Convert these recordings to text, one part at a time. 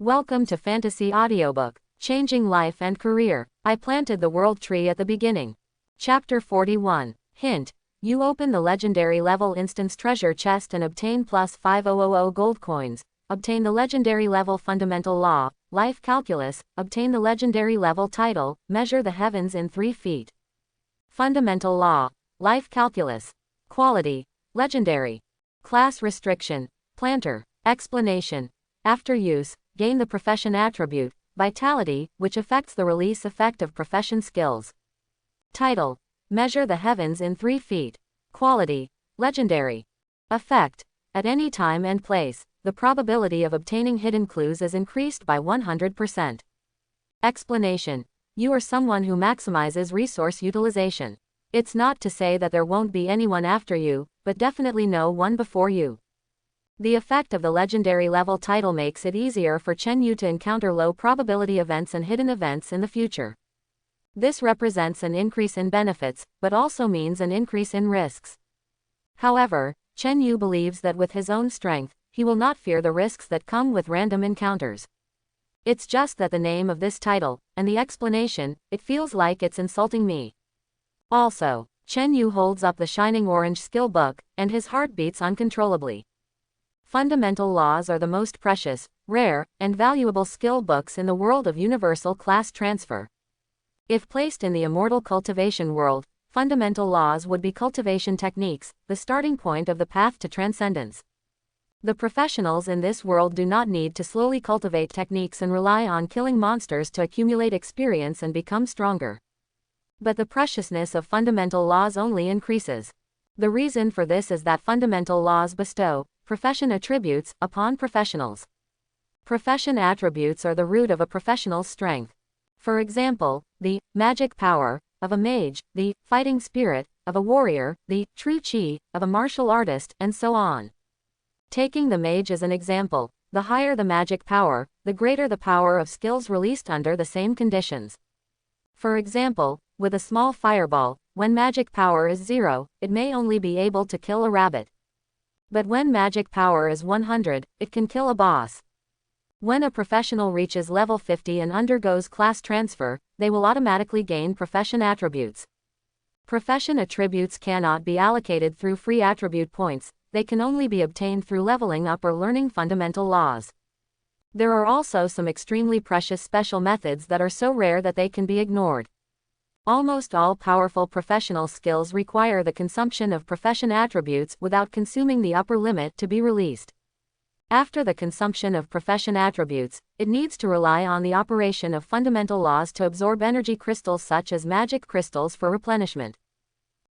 Welcome to Fantasy Audiobook, Changing Life and Career. I planted the world tree at the beginning. Chapter 41. Hint. You open the legendary level instance treasure chest and obtain plus 5000 gold coins. Obtain the legendary level fundamental law, life calculus. Obtain the legendary level title, measure the heavens in 3 feet. Fundamental law, life calculus. Quality, legendary. Class restriction, planter. Explanation. After use, gain the profession attribute, vitality, which affects the release effect of profession skills. Title. Measure the heavens in 3 feet. Quality. Legendary. Effect. At any time and place, the probability of obtaining hidden clues is increased by 100%. Explanation. You are someone who maximizes resource utilization. It's not to say that there won't be anyone after you, but definitely no one before you. The effect of the legendary level title makes it easier for Chen Yu to encounter low probability events and hidden events in the future. This represents an increase in benefits, but also means an increase in risks. However, Chen Yu believes that with his own strength, he will not fear the risks that come with random encounters. It's just that the name of this title, and the explanation, it feels like it's insulting me. Also, Chen Yu holds up the shining orange skill book, and his heart beats uncontrollably. Fundamental laws are the most precious, rare, and valuable skill books in the world of universal class transfer. If placed in the immortal cultivation world, fundamental laws would be cultivation techniques, the starting point of the path to transcendence. The professionals in this world do not need to slowly cultivate techniques and rely on killing monsters to accumulate experience and become stronger. But the preciousness of fundamental laws only increases. The reason for this is that fundamental laws bestow profession attributes upon professionals. Profession attributes are the root of a professional's strength. For example, the magic power of a mage, the fighting spirit of a warrior, the true chi of a martial artist, and so on. Taking the mage as an example, the higher the magic power, the greater the power of skills released under the same conditions. For example, with a small fireball, when magic power is 0, it may only be able to kill a rabbit. But when magic power is 100, it can kill a boss. When a professional reaches level 50 and undergoes class transfer, they will automatically gain profession attributes. Profession attributes cannot be allocated through free attribute points, they can only be obtained through leveling up or learning fundamental laws. There are also some extremely precious special methods that are so rare that they can be ignored. Almost all powerful professional skills require the consumption of profession attributes without consuming the upper limit to be released. After the consumption of profession attributes, it needs to rely on the operation of fundamental laws to absorb energy crystals such as magic crystals for replenishment.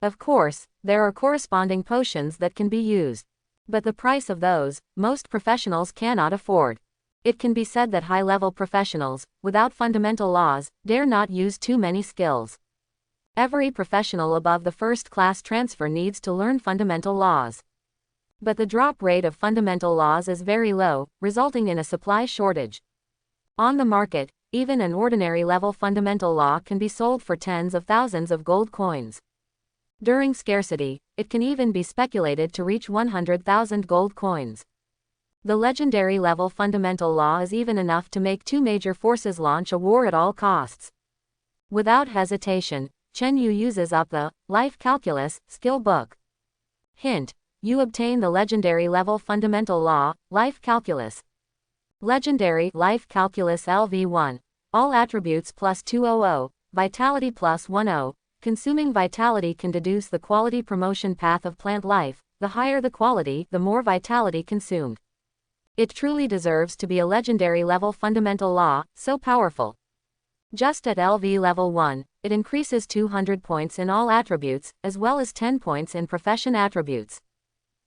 Of course, there are corresponding potions that can be used. But the price of those, most professionals cannot afford. It can be said that high-level professionals, without fundamental laws, dare not use too many skills. Every professional above the first class transfer needs to learn fundamental laws. But the drop rate of fundamental laws is very low, resulting in a supply shortage. On the market, even an ordinary level fundamental law can be sold for tens of thousands of gold coins. During scarcity, it can even be speculated to reach 100,000 gold coins. The legendary level fundamental law is even enough to make 2 major forces launch a war at all costs. Without hesitation, Chen Yu uses up the life calculus skill book. Hint. You obtain the legendary level fundamental law, life calculus. Legendary life calculus LV1. All attributes plus 200, vitality plus 10. Consuming vitality can deduce the quality promotion path of plant life. The higher the quality, the more vitality consumed. It truly deserves to be a legendary level fundamental law, so powerful. Just at LV level 1, it increases 200 points in all attributes, as well as 10 points in profession attributes.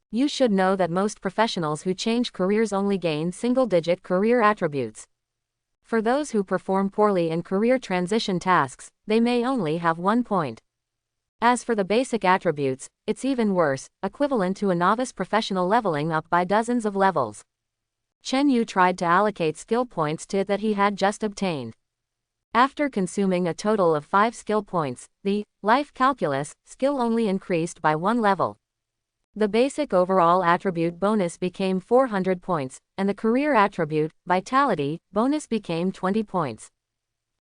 You should know that most professionals who change careers only gain single-digit career attributes. For those who perform poorly in career transition tasks, they may only have 1 point. As for the basic attributes, it's even worse, equivalent to a novice professional leveling up by dozens of levels. Chen Yu tried to allocate skill points to it that he had just obtained. After consuming a total of 5 skill points, the life calculus skill only increased by 1 level. The basic overall attribute bonus became 400 points, and the career attribute, vitality, bonus became 20 points.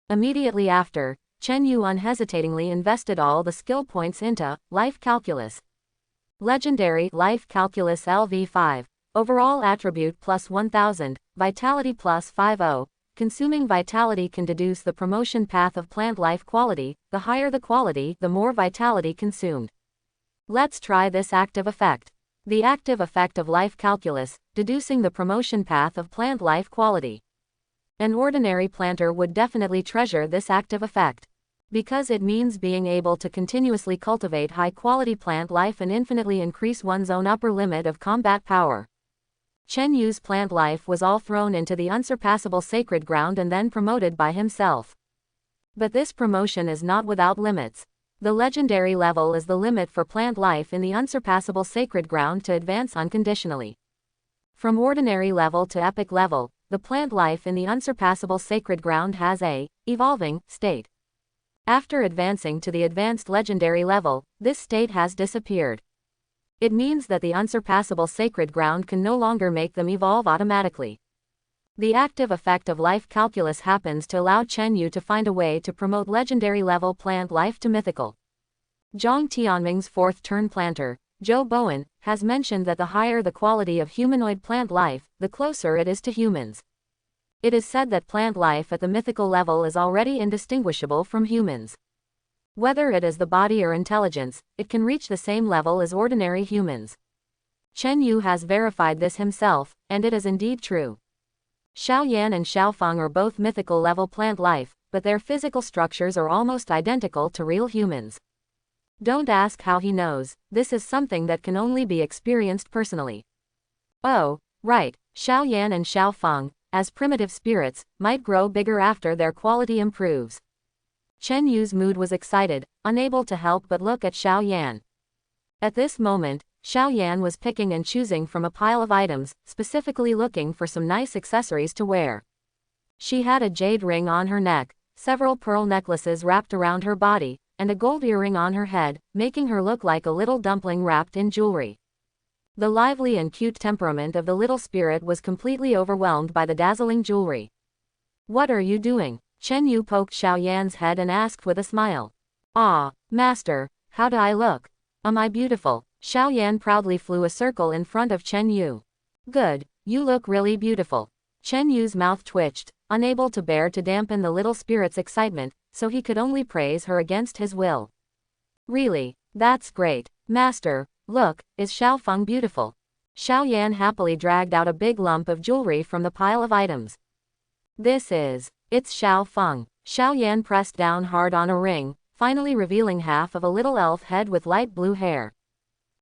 Immediately after, Chen Yu unhesitatingly invested all the skill points into Life Calculus. Legendary Life Calculus LV5. Overall attribute plus 1000, vitality plus 50. Consuming vitality can deduce the promotion path of plant life quality. The higher the quality, the more vitality consumed. Let's try this active effect. The active effect of Life Calculus, deducing the promotion path of plant life quality. An ordinary planter would definitely treasure this active effect, because it means being able to continuously cultivate high-quality plant life and infinitely increase one's own upper limit of combat power. Chen Yu's plant life was all thrown into the unsurpassable sacred ground and then promoted by himself. But this promotion is not without limits. The legendary level is the limit for plant life in the unsurpassable sacred ground to advance unconditionally. From ordinary level to epic level, the plant life in the unsurpassable sacred ground has a evolving state. After advancing to the advanced legendary level, this state has disappeared. It means that the unsurpassable sacred ground can no longer make them evolve automatically. The active effect of Life Calculus happens to allow Chen Yu to find a way to promote legendary level plant life to mythical. Zhang Tianming's fourth turn planter, Zhou Bowen, has mentioned that the higher the quality of humanoid plant life, the closer it is to humans. It is said that plant life at the mythical level is already indistinguishable from humans. Whether it is the body or intelligence, it can reach the same level as ordinary humans. Chen Yu has verified this himself, and it is indeed true. Xiao Yan and Xiao Feng are both mythical level plant life, but their physical structures are almost identical to real humans. Don't ask how he knows, this is something that can only be experienced personally. Oh, right, Xiao Yan and Xiao Feng, as primitive spirits, might grow bigger after their quality improves. Chen Yu's mood was excited, unable to help but look at Xiao Yan. At this moment, Xiao Yan was picking and choosing from a pile of items, specifically looking for some nice accessories to wear. She had a jade ring on her neck, several pearl necklaces wrapped around her body, and a gold earring on her head, making her look like a little dumpling wrapped in jewelry. The lively and cute temperament of the little spirit was completely overwhelmed by the dazzling jewelry. "What are you doing?" Chen Yu poked Xiao Yan's head and asked with a smile. "Ah, master, how do I look? Am I beautiful?" Xiao Yan proudly flew a circle in front of Chen Yu. "Good, you look really beautiful." Chen Yu's mouth twitched, unable to bear to dampen the little spirit's excitement, so he could only praise her against his will. "Really, that's great. Master, look, is Xiao Feng beautiful?" Xiao Yan happily dragged out a big lump of jewelry from the pile of items. It's Xiao Feng." Xiao Yan pressed down hard on a ring, finally revealing half of a little elf head with light blue hair.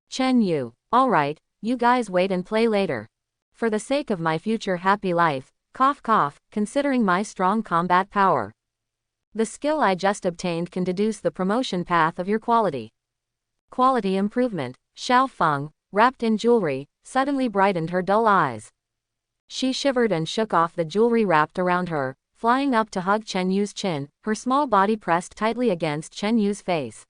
"Chen Yu, alright, you guys wait and play later. For the sake of my future happy life, cough cough, considering my strong combat power. The skill I just obtained can deduce the promotion path of your quality." Quality improvement. Xiao Feng, wrapped in jewelry, suddenly brightened her dull eyes. She shivered and shook off the jewelry wrapped around her, flying up to hug Chen Yu's chin, her small body pressed tightly against Chen Yu's face.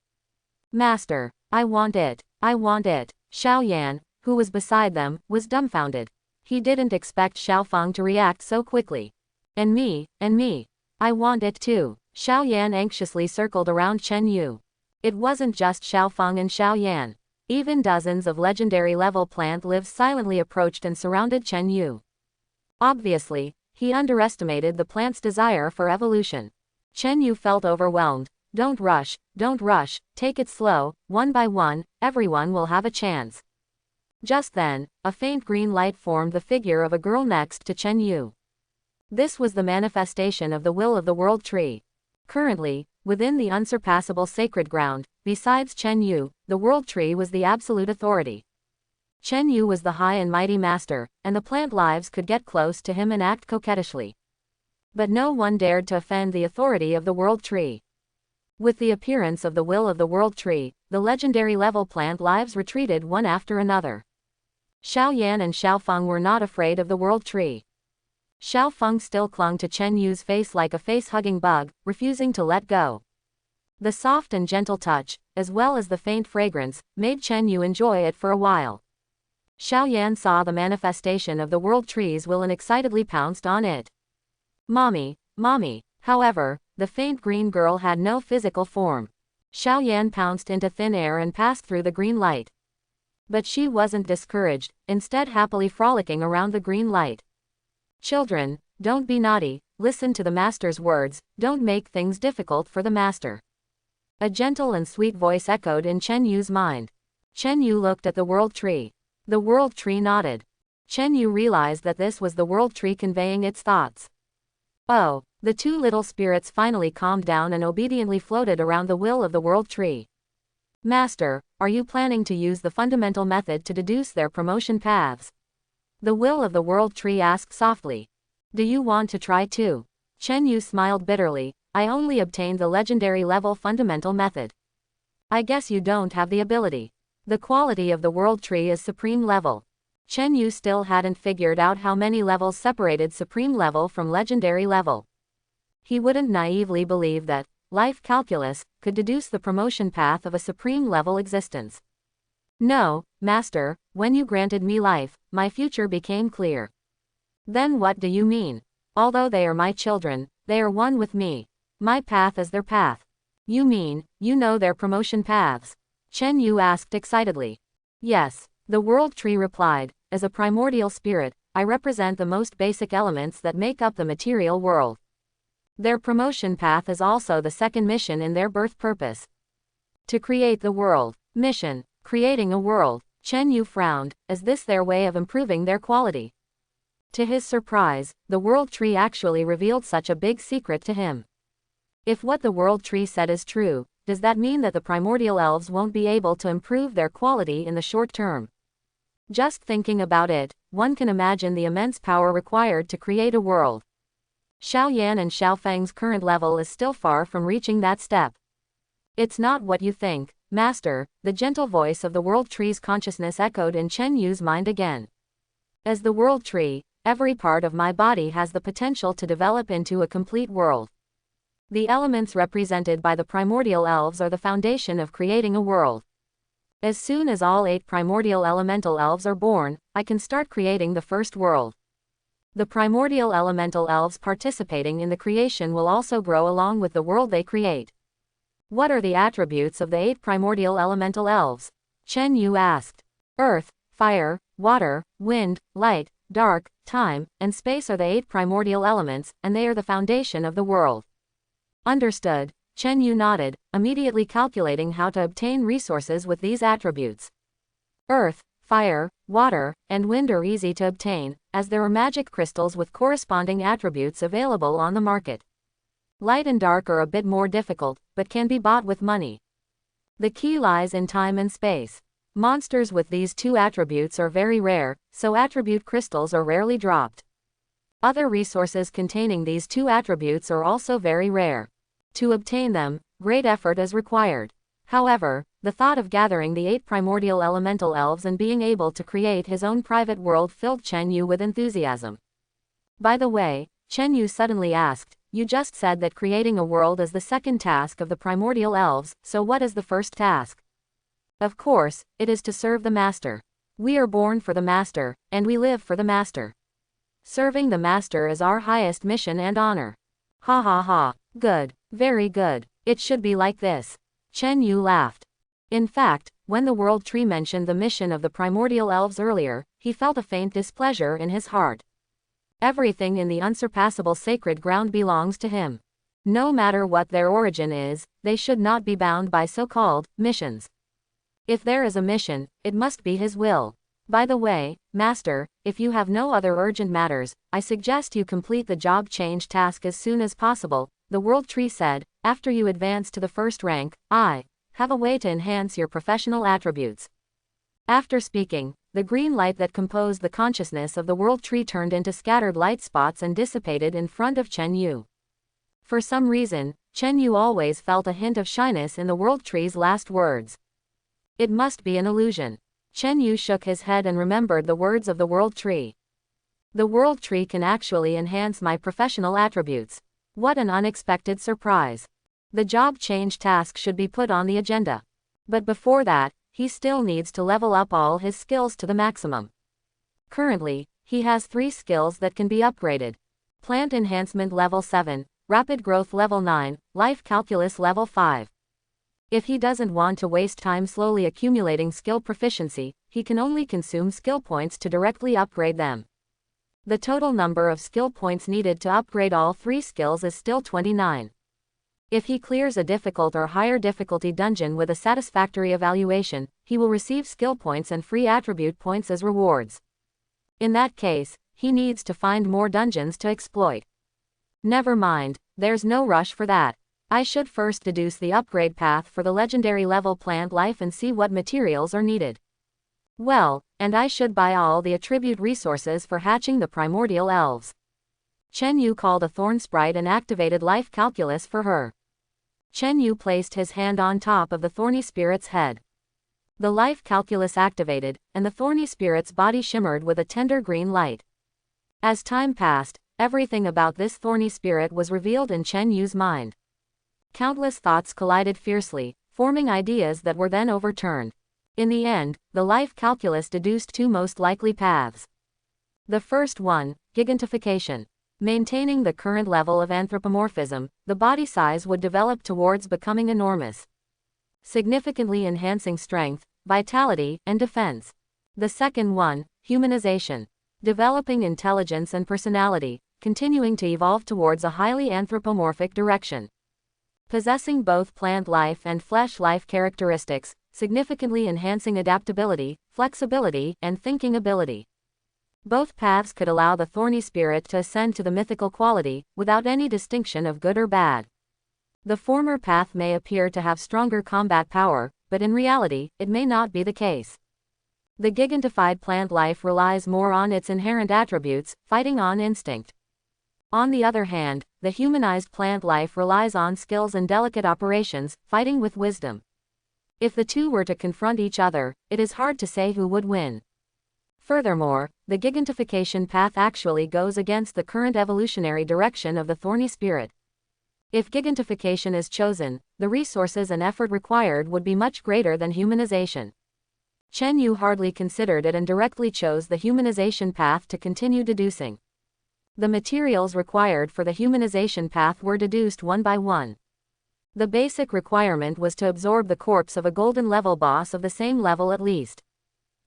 "Master, I want it. I want it." Xiao Yan, who was beside them, was dumbfounded. He didn't expect Xiao Feng to react so quickly. And me. I want it too." Xiao Yan anxiously circled around Chen Yu. It wasn't just Xiao Feng and Xiao Yan. Even dozens of legendary level plant lives silently approached and surrounded Chen Yu. Obviously, he underestimated the plant's desire for evolution. Chen Yu felt overwhelmed. Don't rush, take it slow, one by one, everyone will have a chance." Just then, a faint green light formed the figure of a girl next to Chen Yu. This was the manifestation of the will of the world tree. Currently, within the unsurpassable sacred ground, besides Chen Yu, the world tree was the absolute authority. Chen Yu was the high and mighty master, and the plant lives could get close to him and act coquettishly. But no one dared to offend the authority of the world tree. With the appearance of the will of the world tree, the legendary level plant lives retreated one after another. Xiao Yan and Xiao Feng were not afraid of the world tree. Xiao Feng still clung to Chen Yu's face like a face-hugging bug, refusing to let go. The soft and gentle touch, as well as the faint fragrance, made Chen Yu enjoy it for a while. Xiaoyan saw the manifestation of the world tree's will and excitedly pounced on it. Mommy, mommy. However, the faint green girl had no physical form. Xiaoyan pounced into thin air and passed through the green light. But she wasn't discouraged, instead happily frolicking around the green light. Children, don't be naughty, listen to the master's words, don't make things difficult for the master. A gentle and sweet voice echoed in Chen Yu's mind. Chen Yu looked at the world tree. The world tree nodded. Chen Yu realized that this was the world tree conveying its thoughts. Oh, the two little spirits finally calmed down and obediently floated around the will of the world tree. Master, are you planning to use the fundamental method to deduce their promotion paths? The will of the world tree asked softly. Do you want to try too? Chen Yu smiled bitterly. I only obtained the legendary level fundamental method. I guess you don't have the ability. The quality of the world tree is supreme level. Chen Yu still hadn't figured out how many levels separated supreme level from legendary level. He wouldn't naively believe that life calculus could deduce the promotion path of a supreme level existence. No, master, when you granted me life, my future became clear. Then what do you mean? Although they are my children, they are one with me. My path is their path. You mean, you know their promotion paths? Chen Yu asked excitedly. Yes, the world tree replied. As a primordial spirit, I represent the most basic elements that make up the material world. Their promotion path is also the second mission in their birth purpose. To create the world. Mission, creating a world. Chen Yu frowned. Is this their way of improving their quality? To his surprise, the world tree actually revealed such a big secret to him. If what the world tree said is true, does that mean that the primordial elves won't be able to improve their quality in the short term? Just thinking about it, one can imagine the immense power required to create a world. Xiaoyan and Xiaofeng's current level is still far from reaching that step. It's not what you think, master, the gentle voice of the world tree's consciousness echoed in Chen Yu's mind again. As the world tree, every part of my body has the potential to develop into a complete world. The elements represented by the primordial elves are the foundation of creating a world. As soon as all 8 primordial elemental elves are born, I can start creating the first world. The primordial elemental elves participating in the creation will also grow along with the world they create. What are the attributes of the 8 primordial elemental elves? Chen Yu asked. Earth, fire, water, wind, light, dark, time, and space are the 8 primordial elements, and they are the foundation of the world. Understood. Chen Yu nodded, immediately calculating how to obtain resources with these attributes. Earth, fire, water, and wind are easy to obtain, as there are magic crystals with corresponding attributes available on the market. Light and dark are a bit more difficult, but can be bought with money. The key lies in time and space. Monsters with these 2 attributes are very rare, so attribute crystals are rarely dropped. Other resources containing these 2 attributes are also very rare. To obtain them, great effort is required. However, the thought of gathering the 8 primordial elemental elves and being able to create his own private world filled Chen Yu with enthusiasm. By the way, Chen Yu suddenly asked, you just said that creating a world is the second task of the primordial elves, so what is the first task? Of course, it is to serve the master. We are born for the master, and we live for the master. Serving the master is our highest mission and honor. Ha ha ha. Good. Very good. It should be like this. Chen Yu laughed. In fact, when the world tree mentioned the mission of the primordial elves earlier, he felt a faint displeasure in his heart. Everything in the unsurpassable sacred ground belongs to him. No matter what their origin is, they should not be bound by so-called missions. If there is a mission, it must be his will. By the way, master, if you have no other urgent matters, I suggest you complete the job change task as soon as possible, the world tree said. After you advance to the first rank, I have a way to enhance your professional attributes. After speaking, the green light that composed the consciousness of the world tree turned into scattered light spots and dissipated in front of Chen Yu. For some reason, Chen Yu always felt a hint of shyness in the world tree's last words. It must be an illusion. Chen Yu shook his head and remembered the words of the world tree. The world tree can actually enhance my professional attributes. What an unexpected surprise. The job change task should be put on the agenda. But before that, he still needs to level up all his skills to the maximum. Currently, he has 3 skills that can be upgraded. Plant Enhancement Level 7, Rapid Growth Level 9, Life Calculus Level 5. If he doesn't want to waste time slowly accumulating skill proficiency, he can only consume skill points to directly upgrade them. The total number of skill points needed to upgrade all 3 skills is still 29. If he clears a difficult or higher difficulty dungeon with a satisfactory evaluation, he will receive skill points and free attribute points as rewards. In that case, he needs to find more dungeons to exploit. Never mind, there's no rush for that. I should first deduce the upgrade path for the legendary level plant life and see what materials are needed. Well, and I should buy all the attribute resources for hatching the primordial elves. Chen Yu called a thorn sprite and activated life calculus for her. Chen Yu placed his hand on top of the thorny spirit's head. The life calculus activated, and the thorny spirit's body shimmered with a tender green light. As time passed, everything about this thorny spirit was revealed in Chen Yu's mind. Countless thoughts collided fiercely, forming ideas that were then overturned. In the end, the life calculus deduced 2 most likely paths. The first one, gigantification. Maintaining the current level of anthropomorphism, the body size would develop towards becoming enormous, significantly enhancing strength, vitality, and defense. The second one, humanization. Developing intelligence and personality, continuing to evolve towards a highly anthropomorphic direction. Possessing both plant life and flesh life characteristics, significantly enhancing adaptability, flexibility, and thinking ability. Both paths could allow the thorny spirit to ascend to the mythical quality, without any distinction of good or bad. The former path may appear to have stronger combat power, but in reality, it may not be the case. The gigantified plant life relies more on its inherent attributes, fighting on instinct. On the other hand, the humanized plant life relies on skills and delicate operations, fighting with wisdom. If the two were to confront each other, it is hard to say who would win. Furthermore, the gigantification path actually goes against the current evolutionary direction of the thorny spirit. If gigantification is chosen, the resources and effort required would be much greater than humanization. Chen Yu hardly considered it and directly chose the humanization path to continue deducing. The materials required for the humanization path were deduced one by one. The basic requirement was to absorb the corpse of a golden level boss of the same level at least.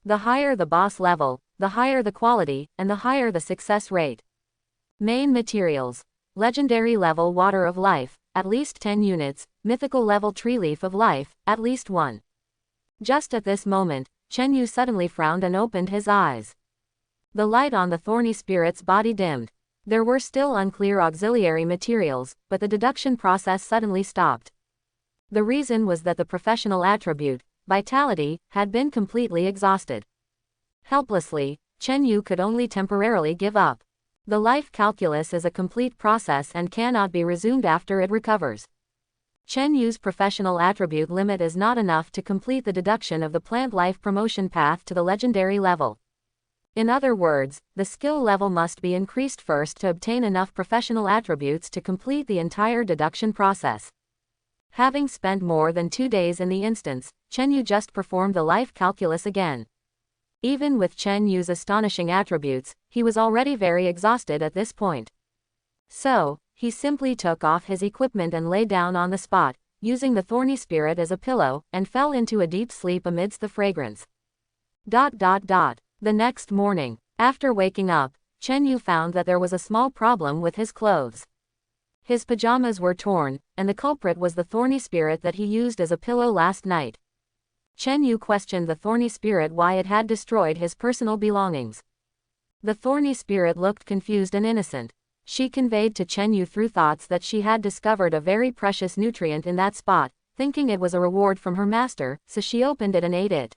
The higher the boss level, the higher the quality, and the higher the success rate. Main materials. Legendary level water of life, at least 10 units, mythical level tree leaf of life, at least 1. Just at this moment, Chen Yu suddenly frowned and opened his eyes. The light on the thorny spirit's body dimmed. There were still unclear auxiliary materials, but the deduction process suddenly stopped. The reason was that the professional attribute, vitality, had been completely exhausted. Helplessly, Chen Yu could only temporarily give up. The life calculus is a complete process and cannot be resumed after it recovers. Chen Yu's professional attribute limit is not enough to complete the deduction of the plant life promotion path to the legendary level. In other words, the skill level must be increased first to obtain enough professional attributes to complete the entire deduction process. Having spent more than 2 days in the instance, Chen Yu just performed the life calculus again. Even with Chen Yu's astonishing attributes, he was already very exhausted at this point. So, he simply took off his equipment and lay down on the spot, using the thorny spirit as a pillow, and fell into a deep sleep amidst the fragrance. The next morning, after waking up, Chen Yu found that there was a small problem with his clothes. His pajamas were torn, and the culprit was the thorny spirit that he used as a pillow last night. Chen Yu questioned the thorny spirit why it had destroyed his personal belongings. The thorny spirit looked confused and innocent. She conveyed to Chen Yu through thoughts that she had discovered a very precious nutrient in that spot, thinking it was a reward from her master, so she opened it and ate it.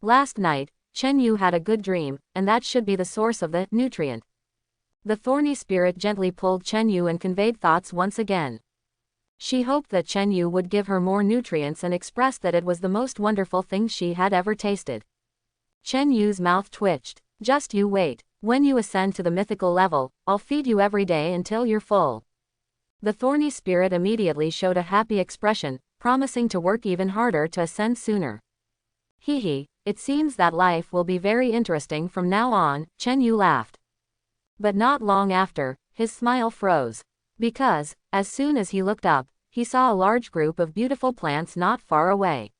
Last night, Chen Yu had a good dream, and that should be the source of the nutrient. The thorny spirit gently pulled Chen Yu and conveyed thoughts once again. She hoped that Chen Yu would give her more nutrients and expressed that it was the most wonderful thing she had ever tasted. Chen Yu's mouth twitched. Just you wait. When you ascend to the mythical level, I'll feed you every day until you're full. The thorny spirit immediately showed a happy expression, promising to work even harder to ascend sooner. Hee, it seems that life will be very interesting from now on, Chen Yu laughed. But not long after, his smile froze. Because, as soon as he looked up, he saw a large group of beautiful plants not far away.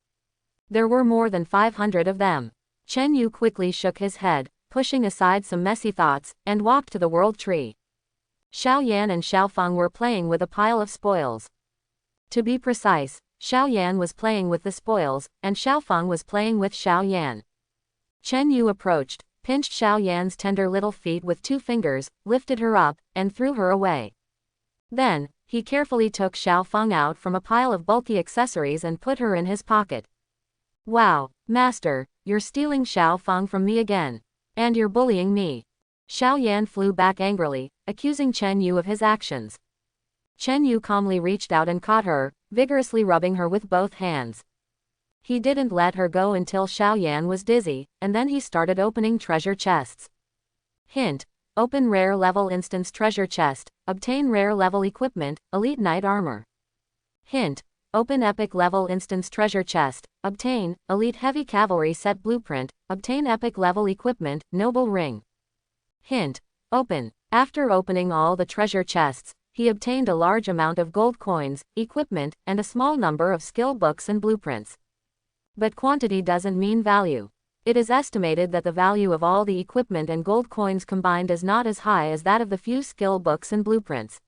There were more than 500 of them. Chen Yu quickly shook his head, pushing aside some messy thoughts, and walked to the world tree. Xiao Yan and Xiao Feng were playing with a pile of spoils. To be precise, Xiao Yan was playing with the spoils, and Xiao Feng was playing with Xiao Yan. Chen Yu approached, pinched Xiao Yan's tender little feet with 2 fingers, lifted her up, and threw her away. Then, he carefully took Xiao Feng out from a pile of bulky accessories and put her in his pocket. Wow, Master, you're stealing Xiao Feng from me again. And you're bullying me. Xiao Yan flew back angrily, accusing Chen Yu of his actions. Chen Yu calmly reached out and caught her, vigorously rubbing her with both hands. He didn't let her go until Xiao Yan was dizzy, and then he started opening treasure chests. Hint: open rare level instance treasure chest, obtain rare level equipment, elite knight armor. Hint: open epic level instance treasure chest, obtain elite heavy cavalry set blueprint, obtain epic level equipment, noble ring. Hint: open. After opening all the treasure chests, he obtained a large amount of gold coins, equipment, and a small number of skill books and blueprints. But quantity doesn't mean value. It is estimated that the value of all the equipment and gold coins combined is not as high as that of the few skill books and blueprints.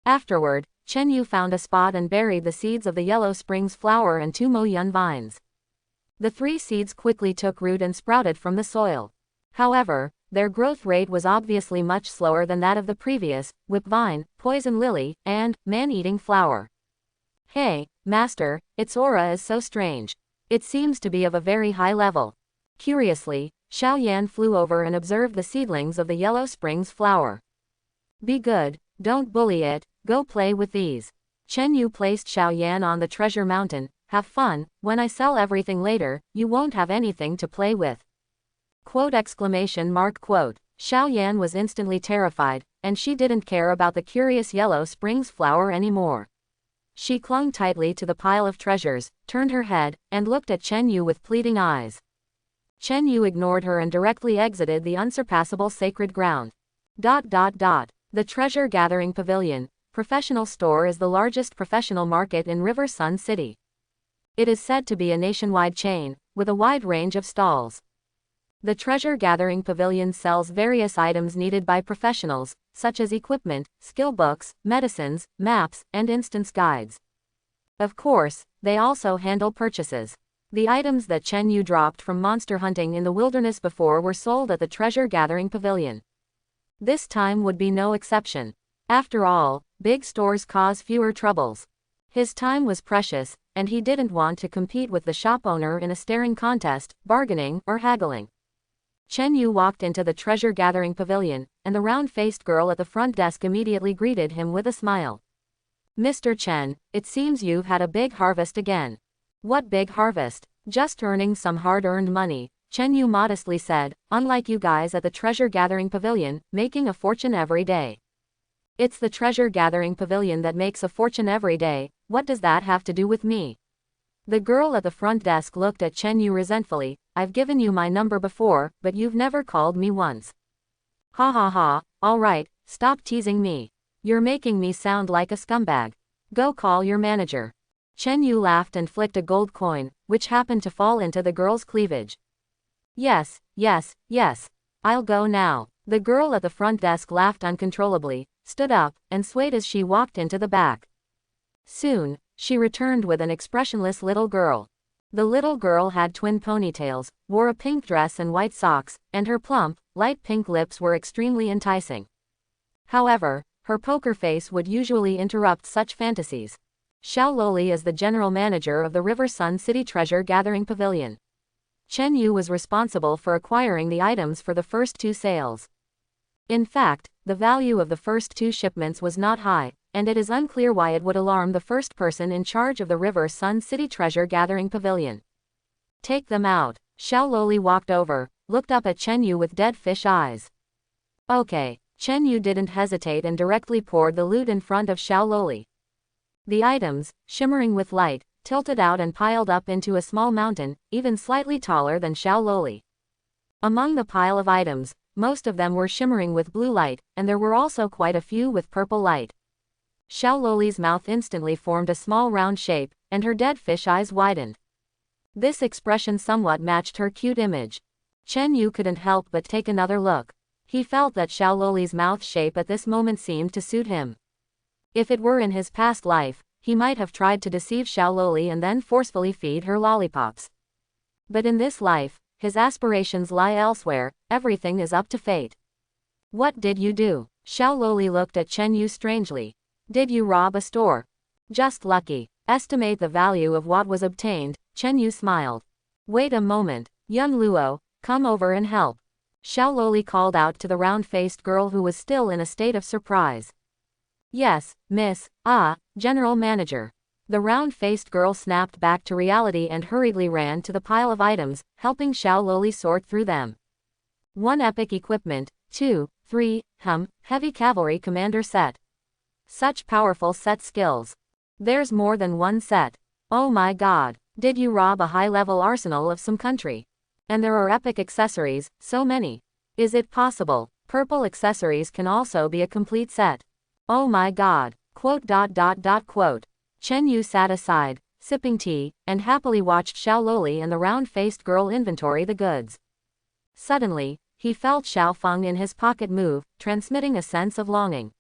Afterward, Chen Yu found a spot and buried the seeds of the Yellow Springs flower and 2 Mo Yun vines. The 3 seeds quickly took root and sprouted from the soil. However, their growth rate was obviously much slower than that of the previous whip vine, poison lily, and man-eating flower. Hey, Master, its aura is so strange. It seems to be of a very high level. Curiously, Xiao Yan flew over and observed the seedlings of the Yellow Springs flower. Be good, don't bully it, go play with these. Chen Yu placed Xiao Yan on the treasure mountain. Have fun, when I sell everything later, you won't have anything to play with. Quote exclamation mark quote. Xiao Yan was instantly terrified, and she didn't care about the curious Yellow Springs flower anymore. She clung tightly to the pile of treasures, turned her head, and looked at Chen Yu with pleading eyes. Chen Yu ignored her and directly exited the unsurpassable sacred ground. The Treasure Gathering Pavilion Professional Store is the largest professional market in River Sun City. It is said to be a nationwide chain, with a wide range of stalls. The Treasure Gathering Pavilion sells various items needed by professionals, such as equipment, skill books, medicines, maps, and instance guides. Of course, they also handle purchases. The items that Chen Yu dropped from monster hunting in the wilderness before were sold at the Treasure Gathering Pavilion. This time would be no exception. After all, big stores cause fewer troubles. His time was precious, and he didn't want to compete with the shop owner in a staring contest, bargaining, or haggling. Chen Yu walked into the Treasure Gathering Pavilion, and the round-faced girl at the front desk immediately greeted him with a smile. Mr. Chen, it seems you've had a big harvest again. What big harvest? Just earning some hard-earned money, Chen Yu modestly said, unlike you guys at the Treasure Gathering Pavilion, making a fortune every day. It's the Treasure Gathering Pavilion that makes a fortune every day, what does that have to do with me? The girl at the front desk looked at Chen Yu resentfully. I've given you my number before, but you've never called me once. Ha ha ha, alright, stop teasing me. You're making me sound like a scumbag. Go call your manager. Chen Yu laughed and flicked a gold coin, which happened to fall into the girl's cleavage. Yes, I'll go now. The girl at the front desk laughed uncontrollably, stood up, and swayed as she walked into the back. Soon, she returned with an expressionless little girl. The little girl had twin ponytails, wore a pink dress and white socks, and her plump, light pink lips were extremely enticing. However, her poker face would usually interrupt such fantasies. Xiao Loli is the general manager of the River Sun City Treasure Gathering Pavilion. Chen Yu was responsible for acquiring the items for the first 2 sales. In fact, the value of the first 2 shipments was not high, and it is unclear why it would alarm the first person in charge of the River Sun City Treasure Gathering Pavilion. Take them out. Xiao Loli walked over, looked up at Chen Yu with dead fish eyes. Okay. Chen Yu didn't hesitate and directly poured the loot in front of Xiao Loli. The items, shimmering with light, tilted out and piled up into a small mountain, even slightly taller than Xiaololi. Among the pile of items, most of them were shimmering with blue light, and there were also quite a few with purple light. Xiaololi's mouth instantly formed a small round shape, and her dead fish eyes widened. This expression somewhat matched her cute image. Chen Yu couldn't help but take another look. He felt that Xiaololi's mouth shape at this moment seemed to suit him. If it were in his past life, he might have tried to deceive Xiaololi and then forcefully feed her lollipops. But in this life, his aspirations lie elsewhere, everything is up to fate. What did you do? Xiaololi looked at Chen Yu strangely. Did you rob a store? Just lucky. Estimate the value of what was obtained, Chen Yu smiled. Wait a moment, young Luo, come over and help. Xiaololi called out to the round-faced girl who was still in a state of surprise. Yes, miss, general manager. The round-faced girl snapped back to reality and hurriedly ran to the pile of items, helping Xiaololi sort through them. 1 epic equipment, 2, 3, heavy cavalry commander set. Such powerful set skills. There's more than one set. Oh my god, did you rob a high-level arsenal of some country? And there are epic accessories, so many. Is it possible? Purple accessories can also be a complete set. Oh my god. Quote. Chen Yu sat aside, sipping tea, and happily watched Xiaololi and the round-faced girl inventory the goods. Suddenly, he felt Xiaofeng in his pocket move, transmitting a sense of longing.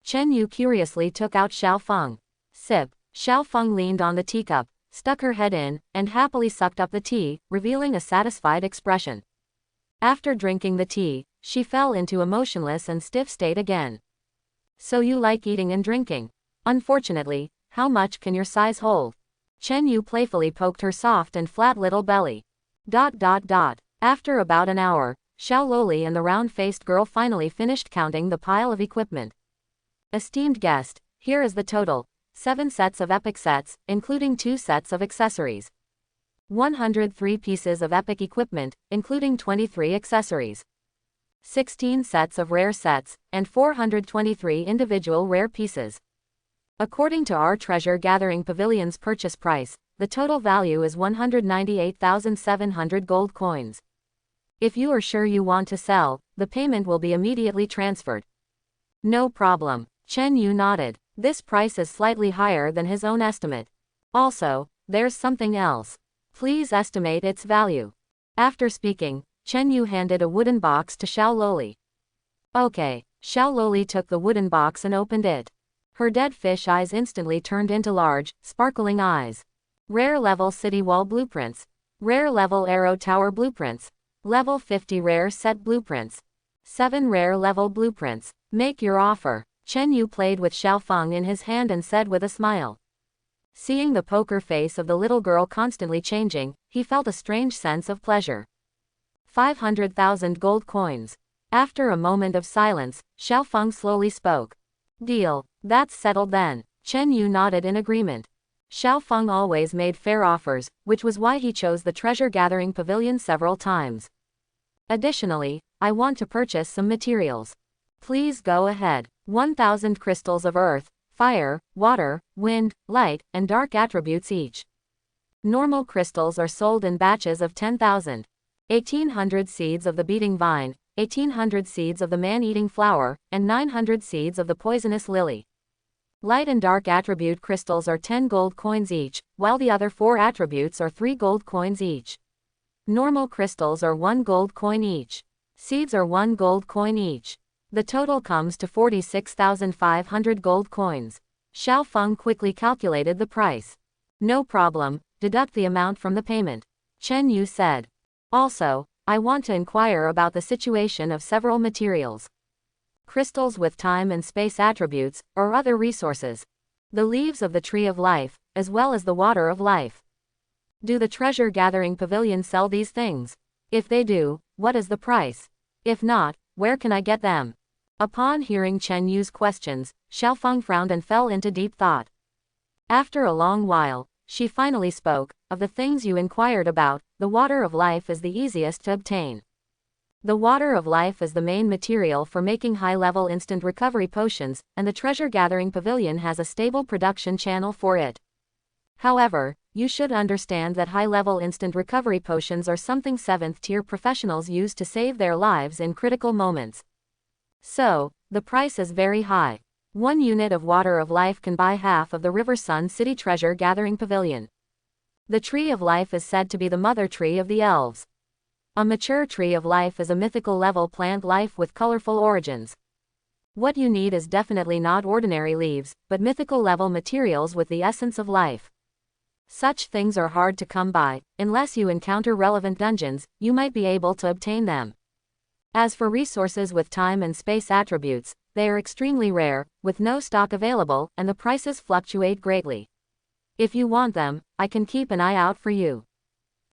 Chen Yu curiously took out Xiaofeng. Sip. Xiaofeng leaned on the teacup, stuck her head in, and happily sucked up the tea, revealing a satisfied expression. After drinking the tea, she fell into a motionless and stiff state again. So you like eating and drinking? Unfortunately, how much can your size hold? Chen Yu playfully poked her soft and flat little belly. After about an hour, Xiaololi and the round-faced girl finally finished counting the pile of equipment. Esteemed guest, here is the total. 7 sets of epic sets, including 2 sets of accessories. 103 pieces of epic equipment, including 23 accessories. 16 sets of rare sets, and 423 individual rare pieces. According to our treasure gathering pavilion's purchase price, the total value is 198,700 gold coins. If you are sure you want to sell, the payment will be immediately transferred. No problem. Chen Yu nodded. This price is slightly higher than his own estimate. Also, there's something else. Please estimate its value. After speaking, Chen Yu handed a wooden box to Xiaololi. Okay. Xiaololi took the wooden box and opened it. Her dead fish eyes instantly turned into large, sparkling eyes. Rare level city wall blueprints. Rare level arrow tower blueprints. Level 50 rare set blueprints. 7 rare level blueprints. Make your offer. Chen Yu played with Xiaofeng in his hand and said with a smile. Seeing the poker face of the little girl constantly changing, he felt a strange sense of pleasure. 500,000 gold coins. After a moment of silence, Xiaofeng slowly spoke. Deal. That's settled then. Chen Yu nodded in agreement. Xiaofeng always made fair offers, which was why he chose the treasure gathering pavilion several times. Additionally, I want to purchase some materials. Please go ahead. 1,000 crystals of earth, fire, water, wind, light, and dark attributes each. Normal crystals are sold in batches of 10,000. 1,800 seeds of the beating vine, 1,800 seeds of the man-eating flower, and 900 seeds of the poisonous lily. Light and dark attribute crystals are 10 gold coins each, while the other 4 attributes are 3 gold coins each. Normal crystals are 1 gold coin each. Seeds are 1 gold coin each. The total comes to 46,500 gold coins. Xiaofeng quickly calculated the price. No problem, deduct the amount from the payment. Chen Yu said. Also, I want to inquire about the situation of several materials. Crystals with time and space attributes, or other resources. The leaves of the tree of life, as well as the water of life. Do the treasure gathering pavilion sell these things? If they do, what is the price? If not, where can I get them? Upon hearing Chen Yu's questions, Xiaofeng frowned and fell into deep thought. After a long while, she finally spoke. Of the things you inquired about, the water of life is the easiest to obtain. The water of life is the main material for making high-level instant recovery potions, and the treasure gathering pavilion has a stable production channel for it. However, you should understand that high-level instant recovery potions are something 7th-tier professionals use to save their lives in critical moments. So, the price is very high. 1 unit of Water of Life can buy half of the River Sun City Treasure Gathering Pavilion. The Tree of Life is said to be the mother tree of the elves. A mature Tree of Life is a mythical level plant life with colorful origins. What you need is definitely not ordinary leaves, but mythical level materials with the essence of life. Such things are hard to come by. Unless you encounter relevant dungeons, you might be able to obtain them. As for resources with time and space attributes, they are extremely rare, with no stock available, and the prices fluctuate greatly. If you want them, I can keep an eye out for you.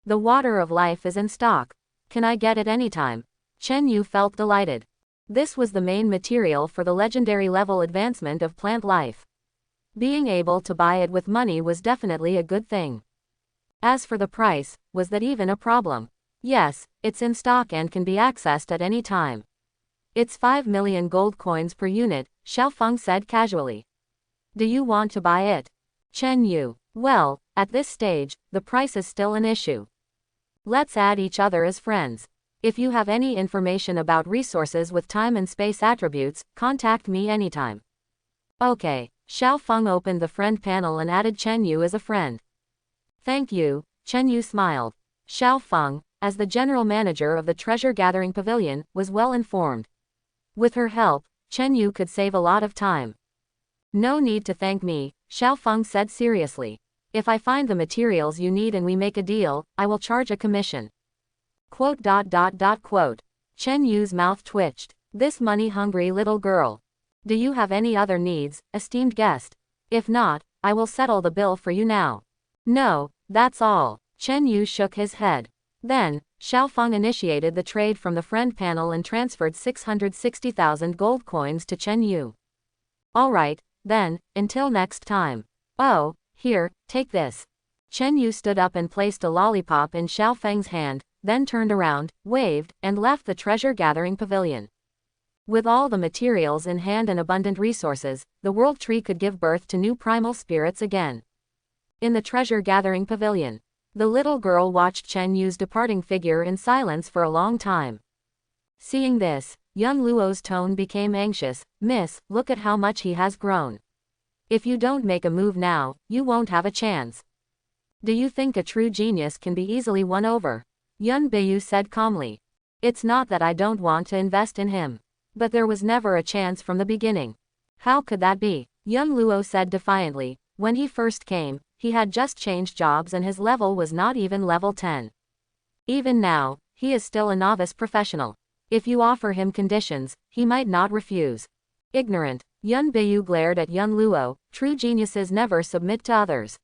The Water of Life is in stock. Can I get it anytime? Chen Yu felt delighted. This was the main material for the legendary level advancement of plant life. Being able to buy it with money was definitely a good thing. As for the price, was that even a problem? Yes, it's in stock and can be accessed at any time. It's 5 million gold coins per unit, Xiaofeng said casually. Do you want to buy it? Chen Yu. Well, at this stage, the price is still an issue. Let's add each other as friends. If you have any information about resources with time and space attributes, contact me anytime. Okay. Xiaofeng opened the friend panel and added Chen Yu as a friend. Thank you, Chen Yu smiled. Xiaofeng, as the general manager of the treasure gathering pavilion, was well informed. With her help, Chen Yu could save a lot of time. No need to thank me, Xiaofeng said seriously. If I find the materials you need and we make a deal, I will charge a commission. Quote. Chen Yu's mouth twitched. This money-hungry little girl. Do you have any other needs, esteemed guest? If not, I will settle the bill for you now. No, that's all. Chen Yu shook his head. Then, Xiaofeng initiated the trade from the friend panel and transferred 660,000 gold coins to Chen Yu. Alright, then, until next time. Oh, here, take this. Chen Yu stood up and placed a lollipop in Xiaofeng's hand, then turned around, waved, and left the treasure gathering pavilion. With all the materials in hand and abundant resources, the World Tree could give birth to new primal spirits again. In the treasure gathering pavilion, the little girl watched Chen Yu's departing figure in silence for a long time. Seeing this, young Luo's tone became anxious. Miss, look at how much he has grown. If you don't make a move now, you won't have a chance. Do you think a true genius can be easily won over? Yun Beiyu said calmly. It's not that I don't want to invest in him. But there was never a chance from the beginning. How could that be? Young Luo said defiantly. When he first came, he had just changed jobs and his level was not even level 10. Even now, he is still a novice professional. If you offer him conditions, he might not refuse. Ignorant. Yun Beiyu glared at young Luo. True geniuses never submit to others.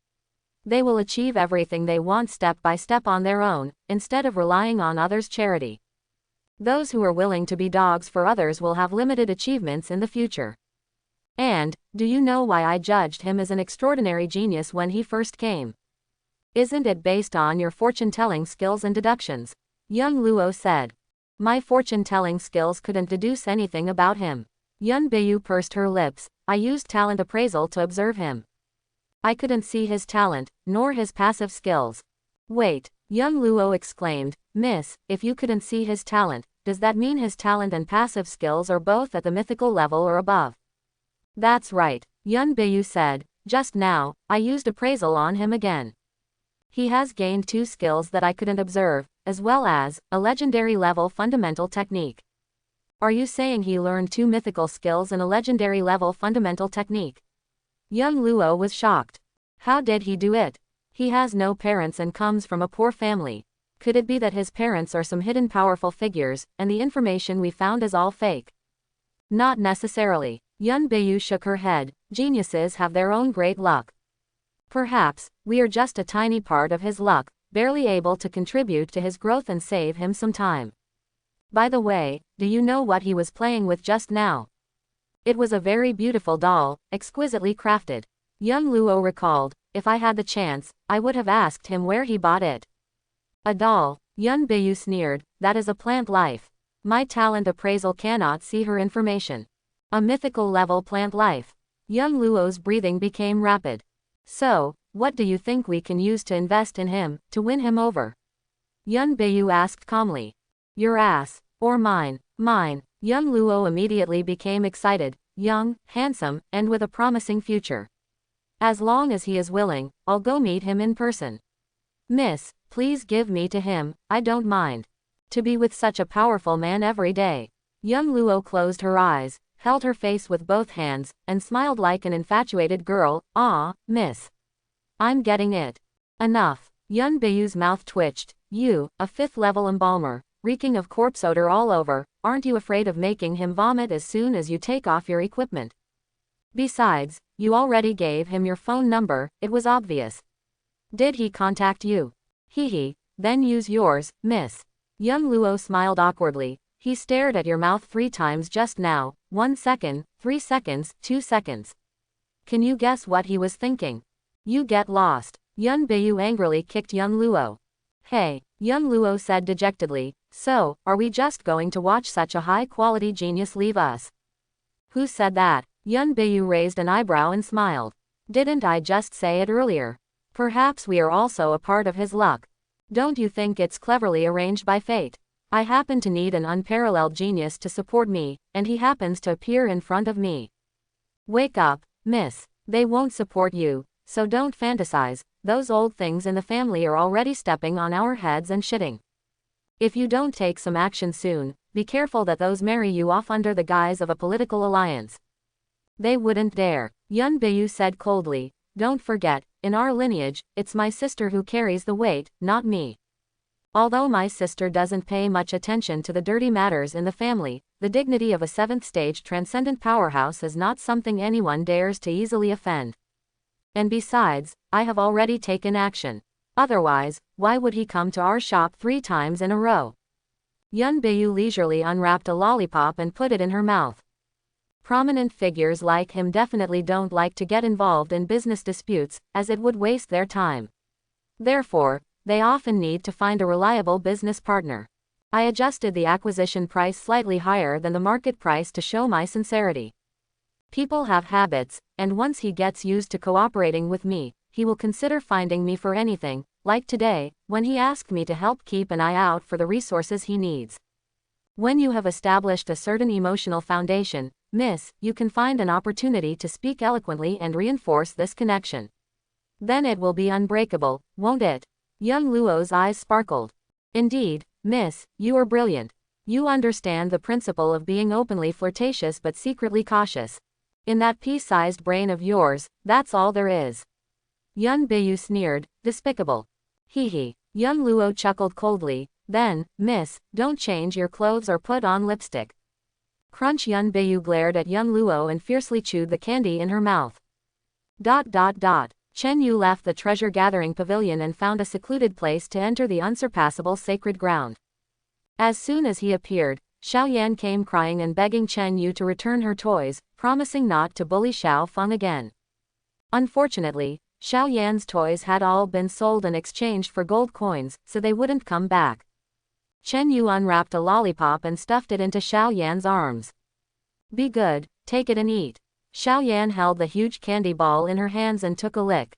They will achieve everything they want step by step on their own, instead of relying on others' charity. Those who are willing to be dogs for others will have limited achievements in the future. And, do you know why I judged him as an extraordinary genius when he first came? Isn't it based on your fortune-telling skills and deductions? Young Luo said. My fortune-telling skills couldn't deduce anything about him. Yun Beiyu pursed her lips. I used talent appraisal to observe him. I couldn't see his talent, nor his passive skills. Wait, young Luo exclaimed. Miss, if you couldn't see his talent, does that mean his talent and passive skills are both at the mythical level or above? That's right, Yun Beiyu said. Just now, I used appraisal on him again. He has gained 2 skills that I couldn't observe, as well as a legendary level fundamental technique. Are you saying he learned 2 mythical skills and a legendary level fundamental technique? Young Luo was shocked. How did he do it? He has no parents and comes from a poor family. Could it be that his parents are some hidden powerful figures, and the information we found is all fake? Not necessarily. Yun Beiyu shook her head. Geniuses have their own great luck. Perhaps, we are just a tiny part of his luck, barely able to contribute to his growth and save him some time. By the way, do you know what he was playing with just now? It was a very beautiful doll, exquisitely crafted. Young Luo recalled. If I had the chance, I would have asked him where he bought it. A doll, Yun Beiyu sneered. That is a plant life. My talent appraisal cannot see her information. A mythical level plant life. Young Luo's breathing became rapid. So, What do you think we can use to invest in him, to win him over? Yun Beiyu asked calmly. Your ass. Or mine. Mine. Young Luo immediately became excited, young, handsome, and with a promising future. As long as he is willing, I'll go meet him in person. Miss, please give me to him, I don't mind. To be with such a powerful man every day. Young Luo closed her eyes, held her face with both hands, and smiled like an infatuated girl. Ah, miss. I'm getting it. Enough. Yun Beiyu's mouth twitched. You, a 5th level embalmer, reeking of corpse odor all over, aren't you afraid of making him vomit as soon as you take off your equipment? Besides, you already gave him your phone number, it was obvious. Did he contact you? Hee, then use yours, miss. Young Luo smiled awkwardly. He stared at your mouth 3 times just now, 1 second, 3 seconds, 2 seconds. Can you guess what he was thinking? You get lost. Yun Beiyu angrily kicked Young Luo. Hey, Young Luo said dejectedly, so, are we just going to watch such a high-quality genius leave us? Who said that? Yun Beiyu raised an eyebrow and smiled. Didn't I just say it earlier? Perhaps we are also a part of his luck. Don't you think it's cleverly arranged by fate? I happen to need an unparalleled genius to support me, and he happens to appear in front of me. Wake up, miss. They won't support you, so don't fantasize. Those old things in the family are already stepping on our heads and shitting. If you don't take some action soon, be careful that those marry you off under the guise of a political alliance. They wouldn't dare. Yun Beiyu said coldly. Don't forget, in our lineage, it's my sister who carries the weight, not me. Although my sister doesn't pay much attention to the dirty matters in the family, the dignity of a 7th stage transcendent powerhouse is not something anyone dares to easily offend. And besides, I have already taken action. Otherwise, why would he come to our shop 3 times in a row? Yun Beiyu leisurely unwrapped a lollipop and put it in her mouth. Prominent figures like him definitely don't like to get involved in business disputes, as it would waste their time. Therefore, they often need to find a reliable business partner. I adjusted the acquisition price slightly higher than the market price to show my sincerity. People have habits, and once he gets used to cooperating with me, he will consider finding me for anything, like today, when he asked me to help keep an eye out for the resources he needs. When you have established a certain emotional foundation, miss, you can find an opportunity to speak eloquently and reinforce this connection. Then it will be unbreakable, won't it? Young Luo's eyes sparkled. Indeed, miss, you are brilliant. You understand the principle of being openly flirtatious but secretly cautious. In that pea-sized brain of yours, that's all there is. Yun Beiyu sneered, despicable. Hee. Young Luo chuckled coldly. Then, miss, don't change your clothes or put on lipstick. Crunch. Yun Beiyu glared at Young Luo and fiercely chewed the candy in her mouth. Chen Yu left the treasure-gathering pavilion and found a secluded place to enter the unsurpassable sacred ground. As soon as he appeared, Xiao Yan came crying and begging Chen Yu to return her toys, promising not to bully Xiao Feng again. Unfortunately, Xiao Yan's toys had all been sold and exchanged for gold coins, so they wouldn't come back. Chen Yu unwrapped a lollipop and stuffed it into Xiao Yan's arms. Be good, take it and eat. Xiao Yan held the huge candy ball in her hands and took a lick.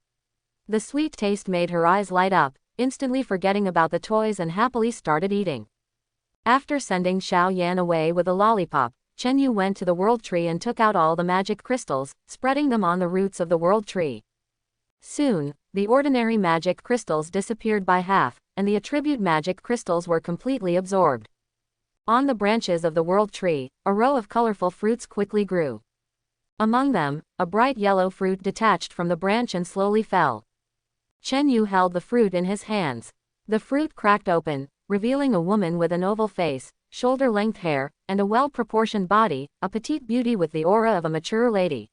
The sweet taste made her eyes light up, instantly forgetting about the toys and happily started eating. After sending Xiao Yan away with a lollipop, Chen Yu went to the world tree and took out all the magic crystals, spreading them on the roots of the world tree. Soon, the ordinary magic crystals disappeared by half, and the attribute magic crystals were completely absorbed. On the branches of the world tree, a row of colorful fruits quickly grew. Among them, a bright yellow fruit detached from the branch and slowly fell. Chen Yu held the fruit in his hands. The fruit cracked open, revealing a woman with an oval face, shoulder-length hair, and a well-proportioned body, a petite beauty with the aura of a mature lady.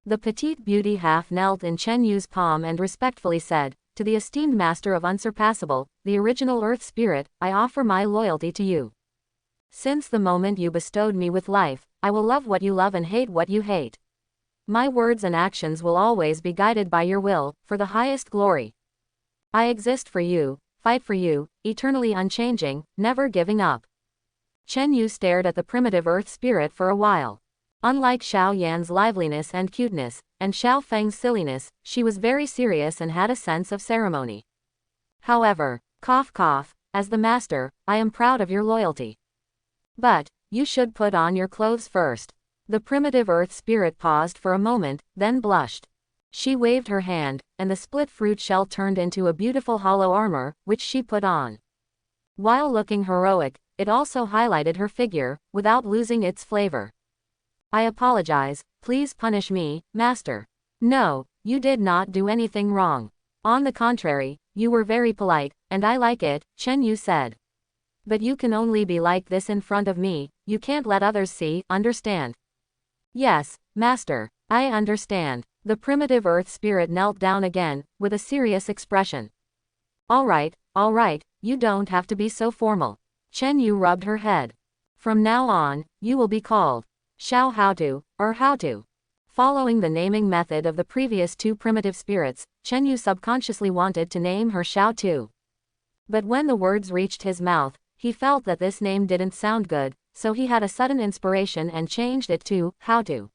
The petite beauty half knelt in Chen Yu's palm and respectfully said, "To the esteemed master of Unsurpassable, the original Earth Spirit, I offer my loyalty to you. Since the moment you bestowed me with life, I will love what you love and hate what you hate. My words and actions will always be guided by your will, for the highest glory. I exist for you, fight for you, eternally unchanging, never giving up." Chen Yu stared at the primitive Earth Spirit for a while. Unlike Xiao Yan's liveliness and cuteness, and Xiao Feng's silliness, she was very serious and had a sense of ceremony. However, cough cough, as the master, I am proud of your loyalty. But, you should put on your clothes first. The primitive earth spirit paused for a moment, then blushed. She waved her hand, and the split fruit shell turned into a beautiful hollow armor, which she put on. While looking heroic, it also highlighted her figure, without losing its flavor. I apologize, please punish me, master. No, you did not do anything wrong. On the contrary, you were very polite, and I like it, Chen Yu said. But you can only be like this in front of me, you can't let others see, understand? Yes, master, I understand. The primitive earth spirit knelt down again, with a serious expression. All right, you don't have to be so formal. Chen Yu rubbed her head. From now on, you will be called Xiao Haotu, or Haotu. Following the naming method of the previous two primitive spirits, Chen Yu subconsciously wanted to name her Xiao Tu. But when the words reached his mouth, he felt that this name didn't sound good, so he had a sudden inspiration and changed it to Haotu.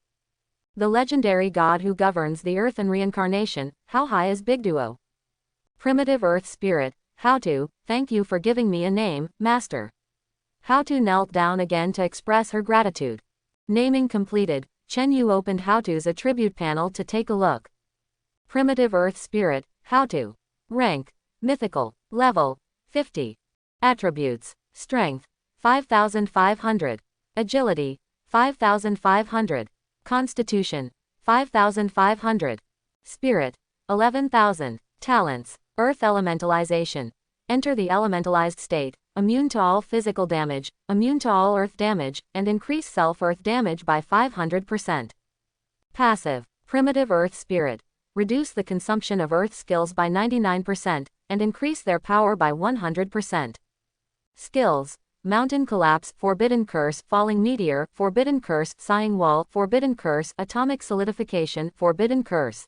The legendary god who governs the earth and reincarnation, how high is Big Duo? Primitive earth spirit, Haotu, thank you for giving me a name, master. Haotu knelt down again to express her gratitude. Naming completed, Chen Yu opened Haotu's attribute panel to take a look. Primitive earth spirit, Haotu. Rank, mythical, level, 50. Attributes, strength, 5,500. Agility, 5,500. Constitution, 5,500. Spirit, 11,000. Talents, earth elementalization. Enter the elementalized state, immune to all physical damage, immune to all earth damage, and increase self-earth damage by 500%. Passive, primitive earth spirit. Reduce the consumption of earth skills by 99%, and increase their power by 100%. Skills, mountain collapse, forbidden curse, falling meteor, forbidden curse, sighing wall, forbidden curse, atomic solidification, forbidden curse.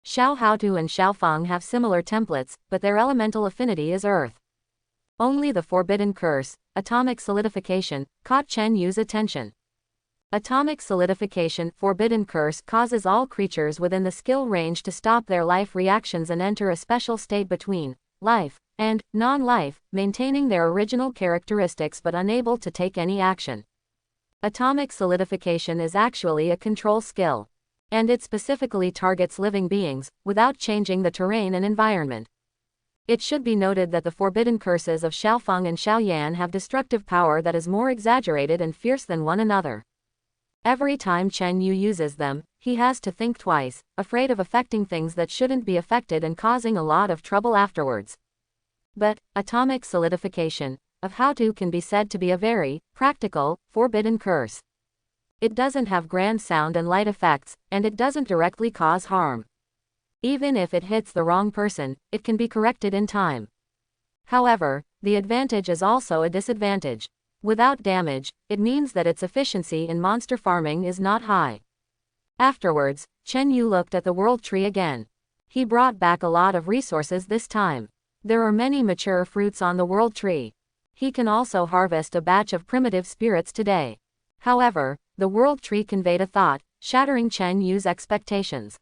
Xiao Haotu and Xiao Feng have similar templates, but their elemental affinity is earth. Only the forbidden curse, atomic solidification, caught Chen Yu's attention. Atomic solidification, forbidden curse, causes all creatures within the skill range to stop their life reactions and enter a special state between life and non-life, maintaining their original characteristics but unable to take any action. Atomic solidification is actually a control skill, and it specifically targets living beings, without changing the terrain and environment. It should be noted that the forbidden curses of Xiaofeng and Xiaoyan have destructive power that is more exaggerated and fierce than one another. Every time Chen Yu uses them, he has to think twice, afraid of affecting things that shouldn't be affected and causing a lot of trouble afterwards. But, atomic solidification of Haotu can be said to be a very practical, forbidden curse. It doesn't have grand sound and light effects, and it doesn't directly cause harm. Even if it hits the wrong person, it can be corrected in time. However, the advantage is also a disadvantage. Without damage, it means that its efficiency in monster farming is not high. Afterwards, Chen Yu looked at the world tree again. He brought back a lot of resources this time. There are many mature fruits on the world tree. He can also harvest a batch of primitive spirits today. However, the world tree conveyed a thought, shattering Chen Yu's expectations.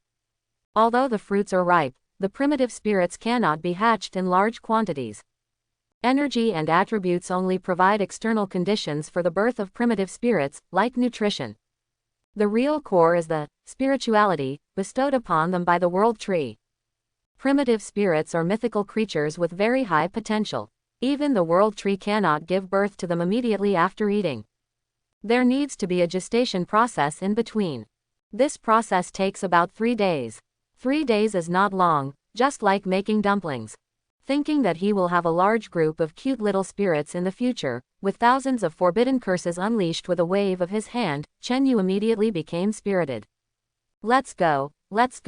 Although the fruits are ripe, the primitive spirits cannot be hatched in large quantities. Energy and attributes only provide external conditions for the birth of primitive spirits, like nutrition. The real core is the spirituality bestowed upon them by the world tree. Primitive spirits are mythical creatures with very high potential. Even the world tree cannot give birth to them immediately after eating. There needs to be a gestation process in between. This process takes about 3 days. 3 days is not long, just like making dumplings. Thinking that he will have a large group of cute little spirits in the future, with thousands of forbidden curses unleashed with a wave of his hand, Chen Yu immediately became spirited. Let's go, let's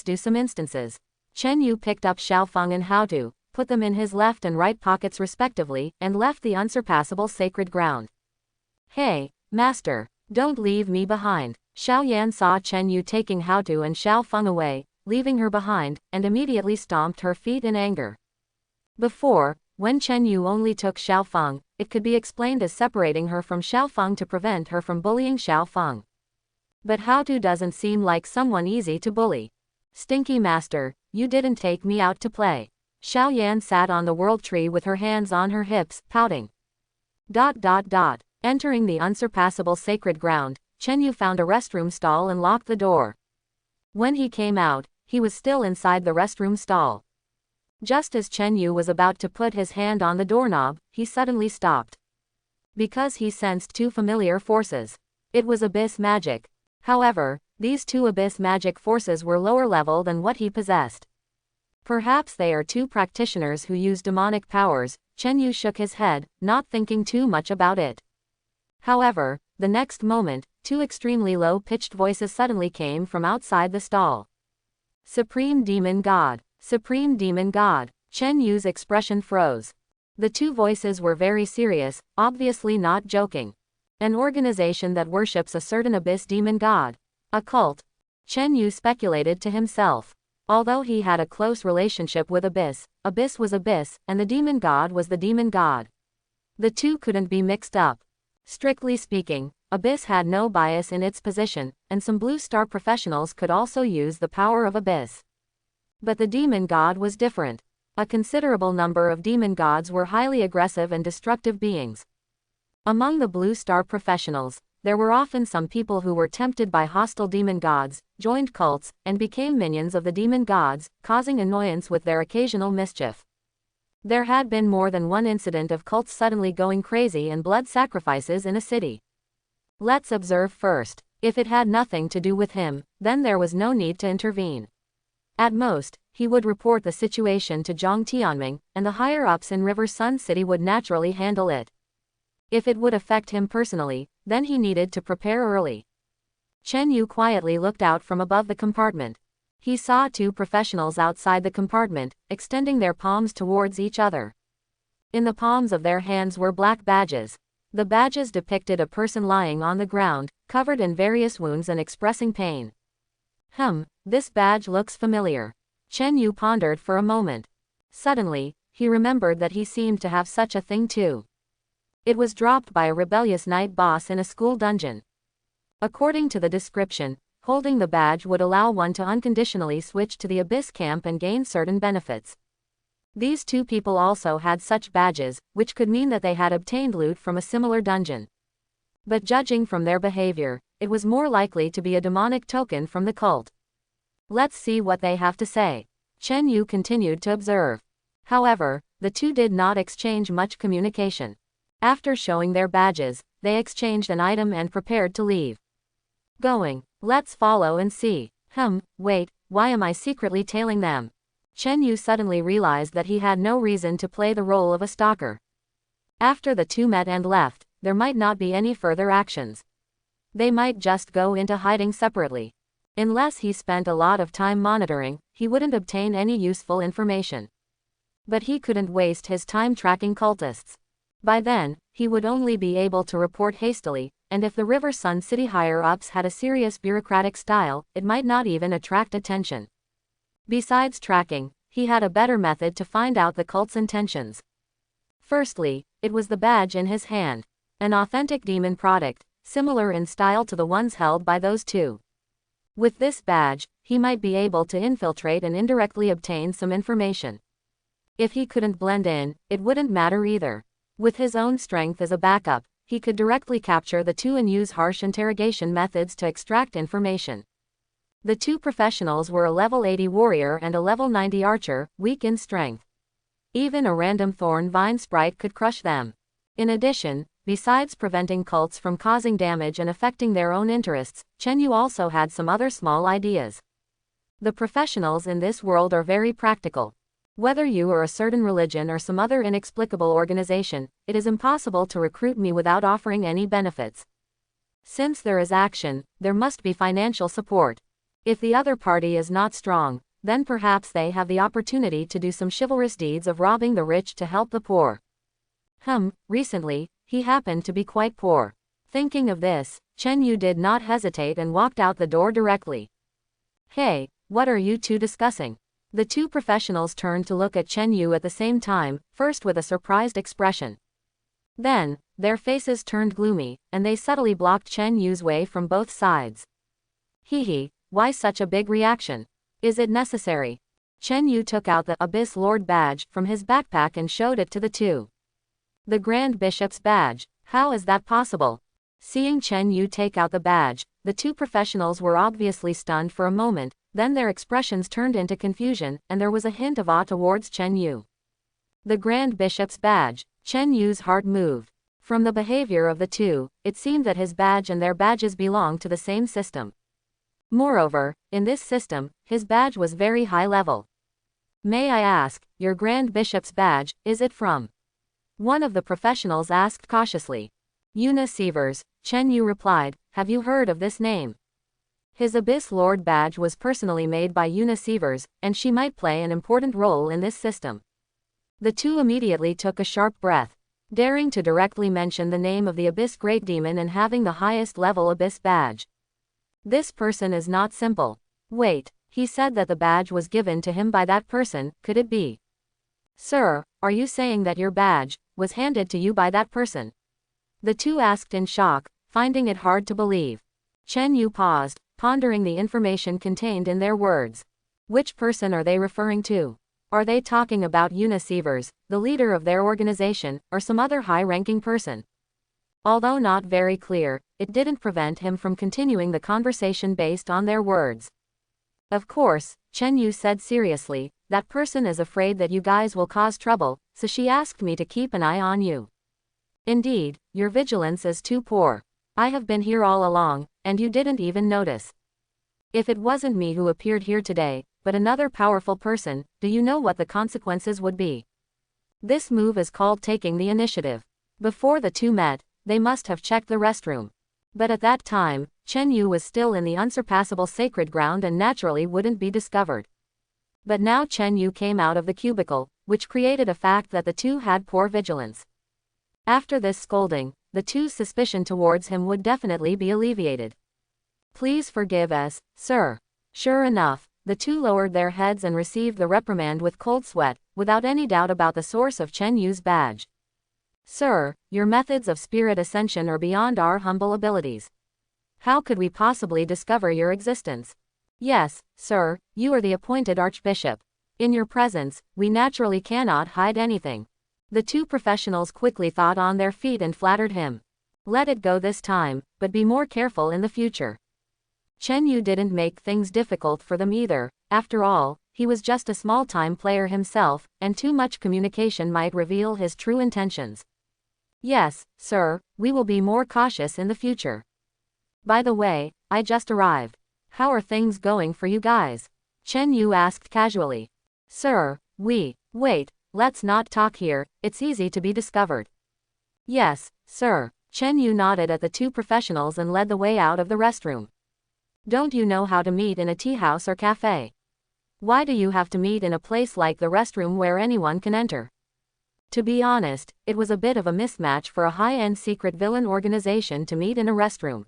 do some instances. Chen Yu picked up Xiaofeng and Haotu, put them in his left and right pockets respectively, and left the unsurpassable sacred ground. Hey, master, don't leave me behind. Xiaoyan saw Chen Yu taking Haotu and Xiaofeng away, leaving her behind, and immediately stomped her feet in anger. Before, when Chen Yu only took Xiaofeng, it could be explained as separating her from Xiaofeng to prevent her from bullying Xiaofeng. But how-to doesn't seem like someone easy to bully. Stinky master, you didn't take me out to play. Xiao Yan sat on the world tree with her hands on her hips, pouting. Entering the unsurpassable sacred ground, Chen Yu found a restroom stall and locked the door. When he came out, he was still inside the restroom stall. Just as Chen Yu was about to put his hand on the doorknob, he suddenly stopped. Because he sensed two familiar forces. It was abyss magic. However, these two abyss magic forces were lower level than what he possessed. Perhaps they are two practitioners who use demonic powers. Chen Yu shook his head, not thinking too much about it. However, the next moment, two extremely low-pitched voices suddenly came from outside the stall. Supreme Demon God! Supreme Demon God! Chen Yu's expression froze. The two voices were very serious, obviously not joking. An organization that worships a certain abyss demon god. A cult. Chen Yu speculated to himself. Although he had a close relationship with Abyss, Abyss was Abyss, and the demon god was the demon god. The two couldn't be mixed up. Strictly speaking, Abyss had no bias in its position, and some Blue Star professionals could also use the power of Abyss. But the demon god was different. A considerable number of demon gods were highly aggressive and destructive beings. Among the Blue Star professionals, there were often some people who were tempted by hostile demon gods, joined cults, and became minions of the demon gods, causing annoyance with their occasional mischief. There had been more than one incident of cults suddenly going crazy and blood sacrifices in a city. Let's observe first. If it had nothing to do with him, then there was no need to intervene. At most, he would report the situation to Zhang Tianming, and the higher-ups in River Sun City would naturally handle it. If it would affect him personally, then he needed to prepare early. Chen Yu quietly looked out from above the compartment. He saw two professionals outside the compartment, extending their palms towards each other. In the palms of their hands were black badges. The badges depicted a person lying on the ground, covered in various wounds and expressing pain. This badge looks familiar. Chen Yu pondered for a moment. Suddenly, he remembered that he seemed to have such a thing too. It was dropped by a rebellious night boss in a school dungeon. According to the description, holding the badge would allow one to unconditionally switch to the Abyss camp and gain certain benefits. These two people also had such badges, which could mean that they had obtained loot from a similar dungeon. But judging from their behavior, it was more likely to be a demonic token from the cult. Let's see what they have to say. Chen Yu continued to observe. However, the two did not exchange much communication. After showing their badges, they exchanged an item and prepared to leave. Going. Let's follow and see. Wait, why am I secretly tailing them? Chen Yu suddenly realized that he had no reason to play the role of a stalker. After the two met and left, there might not be any further actions. They might just go into hiding separately. Unless he spent a lot of time monitoring, he wouldn't obtain any useful information. But he couldn't waste his time tracking cultists. By then, he would only be able to report hastily, and if the River Sun City higher-ups had a serious bureaucratic style, it might not even attract attention. Besides tracking, he had a better method to find out the cult's intentions. Firstly, it was the badge in his hand. An authentic demon product, similar in style to the ones held by those two. With this badge, he might be able to infiltrate and indirectly obtain some information. If he couldn't blend in, it wouldn't matter either. With his own strength as a backup, he could directly capture the two and use harsh interrogation methods to extract information. The two professionals were a level 80 warrior and a level 90 archer, weak in strength. Even a random thorn vine sprite could crush them. In addition, besides preventing cults from causing damage and affecting their own interests, Chen Yu also had some other small ideas. The professionals in this world are very practical. Whether you are a certain religion or some other inexplicable organization, it is impossible to recruit me without offering any benefits. Since there is action, there must be financial support. If the other party is not strong, then perhaps they have the opportunity to do some chivalrous deeds of robbing the rich to help the poor. Recently, he happened to be quite poor. Thinking of this, Chen Yu did not hesitate and walked out the door directly. Hey, what are you two discussing? The two professionals turned to look at Chen Yu at the same time, first with a surprised expression. Then, their faces turned gloomy, and they subtly blocked Chen Yu's way from both sides. Hee, why such a big reaction? Is it necessary? Chen Yu took out the Abyss Lord badge from his backpack and showed it to the two. The Grand Bishop's badge, how is that possible? Seeing Chen Yu take out the badge, the two professionals were obviously stunned for a moment, then their expressions turned into confusion, and there was a hint of awe towards Chen Yu. The Grand Bishop's badge. Chen Yu's heart moved. From the behavior of the two, it seemed that his badge and their badges belonged to the same system. Moreover, in this system, his badge was very high level. May I ask, your Grand Bishop's badge, is it from? One of the professionals asked cautiously. Yuna Sievers, Chen Yu replied, have you heard of this name? His Abyss Lord badge was personally made by Yuna Sievers, and she might play an important role in this system. The two immediately took a sharp breath, daring to directly mention the name of the Abyss Great Demon and having the highest level Abyss badge. This person is not simple. Wait, he said that the badge was given to him by that person, could it be? Sir, are you saying that your badge was handed to you by that person? The two asked in shock, finding it hard to believe. Chen Yu paused, pondering the information contained in their words. Which person are they referring to? Are they talking about Yuna Sievers, the leader of their organization, or some other high-ranking person? Although not very clear, it didn't prevent him from continuing the conversation based on their words. Of course, Chen Yu said seriously, that person is afraid that you guys will cause trouble, so she asked me to keep an eye on you. Indeed, your vigilance is too poor. I have been here all along, and you didn't even notice. If it wasn't me who appeared here today, but another powerful person, do you know what the consequences would be? This move is called taking the initiative. Before the two met, they must have checked the restroom. But at that time, Chen Yu was still in the unsurpassable sacred ground and naturally wouldn't be discovered. But now Chen Yu came out of the cubicle, which created a fact that the two had poor vigilance. After this scolding, the two's suspicion towards him would definitely be alleviated. Please forgive us, sir. Sure enough, the two lowered their heads and received the reprimand with cold sweat, without any doubt about the source of Chen Yu's badge. Sir, your methods of spirit ascension are beyond our humble abilities. How could we possibly discover your existence? Yes, sir, you are the appointed archbishop. In your presence, we naturally cannot hide anything. The two professionals quickly thought on their feet and flattered him. Let it go this time, but be more careful in the future. Chen Yu didn't make things difficult for them either. After all, he was just a small-time player himself, and too much communication might reveal his true intentions. Yes, sir, we will be more cautious in the future. By the way, I just arrived. How are things going for you guys? Chen Yu asked casually. Sir, wait, let's not talk here, it's easy to be discovered. Yes, sir. Chen Yu nodded at the two professionals and led the way out of the restroom. Don't you know how to meet in a tea house or cafe? Why do you have to meet in a place like the restroom where anyone can enter? To be honest, it was a bit of a mismatch for a high-end secret villain organization to meet in a restroom.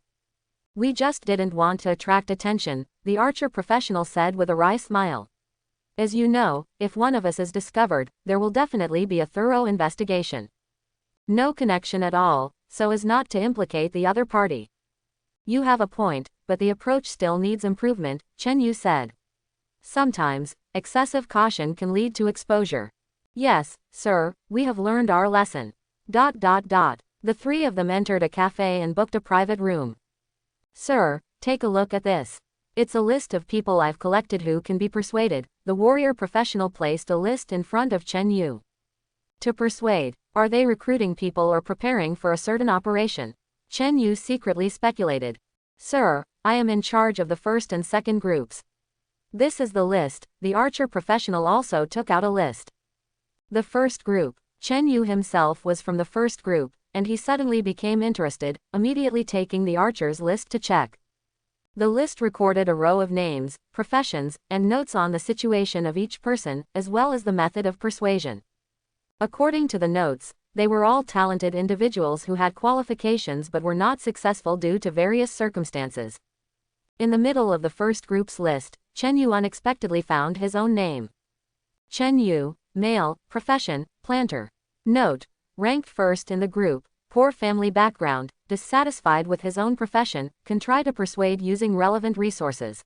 We just didn't want to attract attention, the archer professional said with a wry smile. As you know, if one of us is discovered, there will definitely be a thorough investigation. No connection at all, so as not to implicate the other party. You have a point, but the approach still needs improvement, Chen Yu said. Sometimes, excessive caution can lead to exposure. Yes, sir, we have learned our lesson. The three of them entered a cafe and booked a private room. Sir, take a look at this. It's a list of people I've collected who can be persuaded. The warrior professional placed a list in front of Chen Yu. To persuade, are they recruiting people or preparing for a certain operation? Chen Yu secretly speculated. Sir, I am in charge of the first and second groups. This is the list. The archer professional also took out a list. The first group. Chen Yu himself was from the first group, and he suddenly became interested, immediately taking the archer's list to check. The list recorded a row of names, professions, and notes on the situation of each person, as well as the method of persuasion. According to the notes, they were all talented individuals who had qualifications but were not successful due to various circumstances. In the middle of the first group's list, Chen Yu unexpectedly found his own name. Chen Yu, male, profession, planter. Note: ranked first in the group, poor family background, dissatisfied with his own profession, can try to persuade using relevant resources.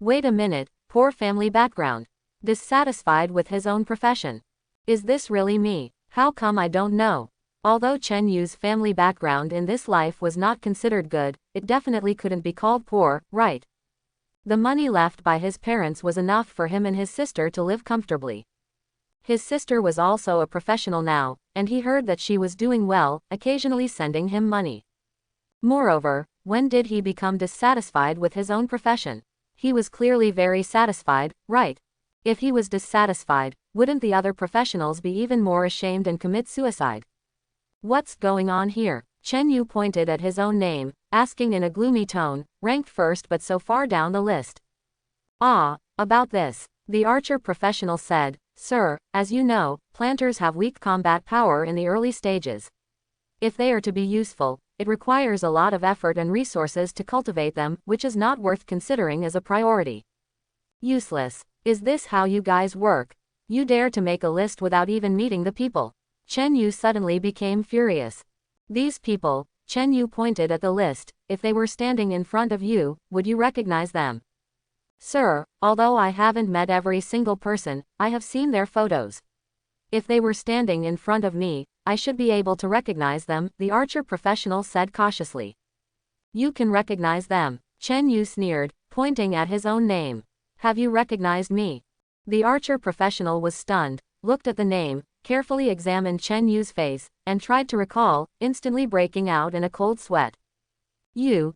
Wait a minute, poor family background. Dissatisfied with his own profession. Is this really me? How come I don't know? Although Chen Yu's family background in this life was not considered good, it definitely couldn't be called poor, right? The money left by his parents was enough for him and his sister to live comfortably. His sister was also a professional now, and he heard that she was doing well, occasionally sending him money. Moreover, when did he become dissatisfied with his own profession? He was clearly very satisfied, right? If he was dissatisfied, wouldn't the other professionals be even more ashamed and commit suicide? What's going on here? Chen Yu pointed at his own name, asking in a gloomy tone, ranked first but so far down the list. Ah, about this. The archer professional said, Sir, as you know, planters have weak combat power in the early stages. If they are to be useful, it requires a lot of effort and resources to cultivate them, which is not worth considering as a priority. Useless. Is this how you guys work? You dare to make a list without even meeting the people? Chen Yu suddenly became furious. These people, Chen Yu pointed at the list, if they were standing in front of you, would you recognize them? Sir, although I haven't met every single person, I have seen their photos. If they were standing in front of me, I should be able to recognize them, the archer professional said cautiously. You can recognize them, Chen Yu sneered, pointing at his own name. Have you recognized me? The archer professional was stunned, looked at the name, carefully examined Chen Yu's face, and tried to recall, instantly breaking out in a cold sweat. You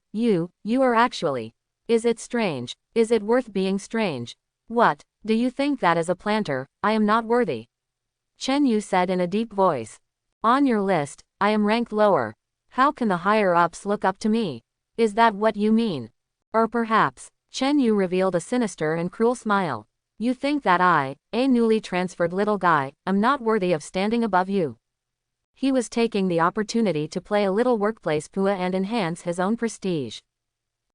are actually. Is it strange? Is it worth being strange? What, do you think that as a planter, I am not worthy? Chen Yu said in a deep voice. On your list, I am ranked lower. How can the higher-ups look up to me? Is that what you mean? Or perhaps, Chen Yu revealed a sinister and cruel smile. You think that I, a newly transferred little guy, am not worthy of standing above you? He was taking the opportunity to play a little workplace pua and enhance his own prestige.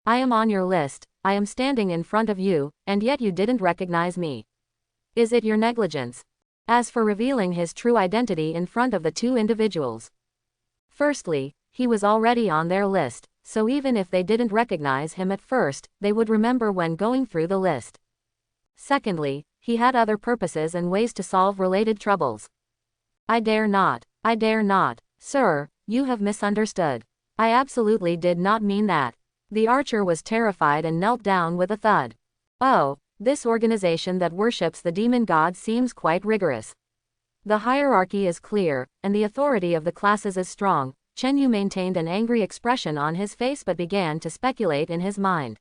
I am on your list, I am standing in front of you, and yet you didn't recognize me. Is it your negligence? As for revealing his true identity in front of the two individuals. Firstly, he was already on their list, so even if they didn't recognize him at first, they would remember when going through the list. Secondly, he had other purposes and ways to solve related troubles. I dare not, sir, you have misunderstood. I absolutely did not mean that. The archer was terrified and knelt down with a thud. Oh, this organization that worships the demon god seems quite rigorous. The hierarchy is clear, and the authority of the classes is strong. Chen Yu maintained an angry expression on his face but began to speculate in his mind.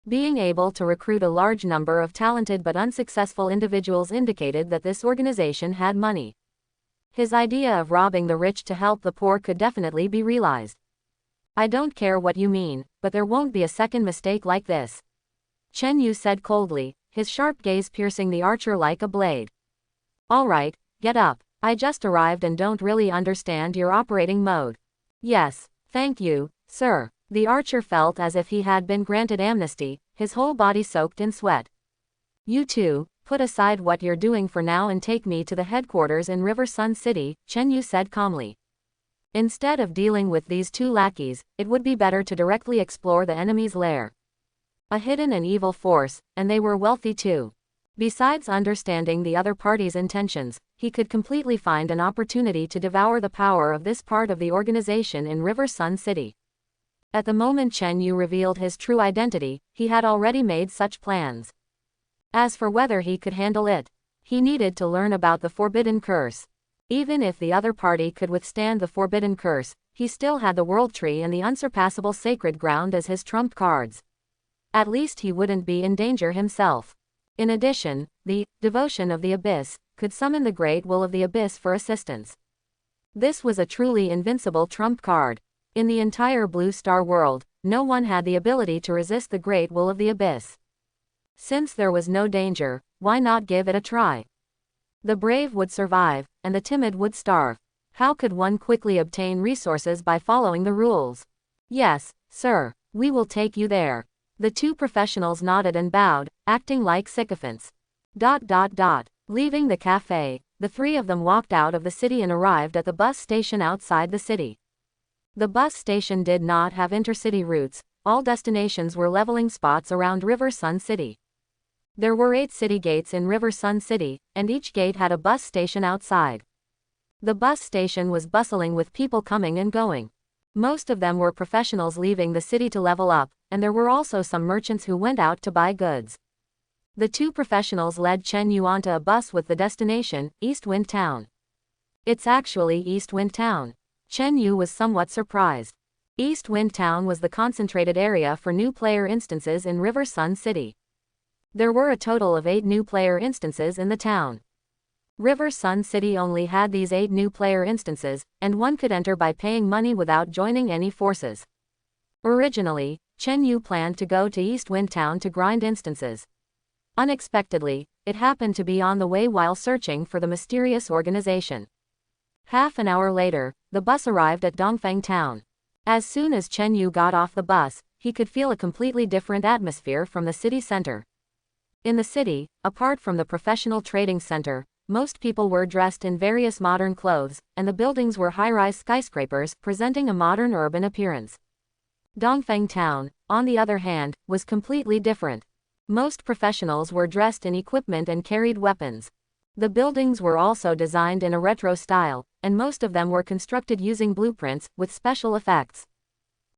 Being able to recruit a large number of talented but unsuccessful individuals indicated that this organization had money. His idea of robbing the rich to help the poor could definitely be realized. I don't care what you mean, but there won't be a second mistake like this. Chen Yu said coldly, his sharp gaze piercing the archer like a blade. All right, get up. I just arrived and don't really understand your operating mode. Yes, thank you, sir. The archer felt as if he had been granted amnesty, his whole body soaked in sweat. You two, put aside what you're doing for now and take me to the headquarters in River Sun City, Chen Yu said calmly. Instead of dealing with these two lackeys, it would be better to directly explore the enemy's lair. A hidden and evil force, and they were wealthy too. Besides understanding the other party's intentions, he could completely find an opportunity to devour the power of this part of the organization in River Sun City. At the moment Chen Yu revealed his true identity, he had already made such plans. As for whether he could handle it, he needed to learn about the forbidden curse. Even if the other party could withstand the forbidden curse, he still had the world tree and the unsurpassable sacred ground as his trump cards. At least he wouldn't be in danger himself. In addition, the devotion of the abyss could summon the great will of the abyss for assistance. This was a truly invincible trump card. In the entire Blue Star world, no one had the ability to resist the great will of the abyss. Since there was no danger, why not give it a try? The brave would survive, and the timid would starve. How could one quickly obtain resources by following the rules? Yes, sir, we will take you there. The two professionals nodded and bowed, acting like sycophants. Leaving the cafe, the three of them walked out of the city and arrived at the bus station outside the city. The bus station did not have intercity routes, all destinations were leveling spots around River Sun City. There were 8 city gates in River Sun City, and each gate had a bus station outside. The bus station was bustling with people coming and going. Most of them were professionals leaving the city to level up, and there were also some merchants who went out to buy goods. The 2 professionals led Chen Yu onto a bus with the destination, East Wind Town. It's actually East Wind Town. Chen Yu was somewhat surprised. East Wind Town was the concentrated area for new player instances in River Sun City. There were a total of 8 new player instances in the town. River Sun City only had these 8 new player instances, and one could enter by paying money without joining any forces. Originally, Chen Yu planned to go to East Wind Town to grind instances. Unexpectedly, it happened to be on the way while searching for the mysterious organization. Half an hour later, the bus arrived at Dongfeng Town. As soon as Chen Yu got off the bus, he could feel a completely different atmosphere from the city center. In the city, apart from the professional trading center, most people were dressed in various modern clothes, and the buildings were high-rise skyscrapers, presenting a modern urban appearance. Dongfeng Town, on the other hand, was completely different. Most professionals were dressed in equipment and carried weapons. The buildings were also designed in a retro style, and most of them were constructed using blueprints, with special effects.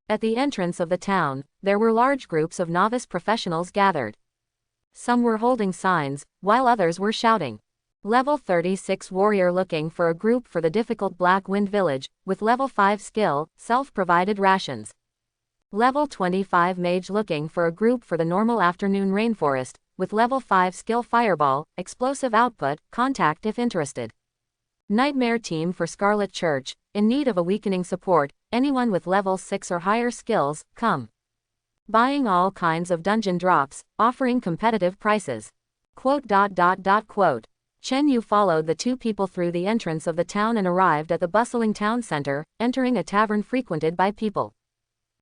At the entrance of the town, there were large groups of novice professionals gathered. Some were holding signs, while others were shouting. Level 36 warrior looking for a group for the difficult Black Wind Village, with level 5 skill, self-provided rations. Level 25 mage looking for a group for the normal afternoon rainforest, with level 5 skill fireball, explosive output, contact if interested. Nightmare team for Scarlet Church, in need of a weakening support, anyone with level 6 or higher skills, come. Buying all kinds of dungeon drops, offering competitive prices. Quote. Chen Yu followed the 2 people through the entrance of the town and arrived at the bustling town center, entering a tavern frequented by people.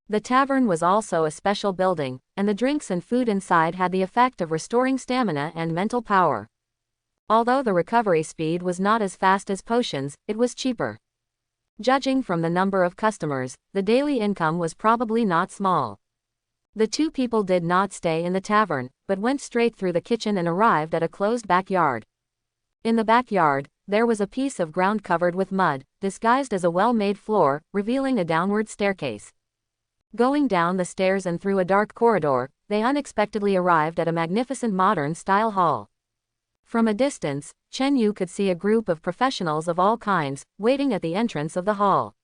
The tavern was also a special building, and the drinks and food inside had the effect of restoring stamina and mental power. Although the recovery speed was not as fast as potions, it was cheaper. Judging from the number of customers, the daily income was probably not small. The 2 people did not stay in the tavern, but went straight through the kitchen and arrived at a closed backyard. In the backyard, there was a piece of ground covered with mud, disguised as a well-made floor, revealing a downward staircase. Going down the stairs and through a dark corridor, they unexpectedly arrived at a magnificent modern-style hall. From a distance, Chen Yu could see a group of professionals of all kinds, waiting at the entrance of the hall.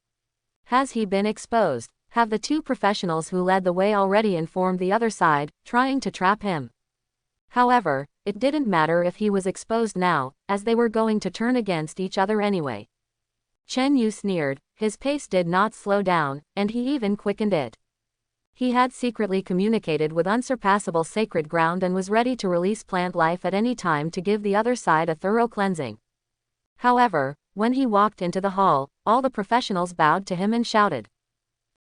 Has he been exposed? Have the 2 professionals who led the way already informed the other side, trying to trap him? However, it didn't matter if he was exposed now, as they were going to turn against each other anyway. Chen Yu sneered, his pace did not slow down, and he even quickened it. He had secretly communicated with unsurpassable sacred ground and was ready to release plant life at any time to give the other side a thorough cleansing. However, when he walked into the hall, all the professionals bowed to him and shouted,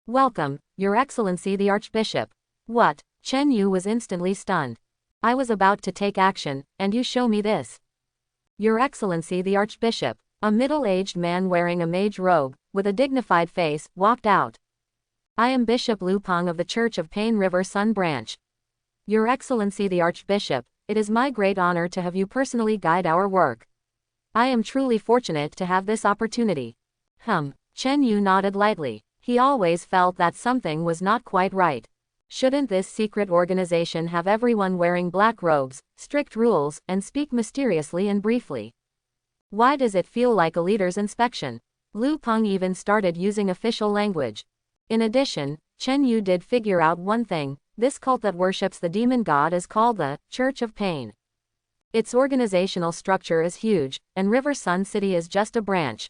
"Welcome, Your Excellency the Archbishop." What? Chen Yu was instantly stunned. I was about to take action, and you show me this. Your Excellency the Archbishop, a middle-aged man wearing a mage robe, with a dignified face, walked out. I am Bishop Lu Peng of the Church of Pain River Sun Branch. Your Excellency the Archbishop, it is my great honor to have you personally guide our work. I am truly fortunate to have this opportunity. Chen Yu nodded lightly. He always felt that something was not quite right. Shouldn't this secret organization have everyone wearing black robes, strict rules, and speak mysteriously and briefly? Why does it feel like a leader's inspection? Lu Peng even started using official language. In addition, Chen Yu did figure out one thing: this cult that worships the demon god is called the Church of Pain. Its organizational structure is huge, and River Sun City is just a branch.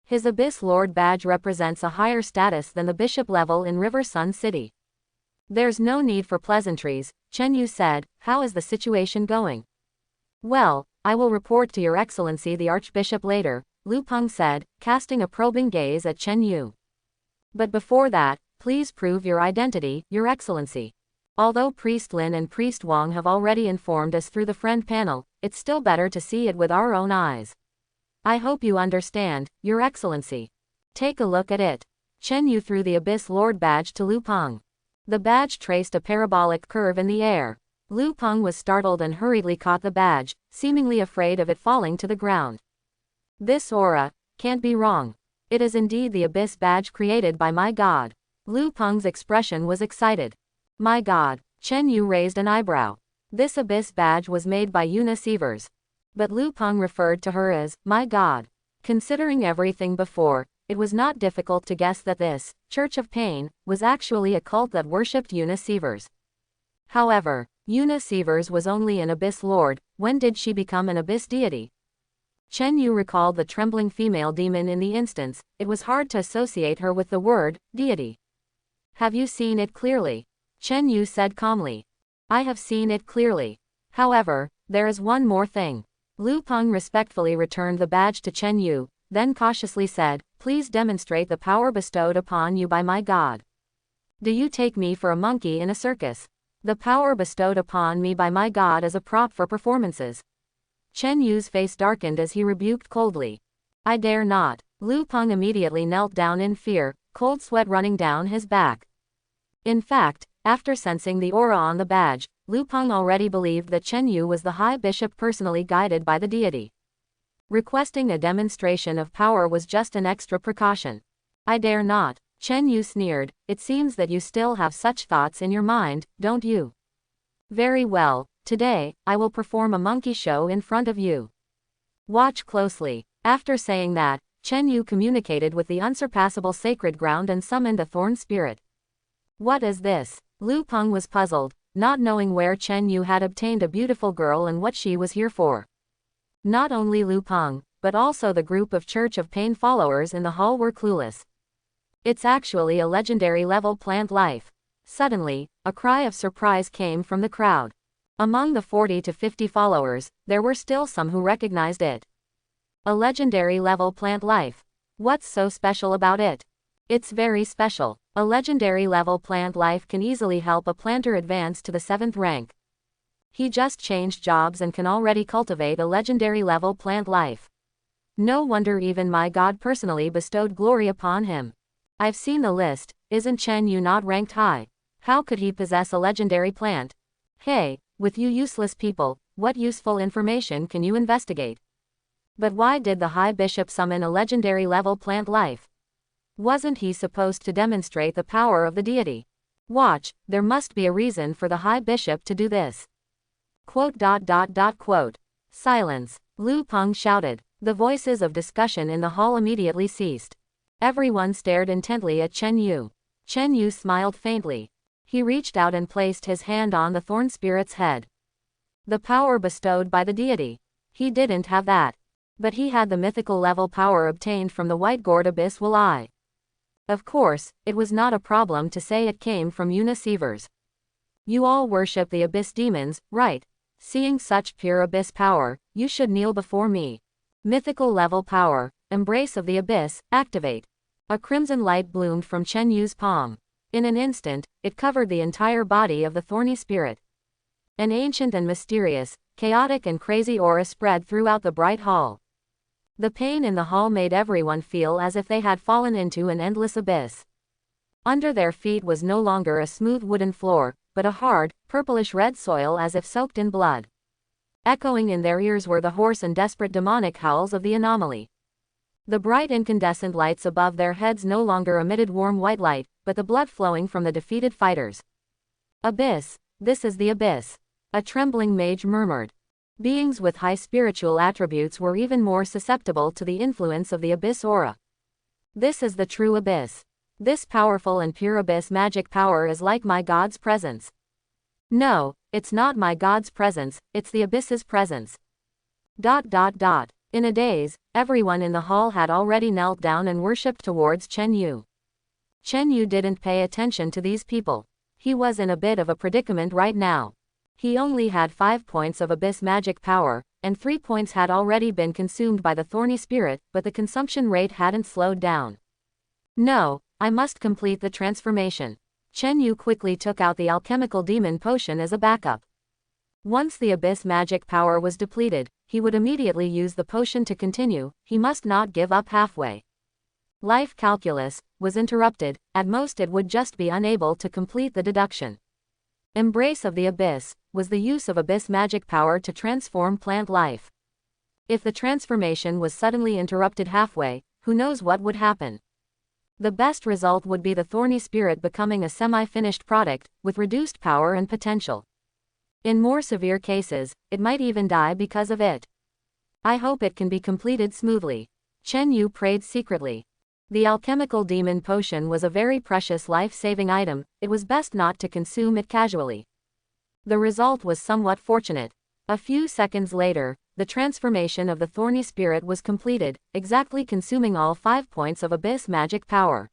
His Abyss Lord badge represents a higher status than the bishop level in River Sun City. There's no need for pleasantries, Chen Yu said. How is the situation going? Well, I will report to Your Excellency the Archbishop later, Lu Peng said, casting a probing gaze at Chen Yu. But before that, please prove your identity, Your Excellency. Although Priest Lin and Priest Wang have already informed us through the friend panel, it's still better to see it with our own eyes. I hope you understand, Your Excellency. Take a look at it. Chen Yu threw the Abyss Lord badge to Lu Peng. The badge traced a parabolic curve in the air. Lu Peng was startled and hurriedly caught the badge, seemingly afraid of it falling to the ground. This aura can't be wrong. It is indeed the Abyss badge created by my god. Lu Peng's expression was excited. My god. Chen Yu raised an eyebrow. This Abyss badge was made by Yuna Sievers. But Lu Peng referred to her as my god. Considering everything before, it was not difficult to guess that this Church of Pain was actually a cult that worshipped Yuna Sievers. However, Yuna Sievers was only an Abyss Lord. When did she become an Abyss deity? Chen Yu recalled the trembling female demon in the instance. It was hard to associate her with the word deity. Have you seen it clearly? Chen Yu said calmly. I have seen it clearly. However, there is one more thing. Lu Peng respectfully returned the badge to Chen Yu, then cautiously said, please demonstrate the power bestowed upon you by my god. Do you take me for a monkey in a circus? The power bestowed upon me by my god is a prop for performances. Chen Yu's face darkened as he rebuked coldly. I dare not. Lu Peng immediately knelt down in fear, cold sweat running down his back. In fact, after sensing the aura on the badge, Lu Peng already believed that Chen Yu was the High Bishop personally guided by the deity. Requesting a demonstration of power was just an extra precaution. I dare not. Chen Yu sneered, it seems that you still have such thoughts in your mind, don't you? Very well, today, I will perform a monkey show in front of you. Watch closely. After saying that, Chen Yu communicated with the unsurpassable sacred ground and summoned a thorn spirit. What is this? Lu Peng was puzzled, not knowing where Chen Yu had obtained a beautiful girl and what she was here for. Not only Lu Peng, but also the group of Church of Pain followers in the hall were clueless. It's actually a legendary level plant life. Suddenly, a cry of surprise came from the crowd. Among the 40 to 50 followers, there were still some who recognized it. A legendary level plant life. What's so special about it? It's very special. A legendary level plant life can easily help a planter advance to the 7th rank. He just changed jobs and can already cultivate a legendary level plant life. No wonder even my god personally bestowed glory upon him. I've seen the list. Isn't Chen Yu not ranked high? How could he possess a legendary plant? Hey, with you useless people, what useful information can you investigate? But why did the High Bishop summon a legendary level plant life? Wasn't he supposed to demonstrate the power of the deity? Watch, there must be a reason for the High Bishop to do this. Quote. Silence. Lu Peng shouted. The voices of discussion in the hall immediately ceased. Everyone stared intently at Chen Yu. Chen Yu smiled faintly. He reached out and placed his hand on the thorn spirit's head. The power bestowed by the deity. He didn't have that. But he had the mythical level power obtained from the White Gourd Abyss Will I. Of course, it was not a problem to say it came from Yuna Sievers. You all worship the Abyss demons, right? Seeing such pure Abyss power, you should kneel before me. Mythical level power, Embrace of the Abyss, activate. A crimson light bloomed from Chen Yu's palm. In an instant, it covered the entire body of the thorny spirit. An ancient and mysterious, chaotic and crazy aura spread throughout the bright hall. The pain in the hall made everyone feel as if they had fallen into an endless abyss. Under their feet was no longer a smooth wooden floor, but a hard, purplish-red soil as if soaked in blood. Echoing in their ears were the hoarse and desperate demonic howls of the anomaly. The bright incandescent lights above their heads no longer emitted warm white light, but the blood flowing from the defeated fighters. Abyss, this is the abyss. A trembling mage murmured. Beings with high spiritual attributes were even more susceptible to the influence of the abyss aura. This is the true abyss. This powerful and pure abyss magic power is like my god's presence. No, it's not my god's presence, it's the abyss's presence. In a daze, everyone in the hall had already knelt down and worshipped towards Chen Yu. Chen Yu didn't pay attention to these people. He was in a bit of a predicament right now. He only had 5 points of abyss magic power, and 3 points had already been consumed by the thorny spirit, but the consumption rate hadn't slowed down. No, I must complete the transformation. Chen Yu quickly took out the alchemical demon potion as a backup. Once the abyss magic power was depleted, he would immediately use the potion to continue. He must not give up halfway. Life calculus, was interrupted, at most it would just be unable to complete the deduction. Embrace of the Abyss was the use of Abyss magic power to transform plant life. If the transformation was suddenly interrupted halfway, who knows what would happen? The best result would be the thorny spirit becoming a semi-finished product, with reduced power and potential. In more severe cases, it might even die because of it. I hope it can be completed smoothly. Chen Yu prayed secretly. The alchemical demon potion was a very precious life-saving item, it was best not to consume it casually. The result was somewhat fortunate. A few seconds later, the transformation of the thorny spirit was completed, exactly consuming all 5 points of Abyss magic power.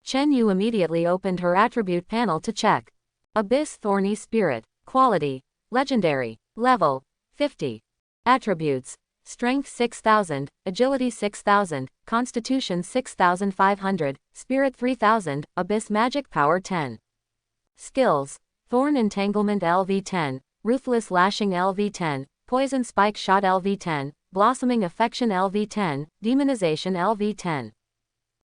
Chen Yu immediately opened her attribute panel to check. Abyss thorny spirit. Quality. Legendary. Level. 50. Attributes. Strength 6000, Agility 6000, Constitution 6500, Spirit 3000, Abyss magic power 10. Skills. Thorn Entanglement LV10, Ruthless Lashing LV10, Poison Spike Shot LV10, Blossoming Affection LV10, Demonization LV10.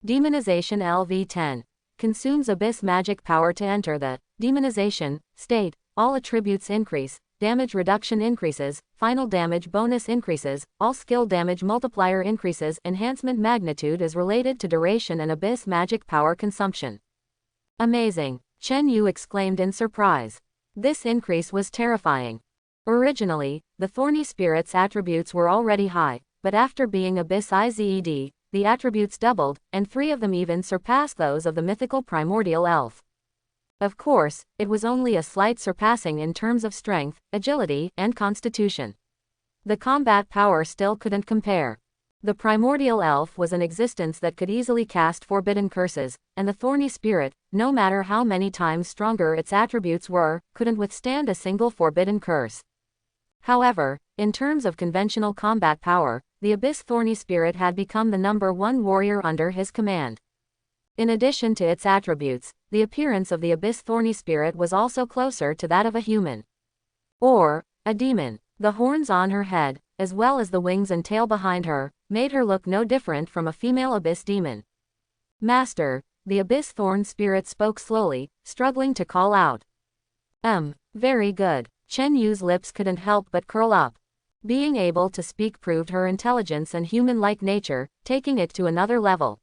Demonization LV10. Consumes Abyss magic power to enter the demonization state. All attributes increase, damage reduction increases, final damage bonus increases, all skill damage multiplier increases, enhancement magnitude is related to duration and Abyss magic power consumption. Amazing! Chen Yu exclaimed in surprise. This increase was terrifying. Originally, the thorny spirit's attributes were already high, but after being Abyss IZED, the attributes doubled, and 3 of them even surpassed those of the mythical primordial elf. Of course, it was only a slight surpassing in terms of strength, agility, and constitution. The combat power still couldn't compare. The primordial elf was an existence that could easily cast forbidden curses, and the thorny spirit, no matter how many times stronger its attributes were, couldn't withstand a single forbidden curse. However, in terms of conventional combat power, the Abyss thorny spirit had become the #1 warrior under his command. In addition to its attributes, the appearance of the Abyss thorny spirit was also closer to that of a human. Or a demon. The horns on her head, as well as the wings and tail behind her, made her look no different from a female Abyss demon. Master, the Abyss thorn spirit spoke slowly, struggling to call out. Very good. Chen Yu's lips couldn't help but curl up. Being able to speak proved her intelligence and human-like nature, taking it to another level.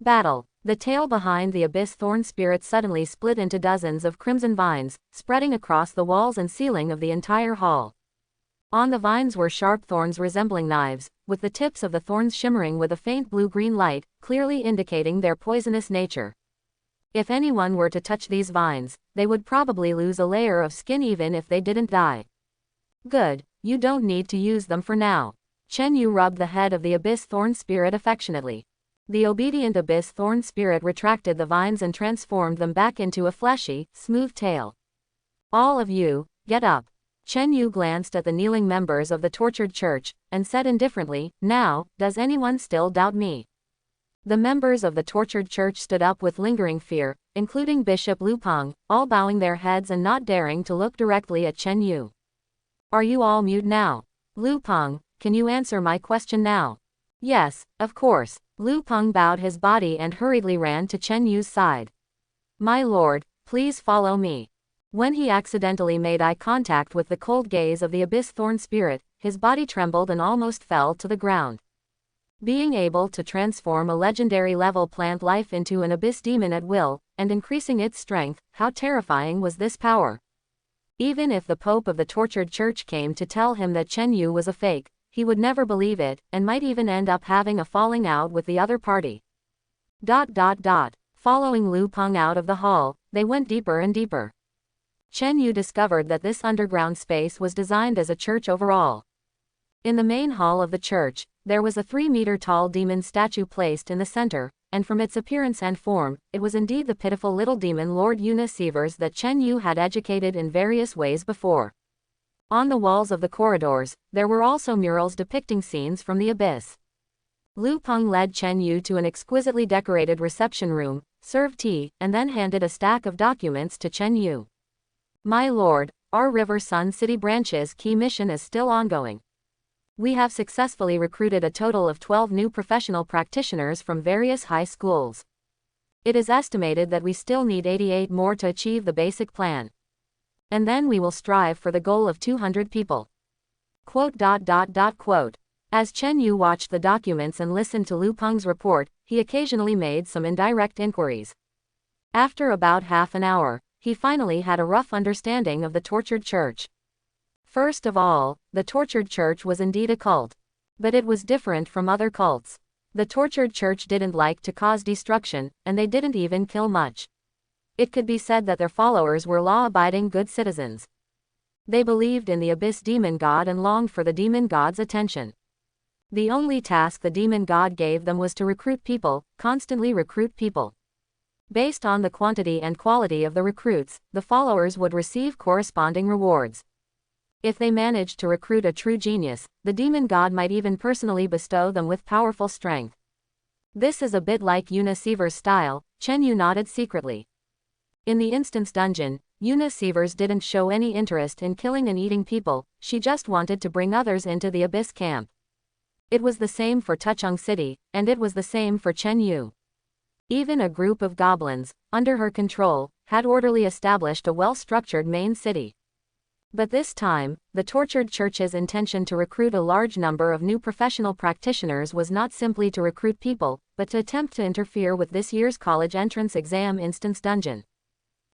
Battle. The tail behind the Abyss thorn spirit suddenly split into dozens of crimson vines, spreading across the walls and ceiling of the entire hall. On the vines were sharp thorns resembling knives, with the tips of the thorns shimmering with a faint blue-green light, clearly indicating their poisonous nature. If anyone were to touch these vines, they would probably lose a layer of skin even if they didn't die. Good, you don't need to use them for now. Chen Yu rubbed the head of the Abyss thorn spirit affectionately. The obedient Abyss thorn spirit retracted the vines and transformed them back into a fleshy, smooth tail. All of you, get up. Chen Yu glanced at the kneeling members of the tortured church, and said indifferently, now, does anyone still doubt me? The members of the tortured church stood up with lingering fear, including Bishop Lu Peng, all bowing their heads and not daring to look directly at Chen Yu. Are you all mute now? Lu Peng, can you answer my question now? Yes, of course. Lu Peng bowed his body and hurriedly ran to Chen Yu's side. My lord, please follow me. When he accidentally made eye contact with the cold gaze of the Abyss thorn spirit, his body trembled and almost fell to the ground. Being able to transform a legendary level plant life into an Abyss demon at will, and increasing its strength, how terrifying was this power? Even if the Pope of the tortured church came to tell him that Chen Yu was a fake, he would never believe it, and might even end up having a falling out with the other party. Following Lu Peng out of the hall, they went deeper and deeper. Chen Yu discovered that this underground space was designed as a church overall. In the main hall of the church, there was a 3-meter-tall demon statue placed in the center, and from its appearance and form, it was indeed the pitiful little demon Lord Eunice Severs that Chen Yu had educated in various ways before. On the walls of the corridors, there were also murals depicting scenes from the Abyss. Lu Peng led Chen Yu to an exquisitely decorated reception room, served tea, and then handed a stack of documents to Chen Yu. My lord, our River Sun City branch's key mission is still ongoing. We have successfully recruited a total of 12 new professional practitioners from various high schools. It is estimated that we still need 88 more to achieve the basic plan. And then we will strive for the goal of 200 people. Quote. As Chen Yu watched the documents and listened to Lu Peng's report, he occasionally made some indirect inquiries. After about half an hour, he finally had a rough understanding of the tortured church. First of all, the tortured church was indeed a cult. But it was different from other cults. The tortured church didn't like to cause destruction, and they didn't even kill much. It could be said that their followers were law-abiding good citizens. They believed in the abyss demon god and longed for the demon god's attention. The only task the demon god gave them was to recruit people, constantly recruit people. Based on the quantity and quality of the recruits, the followers would receive corresponding rewards. If they managed to recruit a true genius, the demon god might even personally bestow them with powerful strength. This is a bit like Una Seaver's style. Chen Yu nodded secretly. In the instance dungeon, Una Seavers didn't show any interest in killing and eating people, she just wanted to bring others into the abyss camp. It was the same for Tucheng City, and it was the same for Chen Yu. Even a group of goblins, under her control, had orderly established a well-structured main city. But this time, the tortured church's intention to recruit a large number of new professional practitioners was not simply to recruit people, but to attempt to interfere with this year's college entrance exam instance dungeon.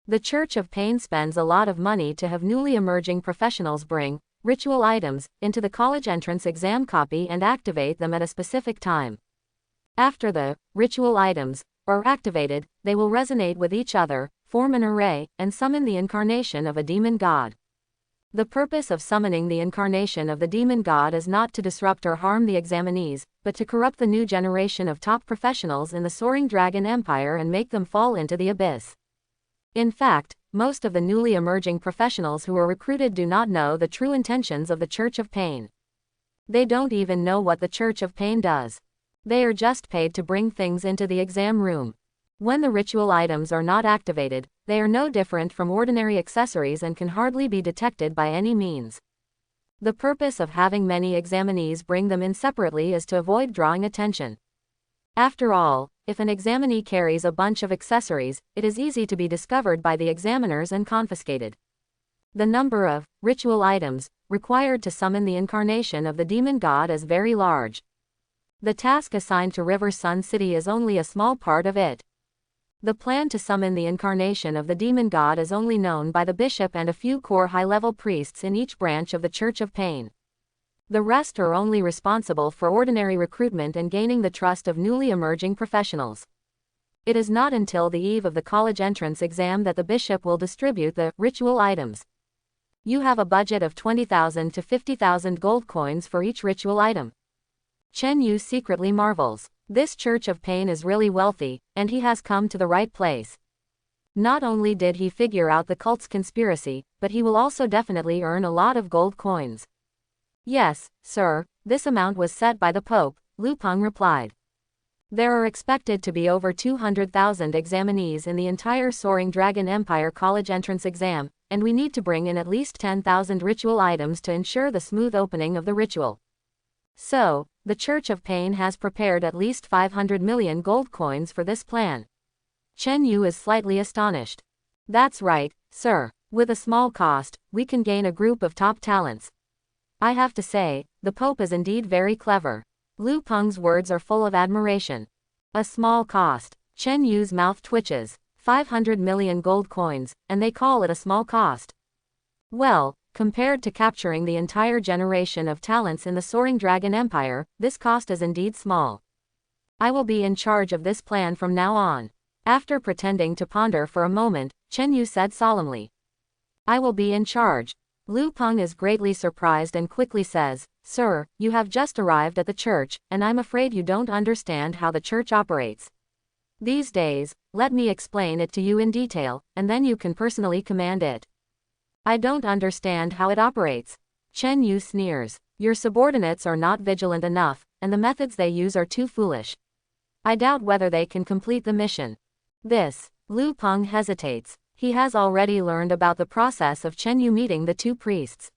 The Church of Pain spends a lot of money to have newly emerging professionals bring ritual items into the college entrance exam copy and activate them at a specific time. After the ritual items are activated, they will resonate with each other, form an array, and summon the incarnation of a demon god. The purpose of summoning the incarnation of the demon god is not to disrupt or harm the examinees, but to corrupt the new generation of top professionals in the Soaring Dragon Empire and make them fall into the abyss. In fact, most of the newly emerging professionals who are recruited do not know the true intentions of the Church of Pain. They don't even know what the Church of Pain does. They are just paid to bring things into the exam room. When the ritual items are not activated, they are no different from ordinary accessories and can hardly be detected by any means. The purpose of having many examinees bring them in separately is to avoid drawing attention. After all, if an examinee carries a bunch of accessories, it is easy to be discovered by the examiners and confiscated. The number of ritual items required to summon the incarnation of the demon god is very large. The task assigned to River Sun City is only a small part of it. The plan to summon the incarnation of the demon god is only known by the bishop and a few core high-level priests in each branch of the Church of Pain. The rest are only responsible for ordinary recruitment and gaining the trust of newly emerging professionals. It is not until the eve of the college entrance exam that the bishop will distribute the ritual items. You have a budget of 20,000 to 50,000 gold coins for each ritual item. Chen Yu secretly marvels. This Church of Pain is really wealthy, and he has come to the right place. Not only did he figure out the cult's conspiracy, but he will also definitely earn a lot of gold coins. Yes, sir, this amount was set by the Pope, Lu Peng replied. There are expected to be over 200,000 examinees in the entire Soaring Dragon Empire college entrance exam, and we need to bring in at least 10,000 ritual items to ensure the smooth opening of the ritual. So, the Church of Pain has prepared at least 500 million gold coins for this plan. Chen Yu is slightly astonished. That's right, sir. With a small cost, we can gain a group of top talents. I have to say, the Pope is indeed very clever. Lu Peng's words are full of admiration. A small cost. Chen Yu's mouth twitches. 500 million gold coins, and they call it a small cost. Well, compared to capturing the entire generation of talents in the Soaring Dragon Empire, this cost is indeed small. I will be in charge of this plan from now on. After pretending to ponder for a moment, Chen Yu said solemnly. I will be in charge. Lu Peng is greatly surprised and quickly says, Sir, you have just arrived at the church, and I'm afraid you don't understand how the church operates. These days, let me explain it to you in detail, and then you can personally command it. I don't understand how it operates. Chen Yu sneers. Your subordinates are not vigilant enough, and the methods they use are too foolish. I doubt whether they can complete the mission. Lu Peng hesitates. He has already learned about the process of Chen Yu meeting the two priests.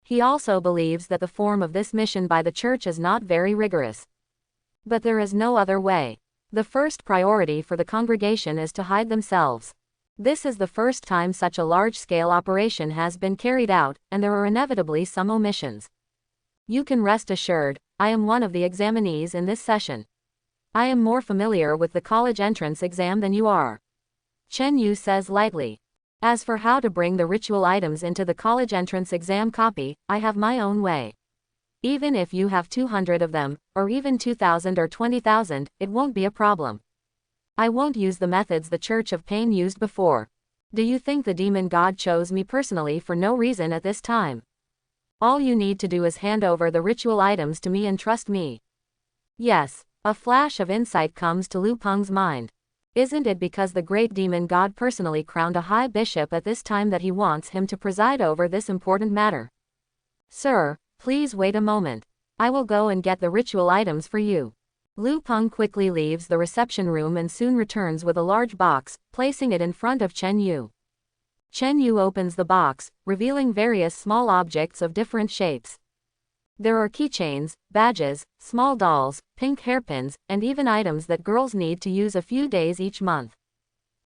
He also believes that the form of this mission by the church is not very rigorous. But there is no other way. The first priority for the congregation is to hide themselves. This is the first time such a large-scale operation has been carried out, and there are inevitably some omissions. You can rest assured, I am one of the examinees in this session. I am more familiar with the college entrance exam than you are. Chen Yu says lightly. As for how to bring the ritual items into the college entrance exam copy, I have my own way. Even if you have 200 of them, or even 2,000 or 20,000, it won't be a problem. I won't use the methods the Church of Pain used before. Do you think the demon god chose me personally for no reason at this time? All you need to do is hand over the ritual items to me and trust me. Yes, a flash of insight comes to Lu Peng's mind. Isn't it because the great demon god personally crowned a high bishop at this time that he wants him to preside over this important matter? Sir, please wait a moment. I will go and get the ritual items for you. Lu Peng quickly leaves the reception room and soon returns with a large box, placing it in front of Chen Yu. Chen Yu opens the box, revealing various small objects of different shapes. There are keychains, badges, small dolls, pink hairpins, and even items that girls need to use a few days each month.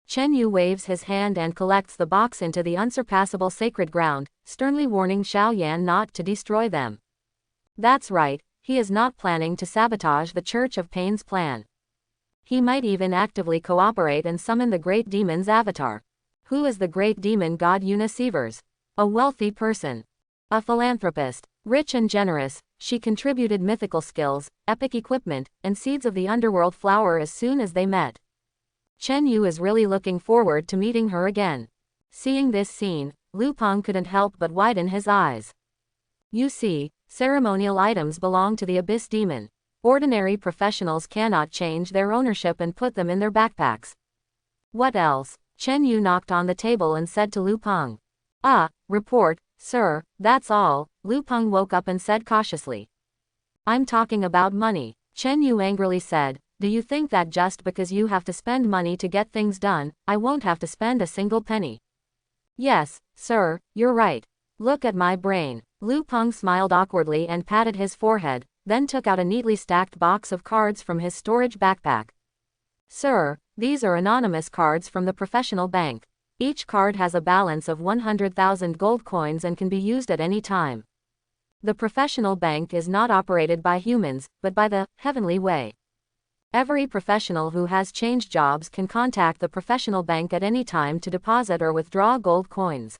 Chen Yu waves his hand and collects the box into the unsurpassable sacred ground, sternly warning Xiao Yan not to destroy them. That's right, he is not planning to sabotage the Church of Pain's plan. He might even actively cooperate and summon the great demon's avatar. Who is the great demon god Una Sievers? A wealthy person. A philanthropist. Rich and generous, she contributed mythical skills, epic equipment, and seeds of the underworld flower as soon as they met. Chen Yu is really looking forward to meeting her again. Seeing this scene, Lu Peng couldn't help but widen his eyes. You see, ceremonial items belong to the Abyss Demon. Ordinary professionals cannot change their ownership and put them in their backpacks. What else? Chen Yu knocked on the table and said to Lu Peng. Report, sir, that's all. Lu Peng woke up and said cautiously. I'm talking about money. Chen Yu angrily said, do you think that just because you have to spend money to get things done, I won't have to spend a single penny? Yes, sir, you're right. Look at my brain. Lu Peng smiled awkwardly and patted his forehead, then took out a neatly stacked box of cards from his storage backpack. Sir, these are anonymous cards from the professional bank. Each card has a balance of 100,000 gold coins and can be used at any time. The professional bank is not operated by humans, but by the heavenly way. Every professional who has changed jobs can contact the professional bank at any time to deposit or withdraw gold coins.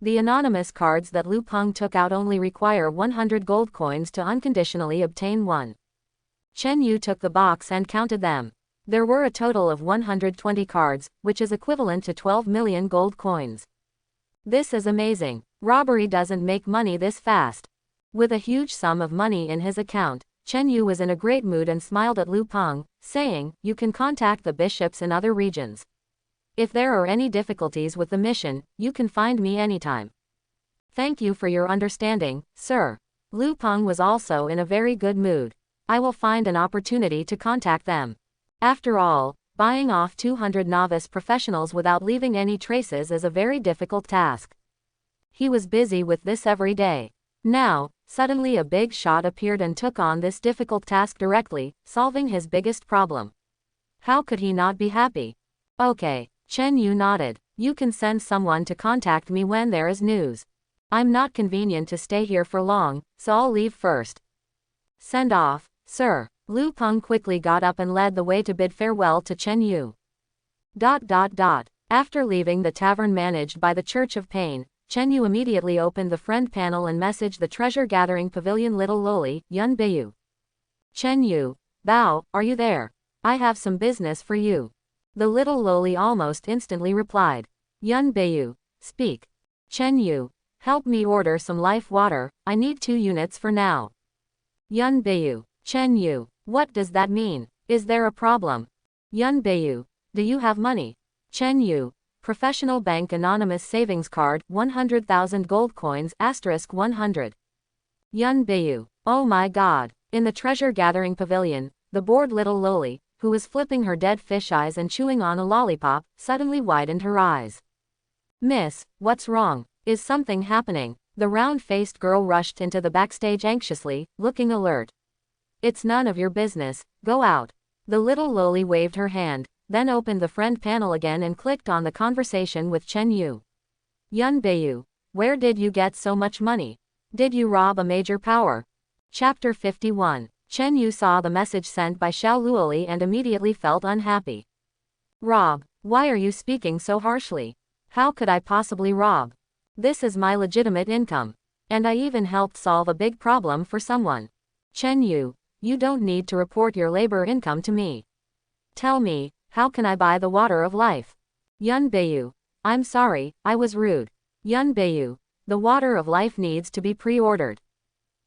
The anonymous cards that Lu Peng took out only require 100 gold coins to unconditionally obtain one. Chen Yu took the box and counted them. There were a total of 120 cards, which is equivalent to 12 million gold coins. This is amazing. Robbery doesn't make money this fast. With a huge sum of money in his account, Chen Yu was in a great mood and smiled at Lu Peng, saying, you can contact the bishops in other regions. If there are any difficulties with the mission, you can find me anytime. Thank you for your understanding, sir. Lu Peng was also in a very good mood. I will find an opportunity to contact them. After all, buying off 200 novice professionals without leaving any traces is a very difficult task. He was busy with this every day. Now, suddenly a big shot appeared and took on this difficult task directly, solving his biggest problem. How could he not be happy? Okay, Chen Yu nodded. You can send someone to contact me when there is news. I'm not convenient to stay here for long, so I'll leave first. Send off, sir. Lu Peng quickly got up and led the way to bid farewell to Chen Yu. After leaving the tavern managed by the Church of Pain, Chen Yu immediately opened the friend panel and messaged the treasure-gathering pavilion little loli, Yun Beiyu. Chen Yu, Bao, are you there? I have some business for you. The little loli almost instantly replied. Yun Beiyu, speak. Chen Yu, help me order some life water, I need 2 units for now. Yun Beiyu, Chen Yu, what does that mean? Is there a problem? Yun Beiyu, do you have money? Chen Yu, professional bank anonymous savings card, 100,000 gold coins, *100. Yun Beiyu, oh my god. In the treasure-gathering pavilion, the bored little loli, who was flipping her dead fish eyes and chewing on a lollipop, suddenly widened her eyes. Miss, what's wrong? Is something happening? The round-faced girl rushed into the backstage anxiously, looking alert. It's none of your business, go out. The little loli waved her hand, then opened the friend panel again and clicked on the conversation with Chen Yu. Yun Beiyu, where did you get so much money? Did you rob a major power? Chapter 51. Chen Yu saw the message sent by Xiao Luoli and immediately felt unhappy. Rob, why are you speaking so harshly? How could I possibly rob? This is my legitimate income. And I even helped solve a big problem for someone. Chen Yu, you don't need to report your labor income to me. Tell me, how can I buy the water of life? Yun Beiyu, I'm sorry, I was rude. Yun Beiyu, the water of life needs to be pre-ordered.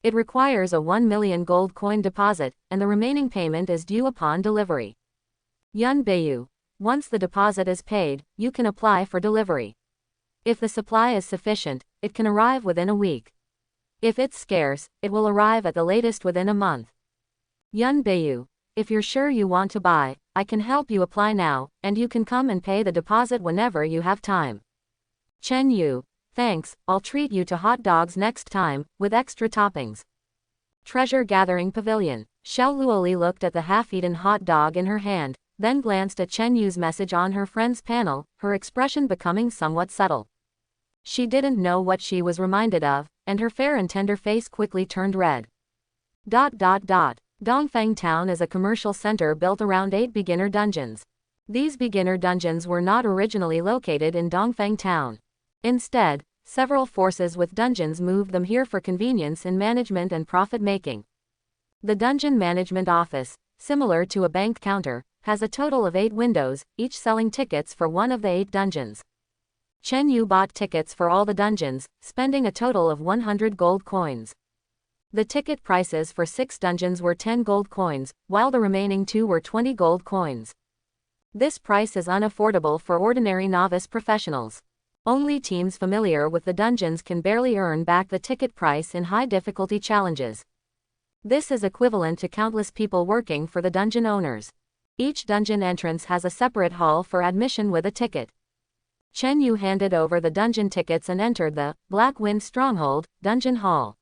It requires a 1 million gold coin deposit, and the remaining payment is due upon delivery. Yun Beiyu, once the deposit is paid, you can apply for delivery. If the supply is sufficient, it can arrive within a week. If it's scarce, it will arrive at the latest within a month. Yun Beiyu, if you're sure you want to buy, I can help you apply now, and you can come and pay the deposit whenever you have time. Chen Yu, thanks, I'll treat you to hot dogs next time, with extra toppings. Treasure Gathering Pavilion. Xiao Luoli looked at the half-eaten hot dog in her hand, then glanced at Chen Yu's message on her friend's panel, her expression becoming somewhat subtle. She didn't know what she was reminded of, and her fair and tender face quickly turned red. Dongfang Town is a commercial center built around 8 beginner dungeons. These beginner dungeons were not originally located in Dongfang Town. Instead, several forces with dungeons moved them here for convenience in management and profit-making. The Dungeon Management Office, similar to a bank counter, has a total of 8 windows, each selling tickets for one of the 8 dungeons. Chen Yu bought tickets for all the dungeons, spending a total of 100 gold coins. The ticket prices for 6 dungeons were 10 gold coins, while the remaining 2 were 20 gold coins. This price is unaffordable for ordinary novice professionals. Only teams familiar with the dungeons can barely earn back the ticket price in high-difficulty challenges. This is equivalent to countless people working for the dungeon owners. Each dungeon entrance has a separate hall for admission with a ticket. Chen Yu handed over the dungeon tickets and entered the Black Wind Stronghold dungeon hall.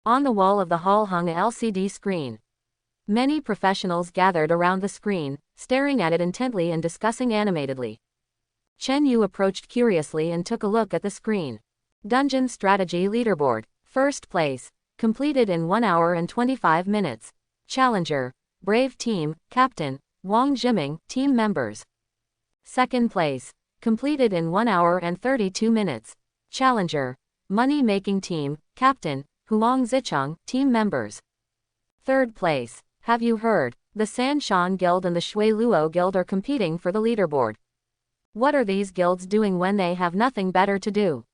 On the wall of the hall hung a LCD screen. Many professionals gathered around the screen, staring at it intently and discussing animatedly. Chen Yu approached curiously and took a look at the screen. Dungeon Strategy Leaderboard. First place. Completed in 1 hour and 25 minutes. Challenger. Brave Team, Captain, Wang Jiming, Team Members. Second place. Completed in 1 hour and 32 minutes. Challenger. Money Making Team, Captain, Huang Zicheng, Team Members. Third place. Have you heard? The San Shan Guild and the Shui Luo Guild are competing for the leaderboard. What are these guilds doing when they have nothing better to do?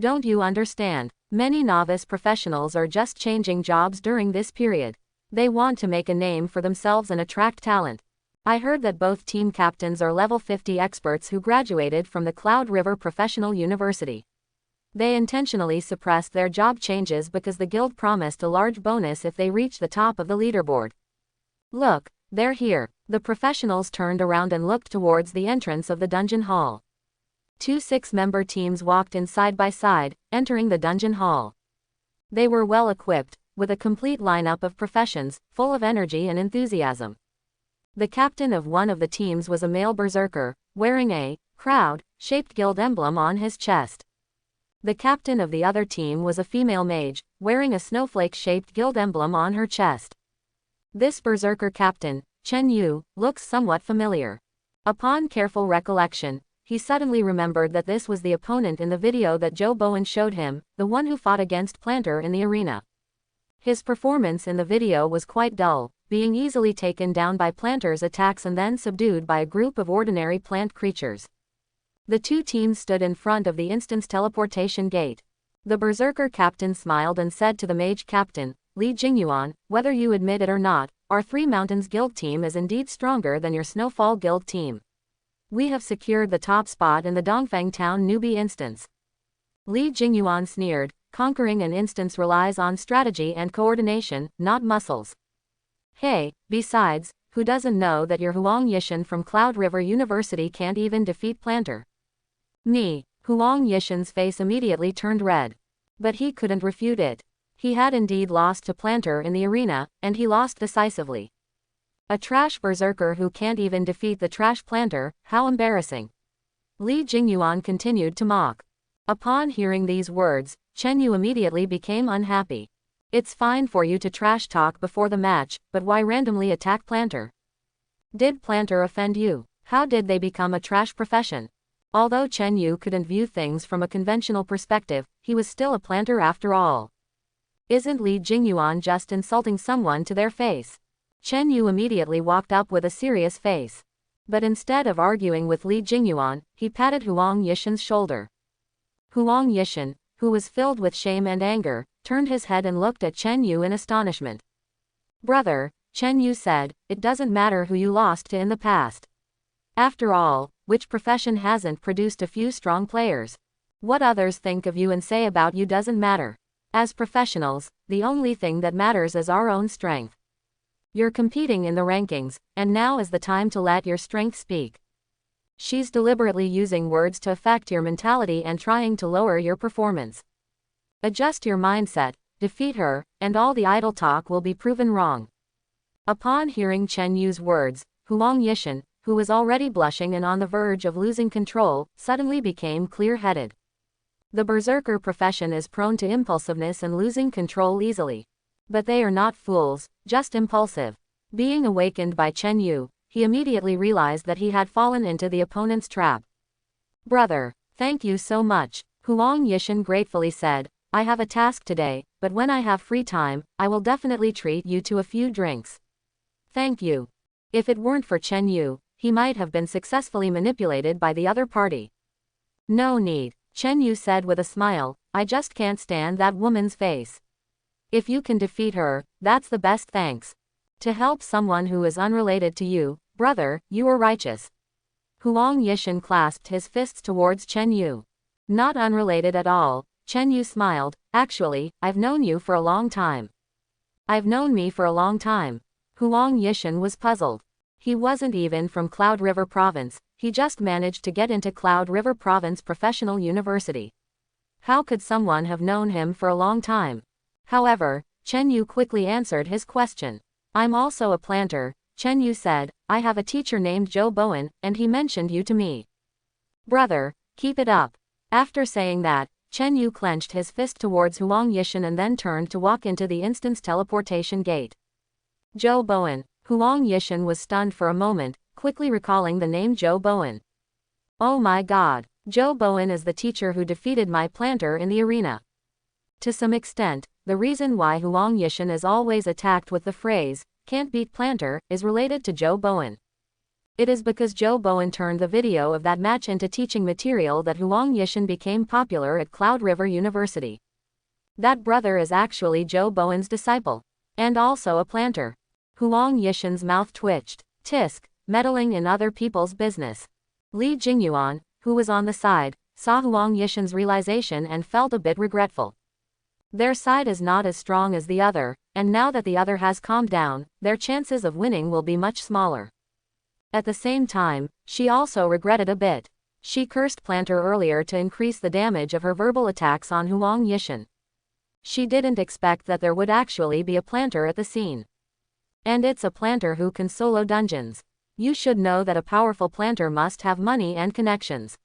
Don't you understand? Many novice professionals are just changing jobs during this period. They want to make a name for themselves and attract talent. I heard that both team captains are level 50 experts who graduated from the Cloud River Professional University. They intentionally suppressed their job changes because the guild promised a large bonus if they reach the top of the leaderboard. Look, they're here. The professionals turned around and looked towards the entrance of the dungeon hall. 2 6-member teams walked in side by side, entering the dungeon hall. They were well equipped, with a complete lineup of professions, full of energy and enthusiasm. The captain of one of the teams was a male berserker, wearing a crowd-shaped guild emblem on his chest. The captain of the other team was a female mage, wearing a snowflake-shaped guild emblem on her chest. This berserker captain, Chen Yu, looks somewhat familiar. Upon careful recollection, he suddenly remembered that this was the opponent in the video that Zhou Bowen showed him, the one who fought against Planter in the arena. His performance in the video was quite dull, being easily taken down by Planter's attacks and then subdued by a group of ordinary plant creatures. The 2 teams stood in front of the instance teleportation gate. The berserker captain smiled and said to the mage captain, Li Jingyuan, whether you admit it or not, our 3 Mountains Guild team is indeed stronger than your Snowfall Guild team. We have secured the top spot in the Dongfang Town newbie instance. Li Jingyuan sneered, conquering an instance relies on strategy and coordination, not muscles. Hey, besides, who doesn't know that your Huang Yishan from Cloud River University can't even defeat Planter? Me. Huang Yishan's face immediately turned red. But he couldn't refute it. He had indeed lost to Planter in the arena, and he lost decisively. A trash berserker who can't even defeat the trash planter, how embarrassing. Li Jingyuan continued to mock. Upon hearing these words, Chen Yu immediately became unhappy. It's fine for you to trash talk before the match, but why randomly attack planter? Did planter offend you? How did they become a trash profession? Although Chen Yu couldn't view things from a conventional perspective, he was still a planter after all. Isn't Li Jingyuan just insulting someone to their face? Chen Yu immediately walked up with a serious face. But instead of arguing with Li Jingyuan, he patted Huang Yishan's shoulder. Huang Yishan, who was filled with shame and anger, turned his head and looked at Chen Yu in astonishment. Brother, Chen Yu said, it doesn't matter who you lost to in the past. After all, which profession hasn't produced a few strong players? What others think of you and say about you doesn't matter. As professionals, the only thing that matters is our own strength. You're competing in the rankings, and now is the time to let your strength speak. She's deliberately using words to affect your mentality and trying to lower your performance. Adjust your mindset, defeat her, and all the idle talk will be proven wrong. Upon hearing Chen Yu's words, Huang Yishan, who was already blushing and on the verge of losing control, suddenly became clear-headed. The berserker profession is prone to impulsiveness and losing control easily. But they are not fools, just impulsive. Being awakened by Chen Yu, he immediately realized that he had fallen into the opponent's trap. Brother, thank you so much, Huang Yishan gratefully said. I have a task today, but when I have free time, I will definitely treat you to a few drinks. Thank you. If it weren't for Chen Yu, he might have been successfully manipulated by the other party. No need, Chen Yu said with a smile, I just can't stand that woman's face. If you can defeat her, that's the best thanks. To help someone who is unrelated to you, brother, you are righteous. Huang Yishan clasped his fists towards Chen Yu. Not unrelated at all, Chen Yu smiled, actually, I've known you for a long time. I've known me for a long time. Huang Yishan was puzzled. He wasn't even from Cloud River Province, he just managed to get into Cloud River Province Professional University. How could someone have known him for a long time? However, Chen Yu quickly answered his question. I'm also a planter, Chen Yu said, I have a teacher named Zhou Bowen, and he mentioned you to me. Brother, keep it up. After saying that, Chen Yu clenched his fist towards Huang Yishan and then turned to walk into the instance teleportation gate. Zhou Bowen. Huang Yishan was stunned for a moment, quickly recalling the name Zhou Bowen. Oh my god, Zhou Bowen is the teacher who defeated my planter in the arena. To some extent, the reason why Huang Yishan is always attacked with the phrase, can't beat planter, is related to Zhou Bowen. It is because Zhou Bowen turned the video of that match into teaching material that Huang Yishan became popular at Cloud River University. That brother is actually Zhou Bowen's disciple. And also a planter. Huang Yishan's mouth twitched. Tisk, meddling in other people's business. Li Jingyuan, who was on the side, saw Huang Yishan's realization and felt a bit regretful. Their side is not as strong as the other, and now that the other has calmed down, their chances of winning will be much smaller. At the same time, she also regretted a bit. She cursed planter earlier to increase the damage of her verbal attacks on Huang Yishan. She didn't expect that there would actually be a planter at the scene. And it's a planter who can solo dungeons. You should know that a powerful planter must have money and connections.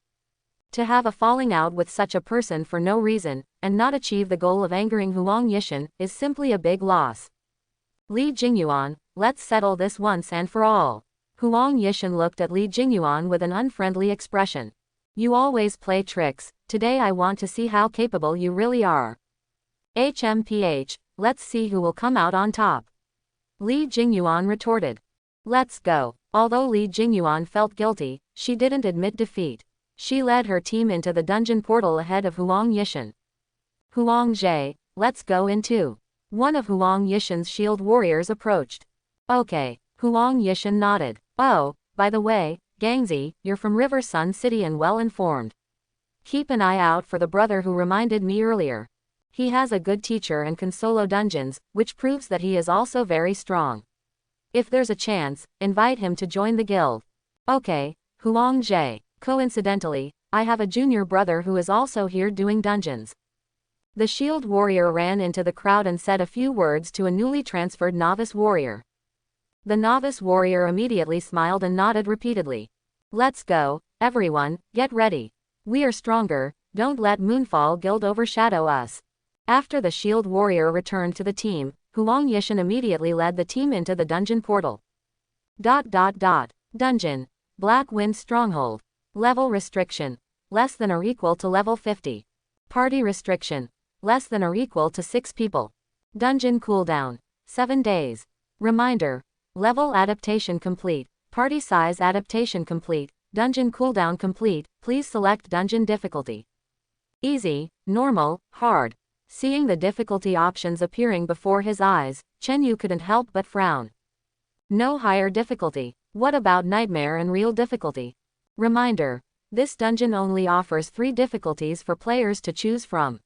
To have a falling out with such a person for no reason, and not achieve the goal of angering Huang Yishan, is simply a big loss. Li Jingyuan, let's settle this once and for all. Huang Yishan looked at Li Jingyuan with an unfriendly expression. You always play tricks, today I want to see how capable you really are. HMPH, let's see who will come out on top. Li Jingyuan retorted. Let's go. Although Li Jingyuan felt guilty, she didn't admit defeat. She led her team into the dungeon portal ahead of Huang Yishan. Huang Jie, let's go in too. One of Huang Yishan's shield warriors approached. Okay, Huang Yishan nodded. Oh, by the way, Gangzi, you're from River Sun City and well informed. Keep an eye out for the brother who reminded me earlier. He has a good teacher and can solo dungeons, which proves that he is also very strong. If there's a chance, invite him to join the guild. Okay, Huang Jie. Coincidentally, I have a junior brother who is also here doing dungeons. The shield warrior ran into the crowd and said a few words to a newly transferred novice warrior. The novice warrior immediately smiled and nodded repeatedly. Let's go, everyone, get ready. We are stronger, don't let Moonfall Guild overshadow us. After the shield warrior returned to the team, Huang Yishan immediately led the team into the dungeon portal. Dungeon. Black Wind Stronghold. Level restriction. Less than or equal to level 50. Party restriction. Less than or equal to 6 people. Dungeon cooldown. 7 days. Reminder. Level adaptation complete. Party size adaptation complete. Dungeon cooldown complete. Please select dungeon difficulty. Easy, normal, hard. Seeing the difficulty options appearing before his eyes, Chen Yu couldn't help but frown. No higher difficulty. What about nightmare and real difficulty? Reminder. This dungeon only offers 3 difficulties for players to choose from.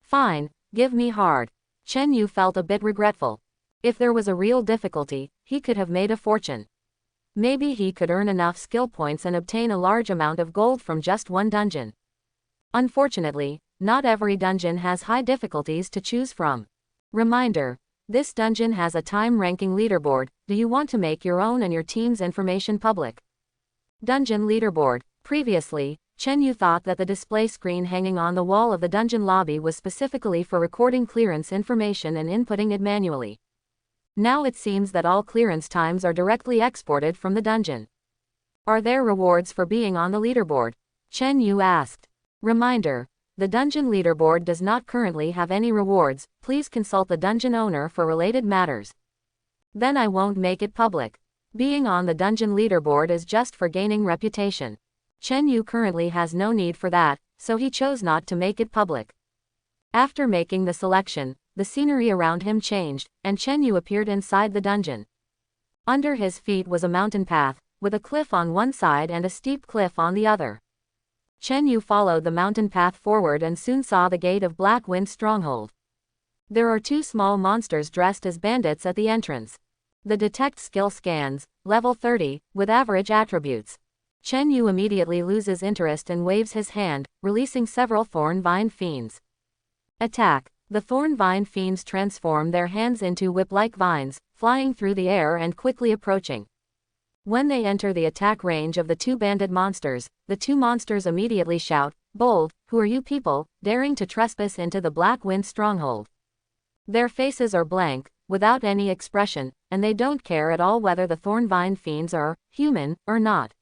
Fine, give me hard. Chen Yu felt a bit regretful. If there was a real difficulty, he could have made a fortune. Maybe he could earn enough skill points and obtain a large amount of gold from just one dungeon. Unfortunately, not every dungeon has high difficulties to choose from. Reminder. This dungeon has a time ranking leaderboard. Do you want to make your own and your team's information public? Dungeon leaderboard. Previously, Chen Yu thought that the display screen hanging on the wall of the dungeon lobby was specifically for recording clearance information and inputting it manually. Now it seems that all clearance times are directly exported from the dungeon. Are there rewards for being on the leaderboard? Chen Yu asked. Reminder. The dungeon leaderboard does not currently have any rewards. Please consult the dungeon owner for related matters. Then I won't make it public. Being on the dungeon leaderboard is just for gaining reputation. Chen Yu currently has no need for that, so he chose not to make it public. After making the selection, the scenery around him changed, and Chen Yu appeared inside the dungeon. Under his feet was a mountain path, with a cliff on one side and a steep cliff on the other. Chen Yu followed the mountain path forward and soon saw the gate of Black Wind Stronghold. There are 2 small monsters dressed as bandits at the entrance. The detect skill scans, level 30, with average attributes. Chen Yu immediately loses interest and waves his hand, releasing several thorn vine fiends. Attack. The thorn vine fiends transform their hands into whip-like vines, flying through the air and quickly approaching. When they enter the attack range of the 2 bandit monsters, the 2 monsters immediately shout, "Bold, who are you people, daring to trespass into the Black Wind Stronghold?" Their faces are blank, without any expression, and they don't care at all whether the thorn vine fiends are human or not.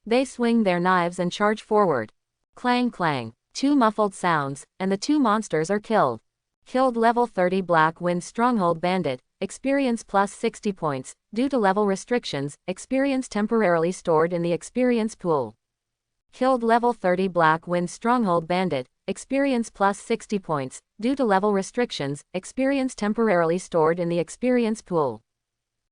They swing their knives and charge forward. Clang clang, 2 muffled sounds, and the 2 monsters are killed. Killed level 30 Black Wind Stronghold Bandit, experience plus 60 points, due to level restrictions, experience temporarily stored in the experience pool. Killed level 30 Black Wind Stronghold Bandit, experience plus 60 points, due to level restrictions, experience temporarily stored in the experience pool.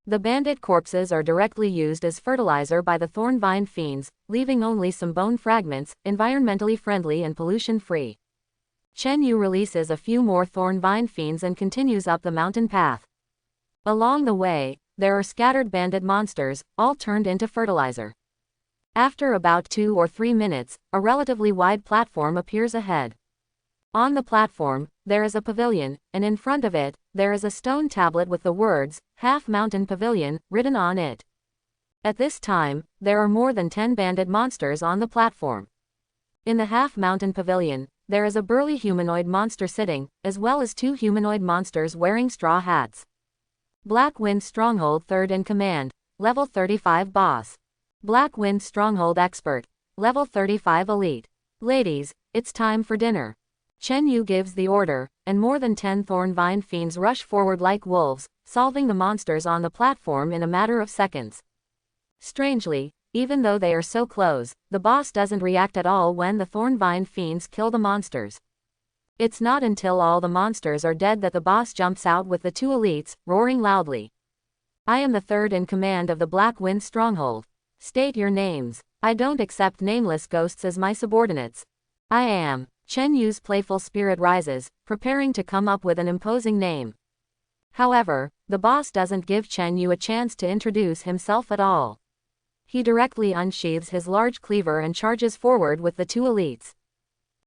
The bandit corpses are directly used as fertilizer by the thorn vine fiends, leaving only some bone fragments, environmentally friendly and pollution-free. Chen Yu releases a few more thorn vine fiends and continues up the mountain path. Along the way, there are scattered bandit monsters, all turned into fertilizer. After about 2 or 3 minutes, a relatively wide platform appears ahead. On the platform, there is a pavilion, and in front of it, there is a stone tablet with the words, "Half Mountain Pavilion," written on it. At this time, there are more than 10 bandit monsters on the platform. In the Half Mountain Pavilion, there is a burly humanoid monster sitting, as well as 2 humanoid monsters wearing straw hats. Black Wind Stronghold 3rd in Command, level 35 Boss. Black Wind Stronghold Expert, level 35 Elite. Ladies, it's time for dinner. Chen Yu gives the order, and more than 10 thorn vine fiends rush forward like wolves, solving the monsters on the platform in a matter of seconds. Strangely, even though they are so close, the boss doesn't react at all when the thorn vine fiends kill the monsters. It's not until all the monsters are dead that the boss jumps out with the 2 elites, roaring loudly. "I am the 3rd in command of the Black Wind Stronghold. State your names. I don't accept nameless ghosts as my subordinates." "I am." Chen Yu's playful spirit rises, preparing to come up with an imposing name. However, the boss doesn't give Chen Yu a chance to introduce himself at all. He directly unsheathes his large cleaver and charges forward with the 2 elites.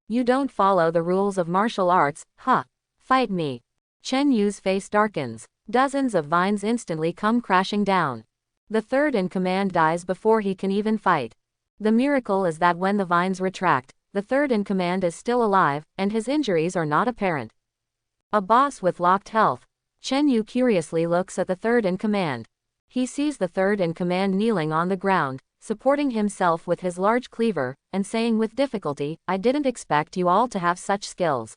"You don't follow the rules of martial arts, huh? Fight me." Chen Yu's face darkens. Dozens of vines instantly come crashing down. The third in command dies before he can even fight. The miracle is that when the vines retract, the third in command is still alive, and his injuries are not apparent. A boss with locked health. Chen Yu curiously looks at the third in command. He sees the third in command kneeling on the ground, supporting himself with his large cleaver, and saying with difficulty, "I didn't expect you all to have such skills.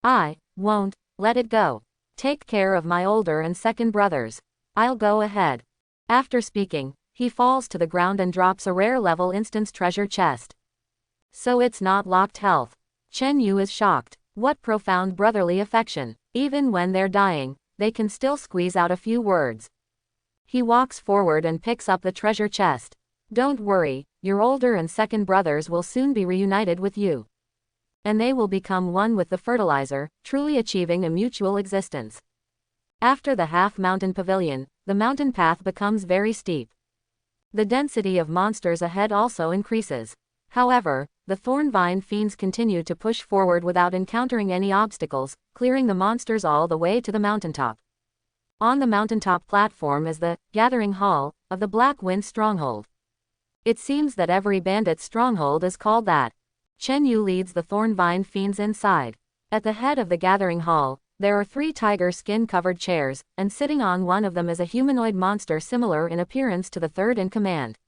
I won't let it go. Take care of my older and second brothers. I'll go ahead." After speaking, he falls to the ground and drops a rare level instance treasure chest. So it's not locked health. Chen Yu is shocked. What profound brotherly affection. Even when they're dying, they can still squeeze out a few words. He walks forward and picks up the treasure chest. "Don't worry, your older and second brothers will soon be reunited with you. And they will become one with the fertilizer, truly achieving a mutual existence." After the half-mountain pavilion, the mountain path becomes very steep. The density of monsters ahead also increases. However, the thorn-vine fiends continue to push forward without encountering any obstacles, clearing the monsters all the way to the mountaintop. On the mountaintop platform is the gathering hall of the Black Wind stronghold. It seems that every bandit's stronghold is called that. Chen Yu leads the thorn-vine fiends inside. At the head of the gathering hall, there are 3 tiger skin-covered chairs, and sitting on one of them is a humanoid monster similar in appearance to the third in command.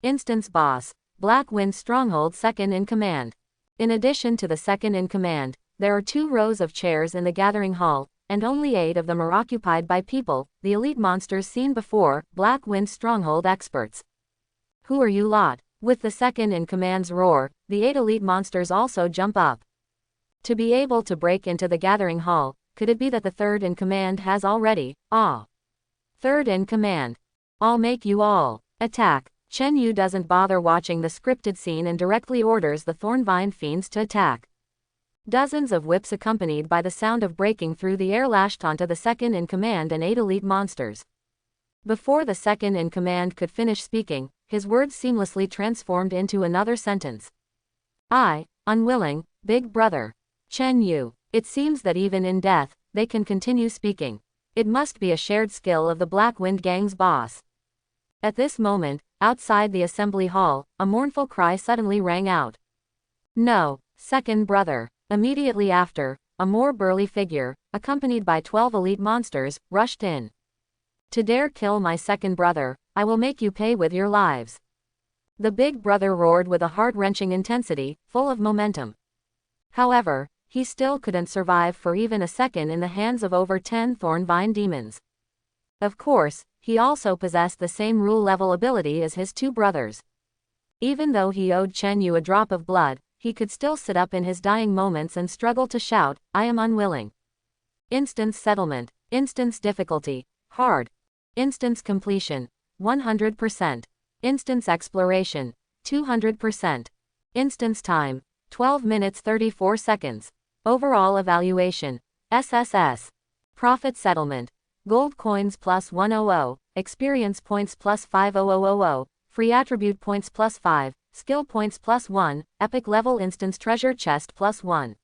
Instance boss. Black Wind Stronghold second in command. In addition to the second in command, there are 2 rows of chairs in the gathering hall, and only 8 of them are occupied by people, the elite monsters seen before, Black Wind Stronghold experts. "Who are you lot?" With the second in command's roar, the 8 elite monsters also jump up. To be able to break into the gathering hall, could it be that the third in command has already? Third in command. "I'll make you all attack." Chen Yu doesn't bother watching the scripted scene and directly orders the thorn-vine fiends to attack. Dozens of whips accompanied by the sound of breaking through the air lashed onto the second in command and 8 elite monsters. Before the second in command could finish speaking, his words seamlessly transformed into another sentence. "I, unwilling, big brother. Chen Yu." It seems that even in death, they can continue speaking. It must be a shared skill of the Black Wind Gang's boss. At this moment, outside the assembly hall, a mournful cry suddenly rang out. "No, second brother." Immediately after, a more burly figure, accompanied by 12 elite monsters, rushed in. "To dare kill my second brother, I will make you pay with your lives." The big brother roared with a heart-wrenching intensity, full of momentum. However, he still couldn't survive for even a second in the hands of over 10 thorn-vine demons. Of course, he also possessed the same rule-level ability as his 2 brothers. Even though he owed Chen Yu a drop of blood, he could still sit up in his dying moments and struggle to shout, "I am unwilling." Instance settlement. Instance difficulty. Hard. Instance completion. 100%. Instance exploration. 200%. Instance time. 12 minutes 34 seconds. Overall evaluation. SSS. Profit settlement. Gold coins plus 100, experience points plus 50000, free attribute points plus 5, skill points plus 1, epic level instance treasure chest plus 1.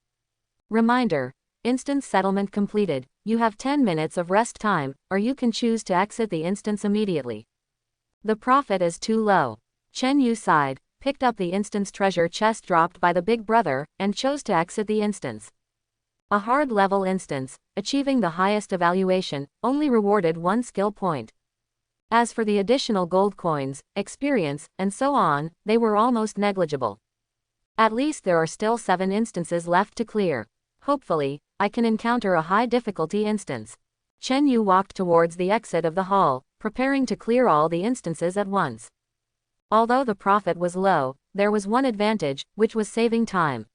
Reminder. Instance settlement completed. You have 10 minutes of rest time, or you can choose to exit the instance immediately. The profit is too low. Chen Yu sighed, picked up the instance treasure chest dropped by the big brother, and chose to exit the instance. A hard level instance, achieving the highest evaluation, only rewarded 1 skill point. As for the additional gold coins, experience, and so on, they were almost negligible. At least there are still 7 instances left to clear. Hopefully, I can encounter a high difficulty instance. Chen Yu walked towards the exit of the hall, preparing to clear all the instances at once. Although the profit was low, there was one advantage, which was saving time.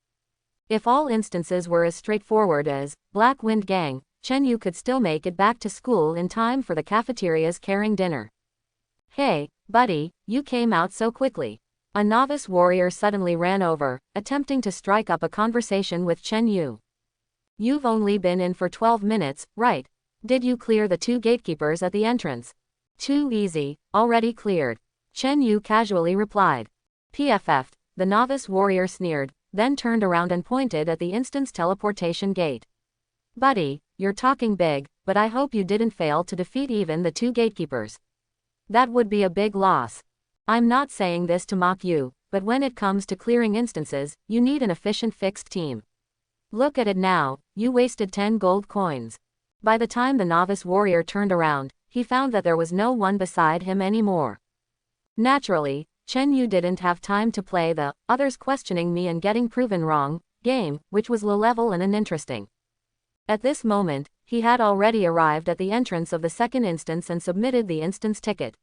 If all instances were as straightforward as Black Wind Gang, Chen Yu could still make it back to school in time for the cafeteria's caring dinner. "Hey, buddy, you came out so quickly." A novice warrior suddenly ran over, attempting to strike up a conversation with Chen Yu. "You've only been in for 12 minutes, right? Did you clear the 2 gatekeepers at the entrance?" "Too easy, already cleared." Chen Yu casually replied. "PFF," the novice warrior sneered, then turned around and pointed at the instance teleportation gate. "Buddy, you're talking big, but I hope you didn't fail to defeat even the 2 gatekeepers. That would be a big loss. I'm not saying this to mock you, but when it comes to clearing instances, you need an efficient fixed team. Look at it now, you wasted 10 gold coins. By the time the novice warrior turned around, he found that there was no one beside him anymore. Naturally, Chen Yu didn't have time to play the others questioning me and getting proven wrong game, which was low level and uninteresting. At this moment, he had already arrived at the entrance of the second instance and submitted the instance ticket.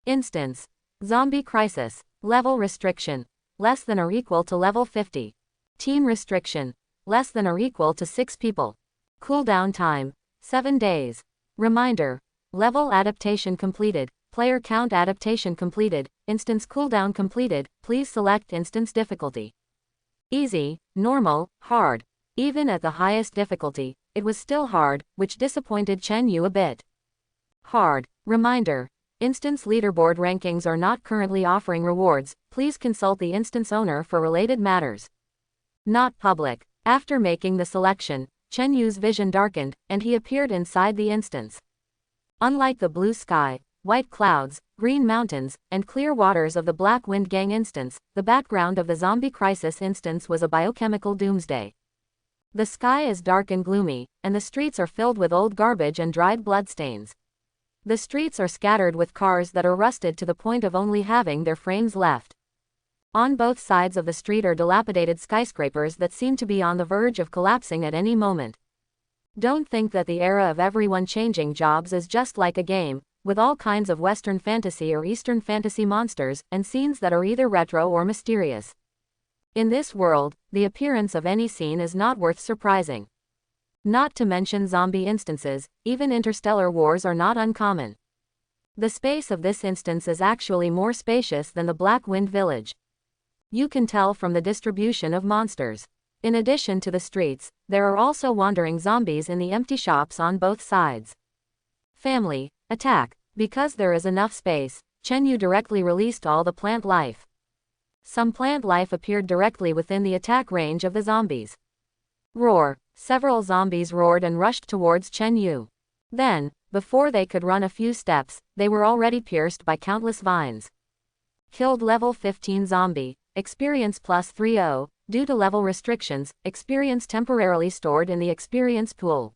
Instance: Zombie Crisis. Level restriction: less than or equal to level 50. Team restriction: less than or equal to 6 people. Cooldown time: 7 days. Reminder: level adaptation completed. Player count adaptation completed. Instance cooldown completed. Please select instance difficulty. Easy, normal, hard. Even at the highest difficulty, it was still hard, which disappointed Chen Yu a bit. Hard. Reminder: instance leaderboard rankings are not currently offering rewards. Please consult the instance owner for related matters. Not public. After making the selection, Chen Yu's vision darkened, and he appeared inside the instance. Unlike the blue sky, white clouds, green mountains, and clear waters of the Black Wind Gang instance, the background of the Zombie Crisis instance was a biochemical doomsday. The sky is dark and gloomy, and the streets are filled with old garbage and dried bloodstains. The streets are scattered with cars that are rusted to the point of only having their frames left. On both sides of the street are dilapidated skyscrapers that seem to be on the verge of collapsing at any moment. Don't think that the era of everyone changing jobs is just like a game, with all kinds of Western fantasy or Eastern fantasy monsters and scenes that are either retro or mysterious. In this world, the appearance of any scene is not worth surprising. Not to mention zombie instances, even interstellar wars are not uncommon. The space of this instance is actually more spacious than the Black Wind Village. You can tell from the distribution of monsters. In addition to the streets, there are also wandering zombies in the empty shops on both sides. Family, attack. Because there is enough space, Chen Yu directly released all the plant life. Some plant life appeared directly within the attack range of the zombies. Roar. Several zombies roared and rushed towards Chen Yu. Then, before they could run a few steps, they were already pierced by countless vines. Killed level 15 zombie. Experience plus 30, due to level restrictions, experience temporarily stored in the experience pool.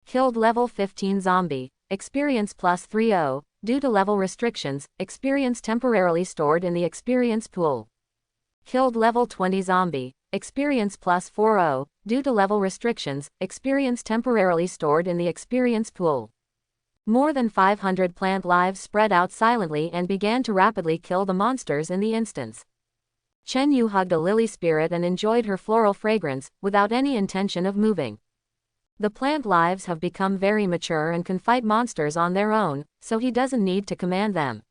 Killed level 15 zombie. Experience plus 30, due to level restrictions, experience temporarily stored in the experience pool. Killed level 20 zombie. Experience plus 40, due to level restrictions, experience temporarily stored in the experience pool. More than 500 plant lives spread out silently and began to rapidly kill the monsters in the instance. Chen Yu hugged a lily spirit and enjoyed her floral fragrance, without any intention of moving. The plant lives have become very mature and can fight monsters on their own, so he doesn't need to command them.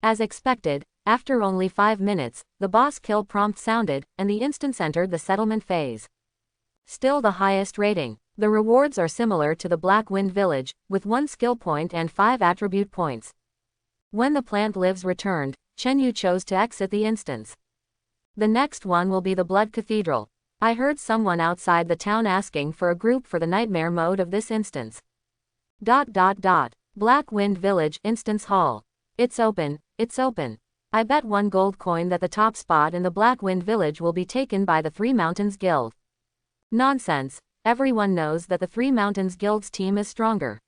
As expected, after only 5 minutes, the boss kill prompt sounded, and the instance entered the settlement phase. Still the highest rating. The rewards are similar to the Black Wind Village, with 1 skill point and 5 attribute points. When the plant lives returned, Chen Yu chose to exit the instance. The next one will be the Blood Cathedral. I heard someone outside the town asking for a group for the nightmare mode of this instance. Black Wind Village Instance Hall. It's open, it's open. I bet 1 gold coin that the top spot in the Black Wind Village will be taken by the Three Mountains Guild. Nonsense. Everyone knows that the Three Mountains Guild's team is stronger.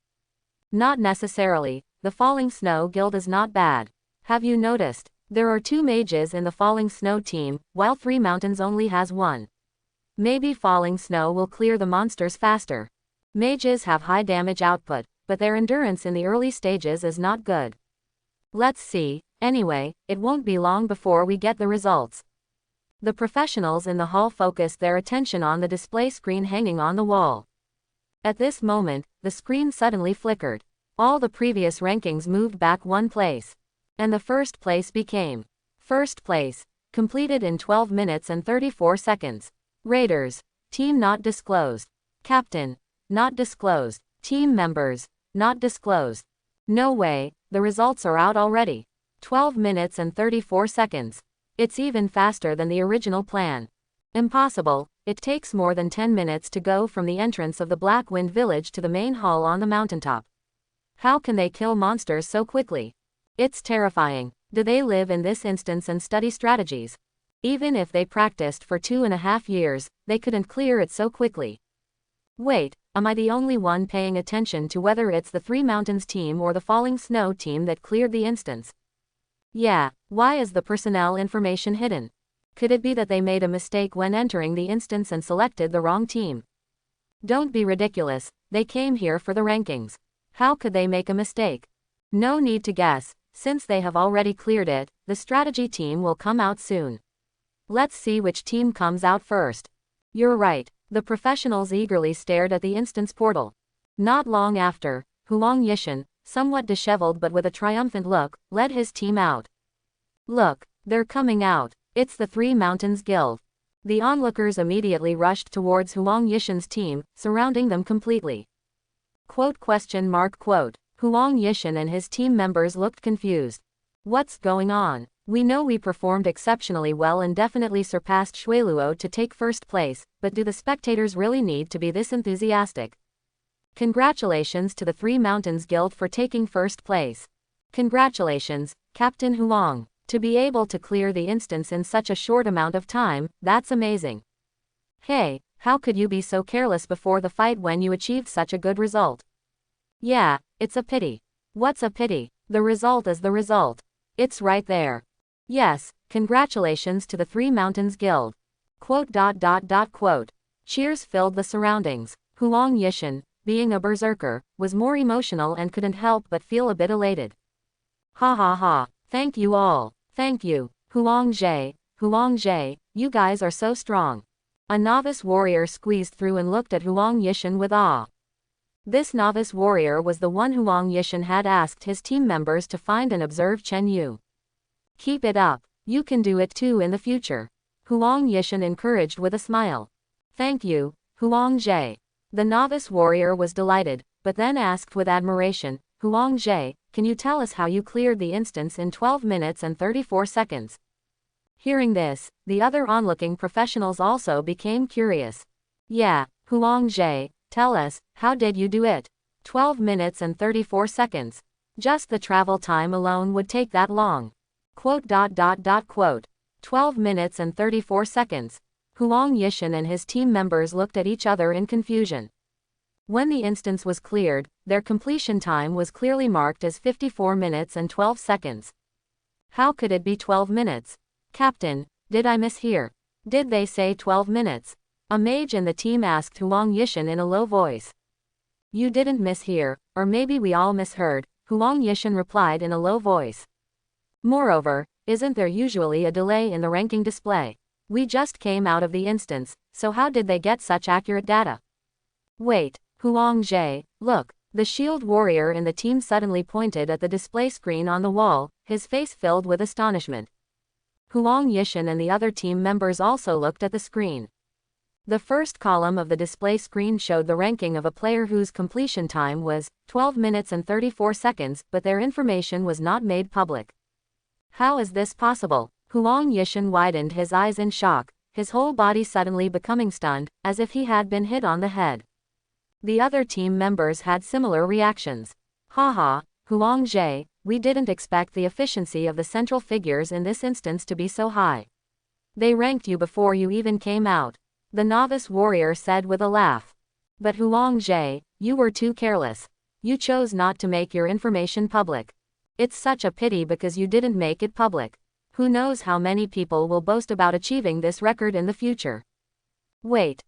Not necessarily. The Falling Snow Guild is not bad. Have you noticed? There are 2 mages in the Falling Snow team, while Three Mountains only has 1. Maybe Falling Snow will clear the monsters faster. Mages have high damage output, but their endurance in the early stages is not good. Let's see. Anyway, it won't be long before we get the results. The professionals in the hall focused their attention on the display screen hanging on the wall. At this moment, the screen suddenly flickered. All the previous rankings moved back 1 place. And the first place became first place, completed in 12 minutes and 34 seconds. Raiders. Team not disclosed. Captain. Not disclosed. Team members. Not disclosed. No way, the results are out already. 12 minutes and 34 seconds. It's even faster than the original plan. Impossible, it takes more than 10 minutes to go from the entrance of the Black Wind Village to the main hall on the mountaintop. How can they kill monsters so quickly? It's terrifying. Do they live in this instance and study strategies? Even if they practiced for 2.5 years, they couldn't clear it so quickly. Wait, am I the only one paying attention to whether it's the Three Mountains team or the Falling Snow team that cleared the instance? Yeah, why is the personnel information hidden? Could it be that they made a mistake when entering the instance and selected the wrong team? Don't be ridiculous, they came here for the rankings. How could they make a mistake? No need to guess, since they have already cleared it, the strategy team will come out soon. Let's see which team comes out first. You're right, the professionals eagerly stared at the instance portal. Not long after, Huang Yishan, somewhat disheveled but with a triumphant look, led his team out. Look, they're coming out, it's the Three Mountains Guild. The onlookers immediately rushed towards Huang Yishan's team, surrounding them completely. Quote? Huang Yishan and his team members looked confused. What's going on? We know we performed exceptionally well and definitely surpassed Shuiluo to take first place, but do the spectators really need to be this enthusiastic? Congratulations to the Three Mountains Guild for taking first place. Congratulations, Captain Huang. To be able to clear the instance in such a short amount of time, that's amazing. Hey, how could you be so careless before the fight when you achieved such a good result? Yeah, it's a pity. What's a pity? The result is the result. It's right there. Yes, congratulations to the Three Mountains Guild. Quote. Cheers filled the surroundings. Huang Yishan, being a berserker, was more emotional and couldn't help but feel a bit elated. Ha ha ha, thank you all. Thank you, Huang Jie, you guys are so strong. A novice warrior squeezed through and looked at Huang Yishan with awe. This novice warrior was the one Huang Yishan had asked his team members to find and observe Chen Yu. Keep it up, you can do it too in the future. Huang Yishan encouraged with a smile. Thank you, Huang Jie. The novice warrior was delighted, but then asked with admiration, Huang Jie, can you tell us how you cleared the instance in 12 minutes and 34 seconds? Hearing this, the other onlooking professionals also became curious. Yeah, Huang Jie, tell us, how did you do it? 12 minutes and 34 seconds. Just the travel time alone would take that long. Quote. 12 minutes and 34 seconds. Huang Yishan and his team members looked at each other in confusion. When the instance was cleared, their completion time was clearly marked as 54 minutes and 12 seconds. How could it be 12 minutes? Captain, did I mishear? Did they say 12 minutes? A mage in the team asked Huang Yishan in a low voice. You didn't mishear, or maybe we all misheard, Huang Yishan replied in a low voice. Moreover, isn't there usually a delay in the ranking display? We just came out of the instance, so how did they get such accurate data? Wait, Huang Jie, look, the shield warrior in the team suddenly pointed at the display screen on the wall, his face filled with astonishment. Huang Yishan and the other team members also looked at the screen. The first column of the display screen showed the ranking of a player whose completion time was 12 minutes and 34 seconds, but their information was not made public. How is this possible? Huang Yishan widened his eyes in shock, his whole body suddenly becoming stunned, as if he had been hit on the head. The other team members had similar reactions. Haha, Huang Jie, we didn't expect the efficiency of the central figures in this instance to be so high. They ranked you before you even came out. The novice warrior said with a laugh. But Huang Jie, you were too careless. You chose not to make your information public. It's such a pity because you didn't make it public. Who knows how many people will boast about achieving this record in the future. Wait.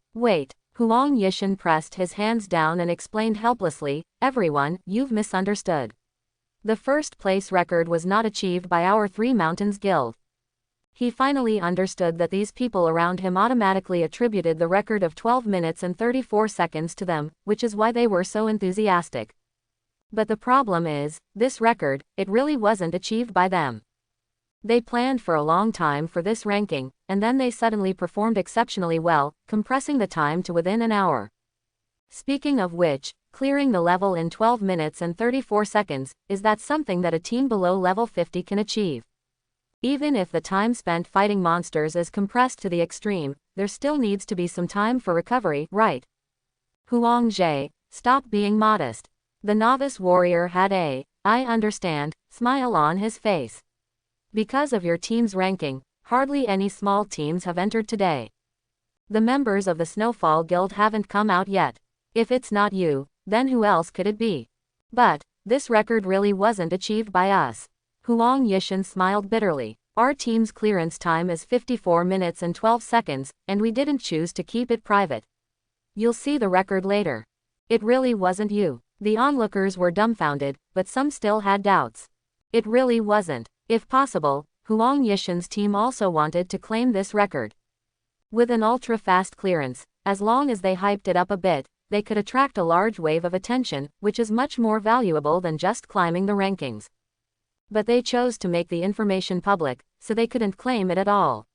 Huang Yishan pressed his hands down and explained helplessly, everyone, you've misunderstood. The first place record was not achieved by our Three Mountains Guild. He finally understood that these people around him automatically attributed the record of 12 minutes and 34 seconds to them, which is why they were so enthusiastic. But the problem is, this record, it really wasn't achieved by them. They planned for a long time for this ranking, and then they suddenly performed exceptionally well, compressing the time to within an hour. Speaking of which, clearing the level in 12 minutes and 34 seconds, is that something that a team below level 50 can achieve? Even if the time spent fighting monsters is compressed to the extreme, there still needs to be some time for recovery, right? Huang Jie, stop being modest. The novice warrior had a, I understand, smile on his face. Because of your team's ranking, hardly any small teams have entered today. The members of the Snowfall Guild haven't come out yet. If it's not you, then who else could it be? But this record really wasn't achieved by us. Huang Yishan smiled bitterly. Our team's clearance time is 54 minutes and 12 seconds, and we didn't choose to keep it private. You'll see the record later. It really wasn't you. The onlookers were dumbfounded, but some still had doubts. It really wasn't. If possible, Huang Yishan's team also wanted to claim this record. With an ultra-fast clearance, as long as they hyped it up a bit, they could attract a large wave of attention, which is much more valuable than just climbing the rankings. But they chose to make the information public, so they couldn't claim it at all.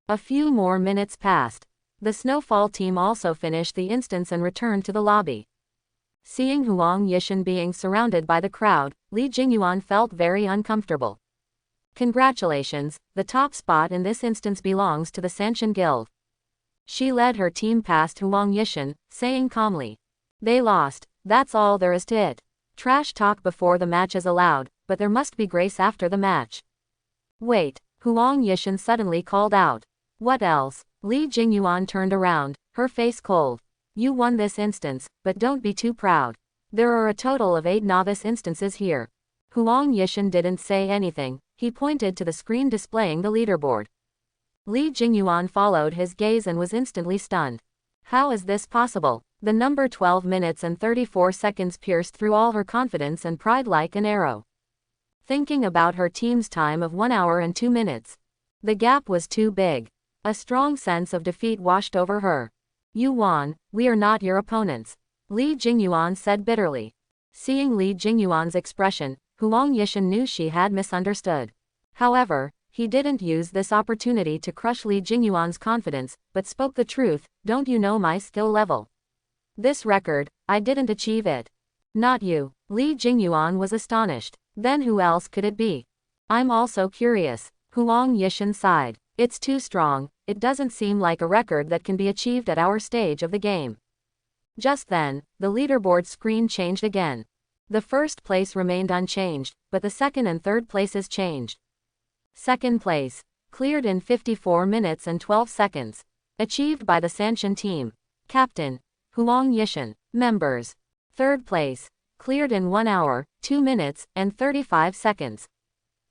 A few more minutes passed. The Snowfall team also finished the instance and returned to the lobby. Seeing Huang Yishan being surrounded by the crowd, Li Jingyuan felt very uncomfortable. Congratulations, the top spot in this instance belongs to the Sanshin Guild. She led her team past Huang Yishan, saying calmly. They lost, that's all there is to it. Trash talk before the match is allowed, but there must be grace after the match. Wait, Huang Yishan suddenly called out. What else? Li Jingyuan turned around, her face cold. You won this instance, but don't be too proud. There are a total of 8 novice instances here. Huang Yishan didn't say anything, he pointed to the screen displaying the leaderboard. Li Jingyuan followed his gaze and was instantly stunned. How is this possible? The number 12 minutes and 34 seconds pierced through all her confidence and pride like an arrow. Thinking about her team's time of 1 hour and 2 minutes. The gap was too big. A strong sense of defeat washed over her. You won, we are not your opponents. Li Jingyuan said bitterly. Seeing Li Jingyuan's expression, Huang Yishan knew she had misunderstood. However, he didn't use this opportunity to crush Li Jingyuan's confidence, but spoke the truth. Don't you know my skill level? This record, I didn't achieve it. Not you. Li Jingyuan was astonished. Then who else could it be? I'm also curious. Huang Yishan sighed. It's too strong, it doesn't seem like a record that can be achieved at our stage of the game. Just then, the leaderboard screen changed again. The first place remained unchanged, but the second and third places changed. Second place, cleared in 54 minutes and 12 seconds. Achieved by the Sanshin team. Captain, Huang Yishan. Members. Third place, cleared in 1 hour, 2 minutes, and 35 seconds.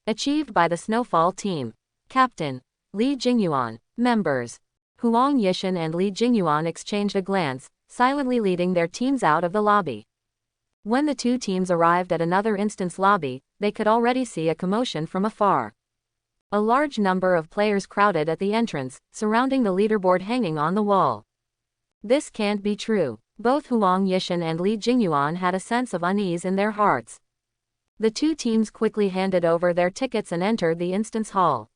Achieved by the Snowfall team. Captain, Li Jingyuan. Members. Huang Yishan and Li Jingyuan exchanged a glance, silently leading their teams out of the lobby. When the two teams arrived at another instance lobby, they could already see a commotion from afar. A large number of players crowded at the entrance, surrounding the leaderboard hanging on the wall. This can't be true. Both Huang Yishan and Li Jingyuan had a sense of unease in their hearts. The two teams quickly handed over their tickets and entered the instance hall.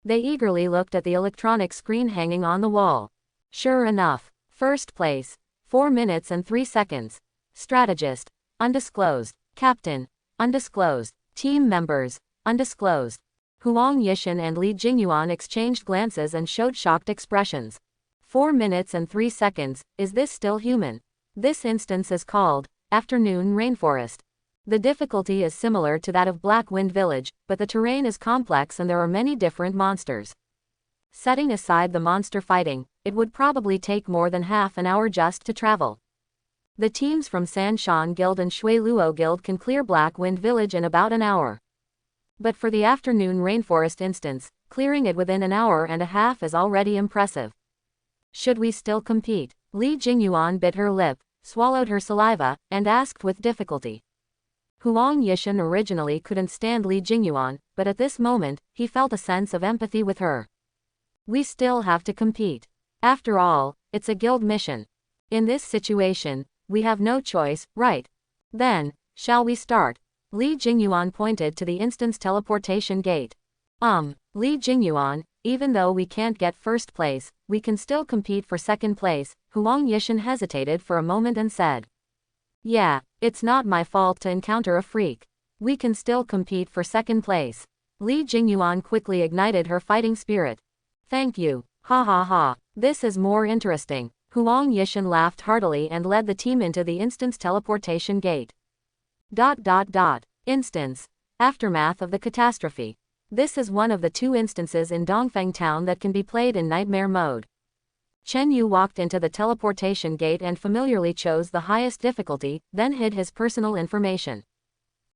They eagerly looked at the electronic screen hanging on the wall. Sure enough, first place, 4 minutes and 3 seconds. Strategist, undisclosed. Captain, undisclosed. Team members, undisclosed. Huang Yishan and Li Jingyuan exchanged glances and showed shocked expressions. 4 minutes and 3 seconds, is this still human? This instance is called Afternoon Rainforest. The difficulty is similar to that of Black Wind Village, but the terrain is complex and there are many different monsters. Setting aside the monster fighting, it would probably take more than half an hour just to travel. The teams from Sanshan Guild and Shui Luo Guild can clear Black Wind Village in about an hour. But for the Afternoon Rainforest instance, clearing it within an hour and a half is already impressive. Should we still compete? Li Jingyuan bit her lip, swallowed her saliva, and asked with difficulty. Huang Yishan originally couldn't stand Li Jingyuan, but at this moment, he felt a sense of empathy with her. We still have to compete. After all, it's a guild mission. In this situation, we have no choice, right? Then, shall we start? Li Jingyuan pointed to the instance teleportation gate. Li Jingyuan, even though we can't get first place, we can still compete for second place. Huang Yishan hesitated for a moment and said. Yeah, it's not my fault to encounter a freak. We can still compete for second place. Li Jingyuan quickly ignited her fighting spirit. Thank you. Ha ha ha. This is more interesting. Huang Yishan laughed heartily and led the team into the instance teleportation gate. Instance. Aftermath of the catastrophe. This is one of the 2 instances in Dongfeng Town that can be played in nightmare mode. Chen Yu walked into the teleportation gate and familiarly chose the highest difficulty, then hid his personal information.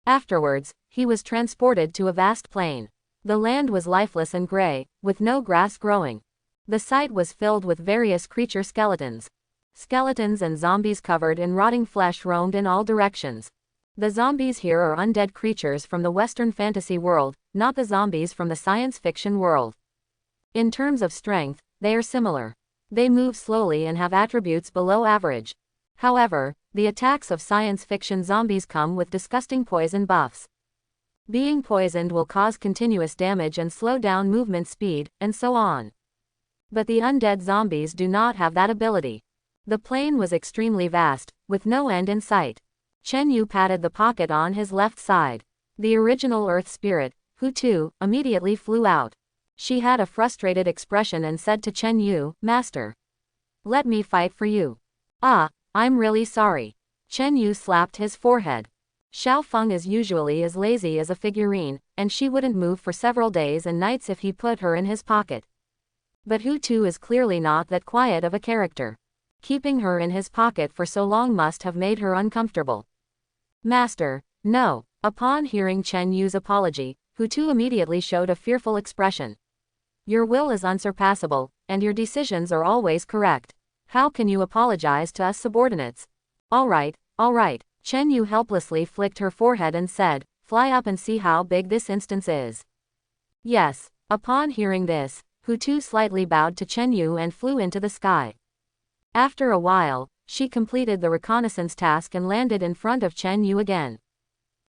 Afterwards, he was transported to a vast plain. The land was lifeless and gray, with no grass growing. The site was filled with various creature skeletons. Skeletons and zombies covered in rotting flesh roamed in all directions. The zombies here are undead creatures from the Western fantasy world, not the zombies from the science fiction world. In terms of strength, they are similar. They move slowly and have attributes below average. However, the attacks of science fiction zombies come with disgusting poison buffs. Being poisoned will cause continuous damage and slow down movement speed, and so on. But the undead zombies do not have that ability. The plain was extremely vast, with no end in sight. Chen Yu patted the pocket on his left side. The original Earth Spirit, Hu Tu, immediately flew out. She had a frustrated expression and said to Chen Yu, Master, let me fight for you. Ah, I'm really sorry. Chen Yu slapped his forehead. Xiao Feng is usually as lazy as a figurine, and she wouldn't move for several days and nights if he put her in his pocket. But Hu Tu is clearly not that quiet of a character. Keeping her in his pocket for so long must have made her uncomfortable. Master, no. Upon hearing Chen Yu's apology, Hu Tu immediately showed a fearful expression. Your will is unsurpassable, and your decisions are always correct. How can you apologize to us subordinates? All right. Chen Yu helplessly flicked her forehead and said, fly up and see how big this instance is. Yes. Upon hearing this, Hu Tu slightly bowed to Chen Yu and flew into the sky. After a while, she completed the reconnaissance task and landed in front of Chen Yu again.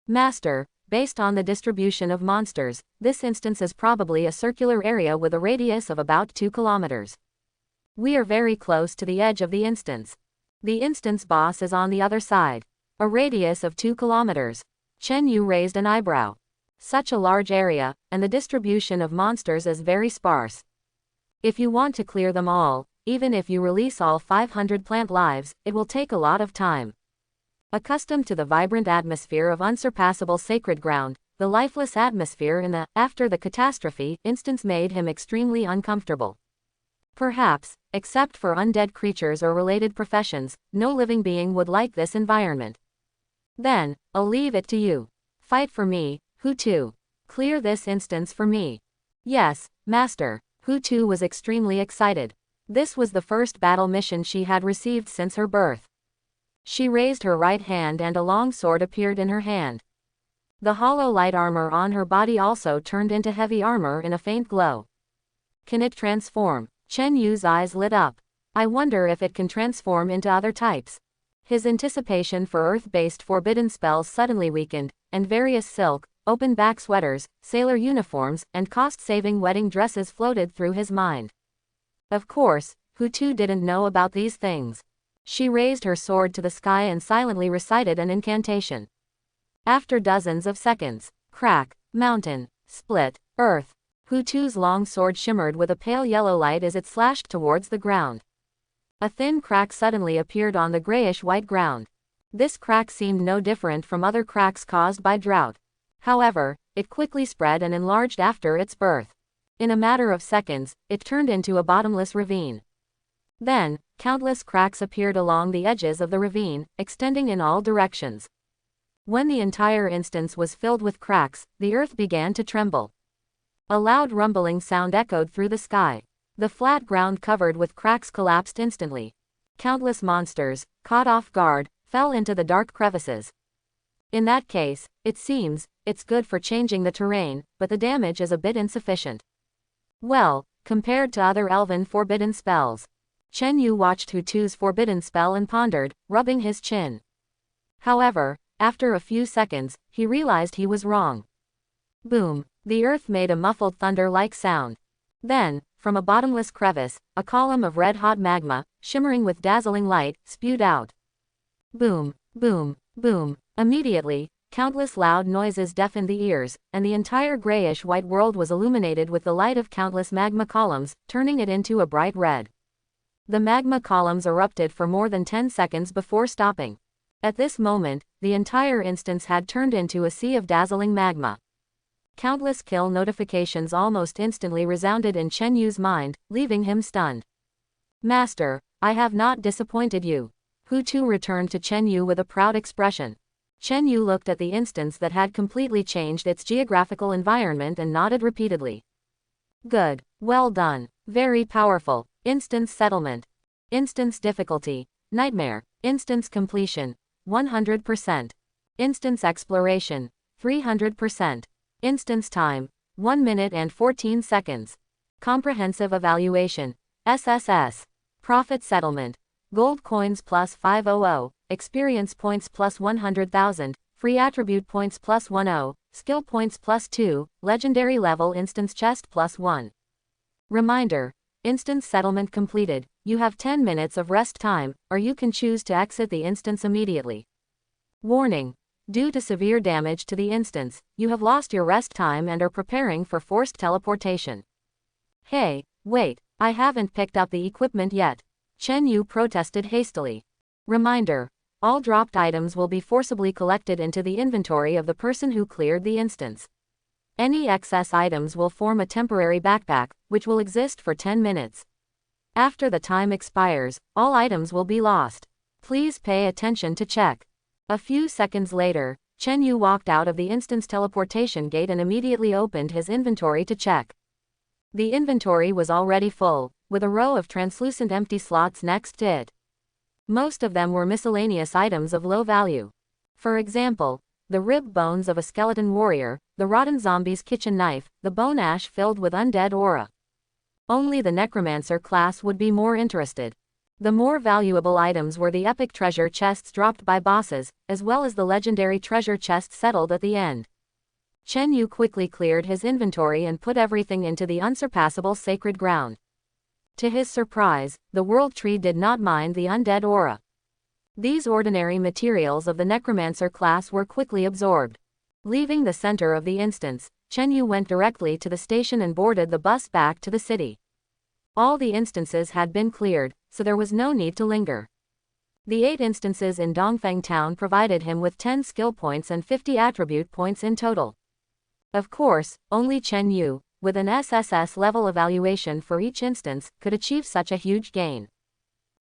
Master, based on the distribution of monsters, this instance is probably a circular area with a radius of about 2 kilometers. We are very close to the edge of the instance. The instance boss is on the other side. A radius of 2 kilometers. Chen Yu raised an eyebrow. Such a large area, and the distribution of monsters is very sparse. If you want to clear them all, even if you release all 500 plant lives, it will take a lot of time. Accustomed to the vibrant atmosphere of unsurpassable sacred ground, the lifeless atmosphere in the after the catastrophe instance made him extremely uncomfortable. Perhaps, except for undead creatures or related professions, no living being would like this environment. Then, I'll leave it to you. Fight for me, Hu Tu. Clear this instance for me. Yes, Master. Hu Tu was extremely excited. This was the first battle mission she had received since her birth. She raised her right hand and a long sword appeared in her hand. The hollow light armor on her body also turned into heavy armor in a faint glow. Can it transform? Chen Yu's eyes lit up. I wonder if it can transform into other types. His anticipation for earth-based forbidden spells suddenly weakened, and various silk, open-back sweaters, sailor uniforms, and cost-saving wedding dresses floated through his mind. Of course, Hu Tu didn't know about these things. She raised her sword to the sky and silently recited an incantation. After dozens of seconds, crack, mountain, split, earth. Hu Tu's long sword shimmered with a pale yellow light as it slashed towards the ground. A thin crack suddenly appeared on the grayish-white ground. This crack seemed no different from other cracks caused by drought. However, it quickly spread and enlarged after its birth. In a matter of seconds, it turned into a bottomless ravine. Then, countless cracks appeared along the edges of the ravine, extending in all directions. When the entire instance was filled with cracks, the earth began to tremble. A loud rumbling sound echoed through the sky. The flat ground covered with cracks collapsed instantly. Countless monsters, caught off guard, fell into the dark crevices. In that case, it seems, it's good for changing the terrain, but the damage is a bit insufficient. Well, compared to other elven forbidden spells. Chen Yu watched Hu Tu's forbidden spell and pondered, rubbing his chin. However, after a few seconds, he realized he was wrong. Boom! The earth made a muffled thunder-like sound. Then, from a bottomless crevice, a column of red-hot magma, shimmering with dazzling light, spewed out. Boom! Boom! Boom! Immediately, Countless loud noises deafened the ears, and the entire grayish-white world was illuminated with the light of countless magma columns, turning it into a bright red. The magma columns erupted for more than 10 seconds before stopping. At this moment, the entire instance had turned into a sea of dazzling magma. Countless kill notifications almost instantly resounded in Chen Yu's mind, leaving him stunned. Master, I have not disappointed you. Hu Tu returned to Chen Yu with a proud expression. Chen Yu looked at the instance that had completely changed its geographical environment and nodded repeatedly. Good. Well done. Very powerful. Instance settlement. Instance difficulty. Nightmare. Instance completion. 100%. Instance exploration. 300%. Instance time. 1 minute and 14 seconds. Comprehensive evaluation. SSS. Profit settlement. Gold coins plus 500. Experience points plus 100,000, free attribute points plus 10, skill points plus 2, legendary level instance chest plus 1. Reminder. Instance settlement completed. You have 10 minutes of rest time, or you can choose to exit the instance immediately. Warning. Due to severe damage to the instance, you have lost your rest time and are preparing for forced teleportation. Hey, wait, I haven't picked up the equipment yet. Chen Yu protested hastily. Reminder. All dropped items will be forcibly collected into the inventory of the person who cleared the instance. Any excess items will form a temporary backpack, which will exist for 10 minutes. After the time expires, all items will be lost. Please pay attention to check. A few seconds later, Chen Yu walked out of the instance teleportation gate and immediately opened his inventory to check. The inventory was already full, with a row of translucent empty slots next to it. Most of them were miscellaneous items of low value. For example, the rib bones of a skeleton warrior, the rotten zombie's kitchen knife, the bone ash filled with undead aura. Only the necromancer class would be more interested. The more valuable items were the epic treasure chests dropped by bosses, as well as the legendary treasure chests settled at the end. Chen Yu quickly cleared his inventory and put everything into the unsurpassable sacred ground. To his surprise, the world tree did not mind the undead aura. These ordinary materials of the necromancer class were quickly absorbed. Leaving the center of the instance, Chen Yu went directly to the station and boarded the bus back to the city. All the instances had been cleared, so there was no need to linger. The 8 instances in Dongfeng Town provided him with 10 skill points and 50 attribute points in total. Of course, only Chen Yu, with an SSS level evaluation for each instance, could achieve such a huge gain.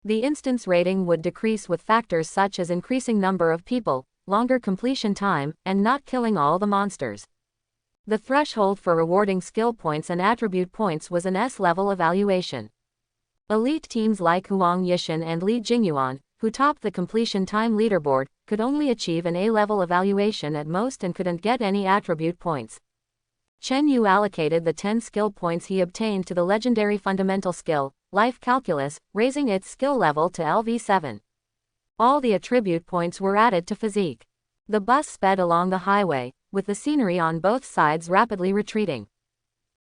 The instance rating would decrease with factors such as increasing number of people, longer completion time, and not killing all the monsters. The threshold for rewarding skill points and attribute points was an S-level evaluation. Elite teams like Huang Yishan and Li Jingyuan, who topped the completion time leaderboard, could only achieve an A-level evaluation at most and couldn't get any attribute points. Chen Yu allocated the 10 skill points he obtained to the legendary fundamental skill, Life Calculus, raising its skill level to LV7. All the attribute points were added to Physique. The bus sped along the highway, with the scenery on both sides rapidly retreating.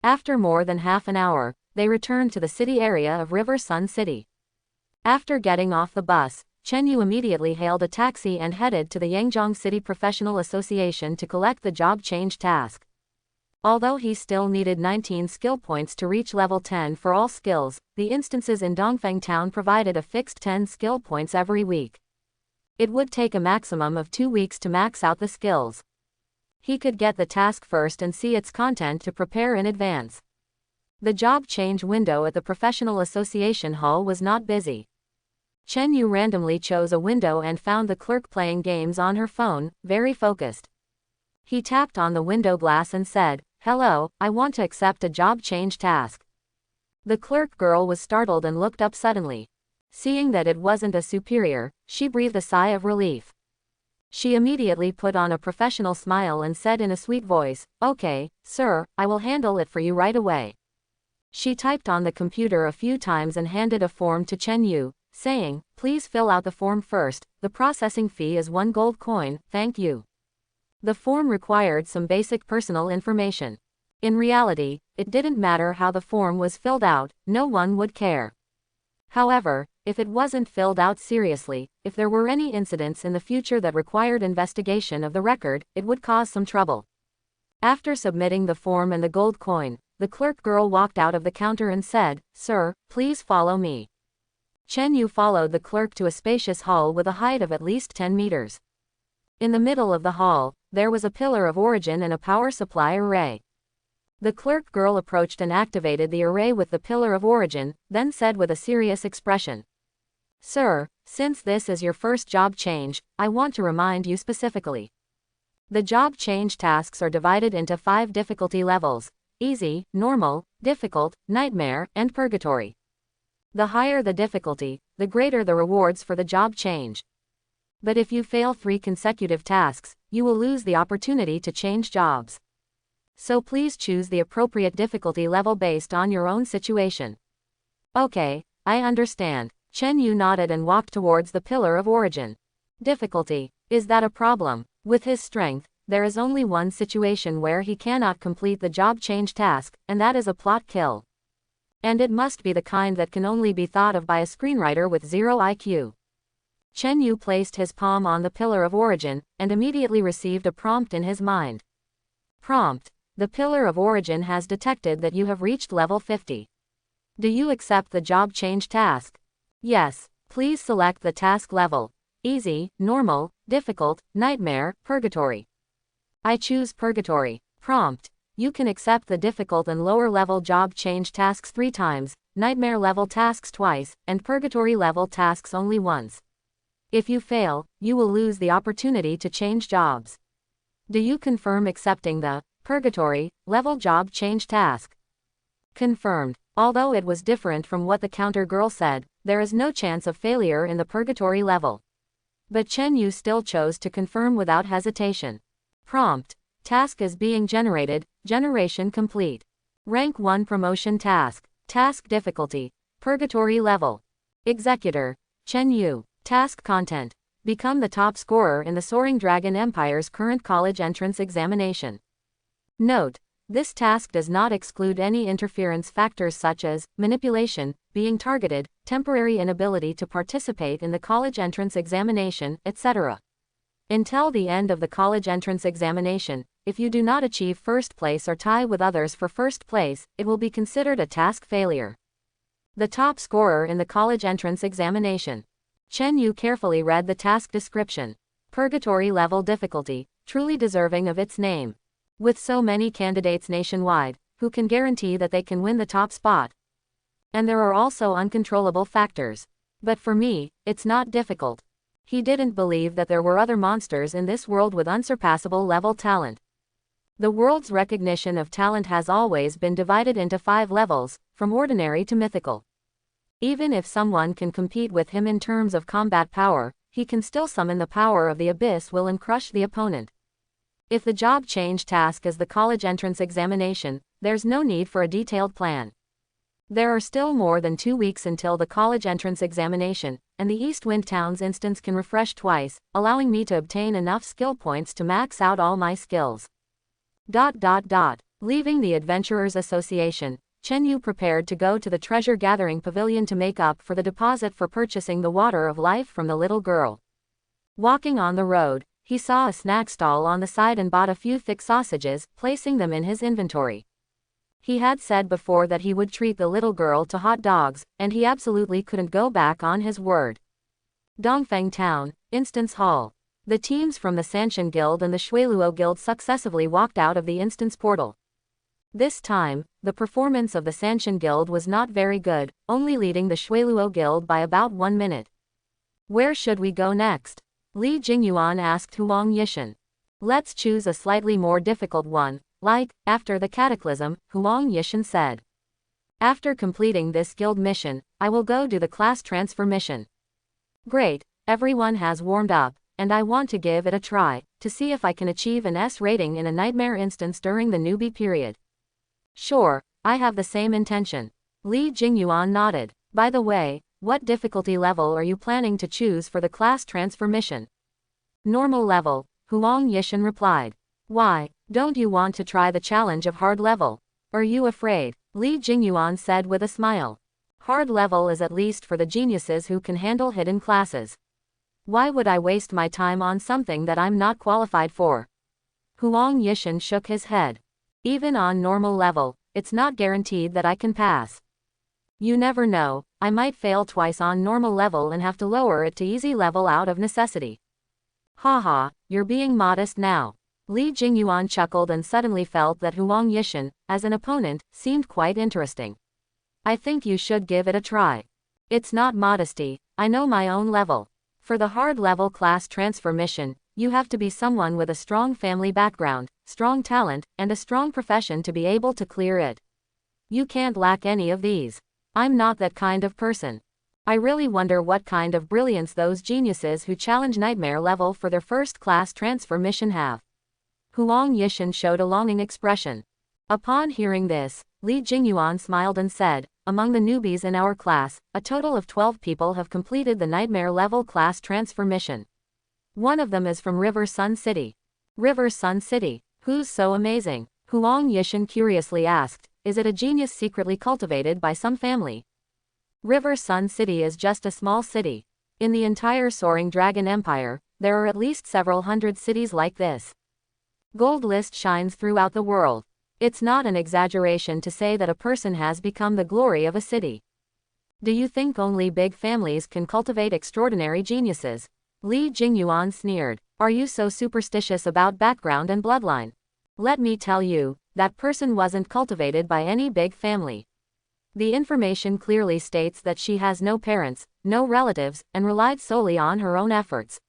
After more than half an hour, they returned to the city area of River Sun City. After getting off the bus, Chen Yu immediately hailed a taxi and headed to the Yangzhong City Professional Association to collect the job change task. Although he still needed 19 skill points to reach level 10 for all skills, the instances in Dongfeng Town provided a fixed 10 skill points every week. It would take a maximum of 2 weeks to max out the skills. He could get the task first and see its content to prepare in advance. The job change window at the Professional Association Hall was not busy. Chen Yu randomly chose a window and found the clerk playing games on her phone, very focused. He tapped on the window glass and said, "Hello, I want to accept a job change task." The clerk girl was startled and looked up suddenly. Seeing that it wasn't a superior, she breathed a sigh of relief. She immediately put on a professional smile and said in a sweet voice, "Okay, sir, I will handle it for you right away." She typed on the computer a few times and handed a form to Chen Yu, saying, "Please fill out the form first, the processing fee is 1 gold coin, thank you." The form required some basic personal information. In reality, it didn't matter how the form was filled out, no one would care. However, if it wasn't filled out seriously, if there were any incidents in the future that required investigation of the record, it would cause some trouble. After submitting the form and the gold coin, the clerk girl walked out of the counter and said, "Sir, please follow me." Chen Yu followed the clerk to a spacious hall with a height of at least 10 meters. In the middle of the hall, there was a pillar of origin and a power supply array. The clerk girl approached and activated the array with the pillar of origin, then said with a serious expression, "Sir, since this is your first job change, I want to remind you specifically. The job change tasks are divided into 5 difficulty levels: easy, normal, difficult, nightmare, and purgatory. The higher the difficulty, the greater the rewards for the job change. But if you fail 3 consecutive tasks, you will lose the opportunity to change jobs. So please choose the appropriate difficulty level based on your own situation." "Okay, I understand." Chen Yu nodded and walked towards the pillar of origin. Difficulty. Is that a problem? With his strength, there is only one situation where he cannot complete the job change task, and that is a plot kill. And it must be the kind that can only be thought of by a screenwriter with 0 IQ. Chen Yu placed his palm on the pillar of origin, and immediately received a prompt in his mind. Prompt. The pillar of origin has detected that you have reached level 50. Do you accept the job change task? Yes. Please select the task level: easy, normal, difficult, nightmare, purgatory. I choose purgatory. Prompt. You can accept the difficult and lower level job change tasks 3 times, nightmare level tasks twice, and purgatory level tasks only once. If you fail, you will lose the opportunity to change jobs. Do you confirm accepting the purgatory level job change task? Confirmed. Although it was different from what the counter girl said, there is no chance of failure in the purgatory level. But Chen Yu still chose to confirm without hesitation. Prompt. Task is being generated. Generation complete. Rank 1 promotion task. Task difficulty: purgatory level. Executor: Chen Yu. Task content: become the top scorer in the Soaring Dragon Empire's current college entrance examination. Note: this task does not exclude any interference factors such as manipulation, being targeted, temporary inability to participate in the college entrance examination, etc. Until the end of the college entrance examination, if you do not achieve first place or tie with others for first place, it will be considered a task failure. The top scorer in the college entrance examination. Chen Yu carefully read the task description. Purgatory level difficulty, truly deserving of its name. With so many candidates nationwide, who can guarantee that they can win the top spot? And there are also uncontrollable factors. But for me, it's not difficult. He didn't believe that there were other monsters in this world with unsurpassable level talent. The world's recognition of talent has always been divided into 5 levels, from ordinary to mythical. Even if someone can compete with him in terms of combat power, he can still summon the power of the abyss will and crush the opponent. If the job change task is the college entrance examination, there's no need for a detailed plan. There are still more than 2 weeks until the college entrance examination, and the East Wind Town's instance can refresh twice, allowing me to obtain enough skill points to max out all my skills. Leaving the Adventurers Association, Chen Yu prepared to go to the treasure gathering pavilion to make up for the deposit for purchasing the water of life from the little girl. Walking on the road, he saw a snack stall on the side and bought a few thick sausages, placing them in his inventory. He had said before that he would treat the little girl to hot dogs, and he absolutely couldn't go back on his word. Dongfeng Town, Instance Hall. The teams from the Sanshan Guild and the Shuiluo Guild successively walked out of the instance portal. This time, the performance of the Sanshan Guild was not very good, only leading the Shuiluo Guild by about 1 minute. Where should we go next? Li Jingyuan asked Huang Yishan. Let's choose a slightly more difficult one, like, after the cataclysm, Huang Yishan said. After completing this guild mission, I will go do the class transfer mission. Great, everyone has warmed up, and I want to give it a try, to see if I can achieve an S rating in a nightmare instance during the newbie period. Sure, I have the same intention. Li Jingyuan nodded. By the way, what difficulty level are you planning to choose for the class transfer mission? Normal level, Huang Yishan replied. Why, don't you want to try the challenge of hard level? Are you afraid? Li Jingyuan said with a smile. Hard level is at least for the geniuses who can handle hidden classes. Why would I waste my time on something that I'm not qualified for? Huang Yishan shook his head. Even on normal level, it's not guaranteed that I can pass. You never know, I might fail twice on normal level and have to lower it to easy level out of necessity. Haha, you're being modest now. Li Jingyuan chuckled and suddenly felt that Huang Yishan, as an opponent, seemed quite interesting. I think you should give it a try. It's not modesty, I know my own level. For the hard level class transfer mission, you have to be someone with a strong family background, strong talent, and a strong profession to be able to clear it. You can't lack any of these. I'm not that kind of person. I really wonder what kind of brilliance those geniuses who challenge nightmare level for their first class transfer mission have. Huang Yishan showed a longing expression. Upon hearing this, Li Jingyuan smiled and said, among the newbies in our class, a total of 12 people have completed the nightmare level class transfer mission. One of them is from River Sun City. River Sun City, who's so amazing? Huang Yishan curiously asked, is it a genius secretly cultivated by some family? River Sun City is just a small city. In the entire Soaring Dragon Empire, there are at least several hundred cities like this. Gold list shines throughout the world. It's not an exaggeration to say that a person has become the glory of a city. Do you think only big families can cultivate extraordinary geniuses? Li Jingyuan sneered. Are you so superstitious about background and bloodline? Let me tell you, that person wasn't cultivated by any big family. The information clearly states that she has no parents, no relatives, and relied solely on her own efforts.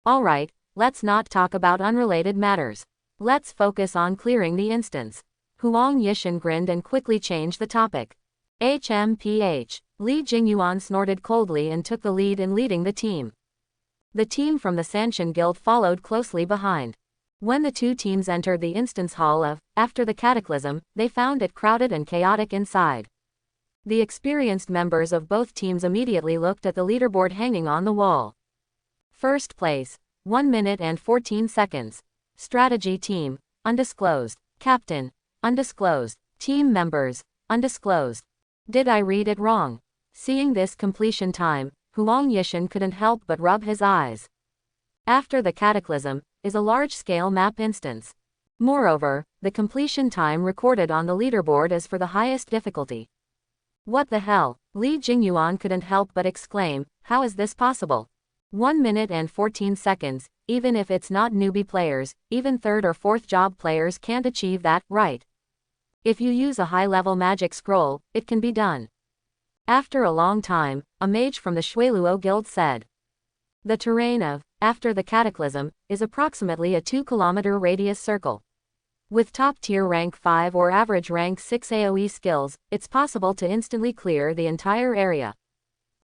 Alright, let's not talk about unrelated matters. Let's focus on clearing the instance. Huang Yishan grinned and quickly changed the topic. HMPH. Li Jingyuan snorted coldly and took the lead in leading the team. The team from the Sanshin Guild followed closely behind. When the two teams entered the instance hall after the cataclysm, they found it crowded and chaotic inside. The experienced members of both teams immediately looked at the leaderboard hanging on the wall. First place, 1 minute and 14 seconds. Strategy team, undisclosed. Captain, undisclosed. Team members, undisclosed. Did I read it wrong? Seeing this completion time, Huang Yishan couldn't help but rub his eyes. After the cataclysm, is a large-scale map instance. Moreover, the completion time recorded on the leaderboard is for the highest difficulty. What the hell? Li Jingyuan couldn't help but exclaim, how is this possible? 1 minute and 14 seconds, even if it's not newbie players, even third or fourth job players can't achieve that, right? If you use a high-level magic scroll, it can be done. After a long time, a mage from the Shuiluo Guild said. The terrain after the cataclysm, is approximately a 2-kilometer radius circle. With top-tier rank 5 or average rank 6 AoE skills, it's possible to instantly clear the entire area.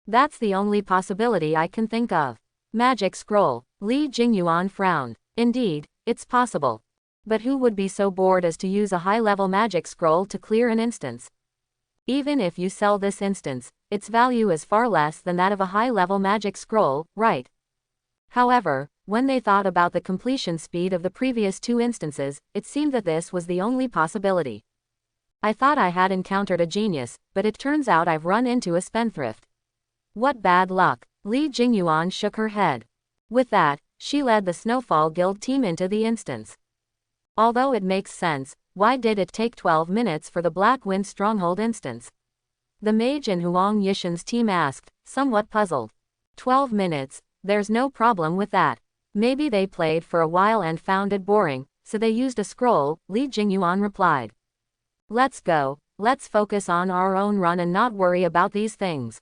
That's the only possibility I can think of. Magic scroll. Li Jingyuan frowned. Indeed, it's possible. But who would be so bored as to use a high-level magic scroll to clear an instance? Even if you sell this instance, its value is far less than that of a high-level magic scroll, right? However, when they thought about the completion speed of the previous two instances, it seemed that this was the only possibility. I thought I had encountered a genius, but it turns out I've run into a spendthrift. What bad luck. Li Jingyuan shook her head. With that, she led the Snowfall Guild team into the instance. Although it makes sense, why did it take 12 minutes for the Black Wind Stronghold instance? The mage in Huang Yishan's team asked, somewhat puzzled. 12 minutes, there's no problem with that. Maybe they played for a while and found it boring, so they used a scroll, Li Jingyuan replied. Let's go, let's focus on our own run and not worry about these things.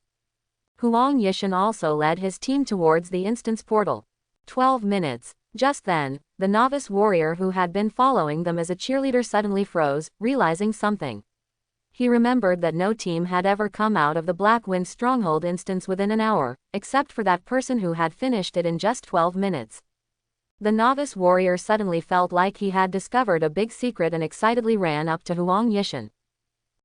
Huang Yishan also led his team towards the instance portal. 12 minutes. Just then, the novice warrior who had been following them as a cheerleader suddenly froze, realizing something. He remembered that no team had ever come out of the Black Wind Stronghold instance within an hour, except for that person who had finished it in just 12 minutes. The novice warrior suddenly felt like he had discovered a big secret and excitedly ran up to Huang Yishan.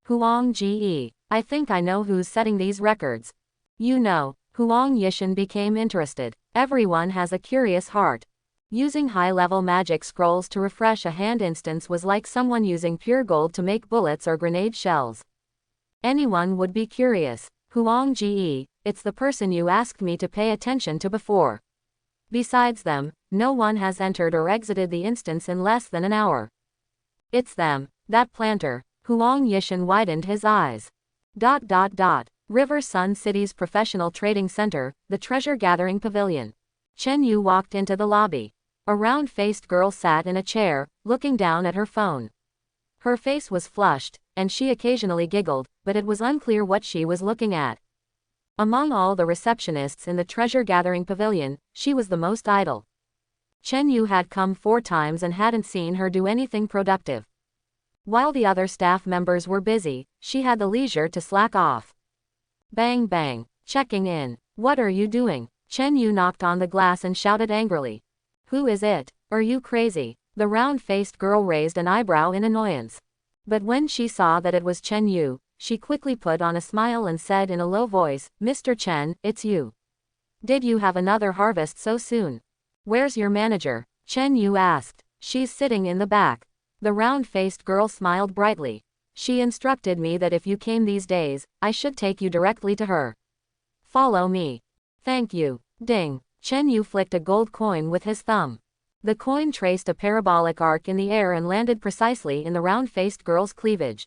Huang Ge, I think I know who's setting these records. You know. Huang Yishan became interested. Everyone has a curious heart. Using high-level magic scrolls to refresh a hand instance was like someone using pure gold to make bullets or grenade shells. Anyone would be curious. Huang Ji, it's the person you asked me to pay attention to before. Besides them, no one has entered or exited the instance in less than an hour. It's them, that planter. Huang Yishan widened his eyes. River Sun City's professional trading center, the treasure gathering pavilion. Chen Yu walked into the lobby. A round-faced girl sat in a chair, looking down at her phone. Her face was flushed, and she occasionally giggled, but it was unclear what she was looking at. Among all the receptionists in the treasure gathering pavilion, she was the most idle. Chen Yu had come 4 times and hadn't seen her do anything productive. While the other staff members were busy, she had the leisure to slack off. Bang bang, checking in. What are you doing? Chen Yu knocked on the glass and shouted angrily. Who is it? Are you crazy? The round-faced girl raised an eyebrow in annoyance. But when she saw that it was Chen Yu, she quickly put on a smile and said in a low voice, Mr. Chen, it's you. Did you have another harvest so soon? Where's your manager? Chen Yu asked. She's sitting in the back. The round-faced girl smiled brightly. She instructed me that if you came these days, I should take you directly to her. Follow me. Thank you. Ding. Chen Yu flicked a gold coin with his thumb. The coin traced a parabolic arc in the air and landed precisely in the round-faced girl's cleavage.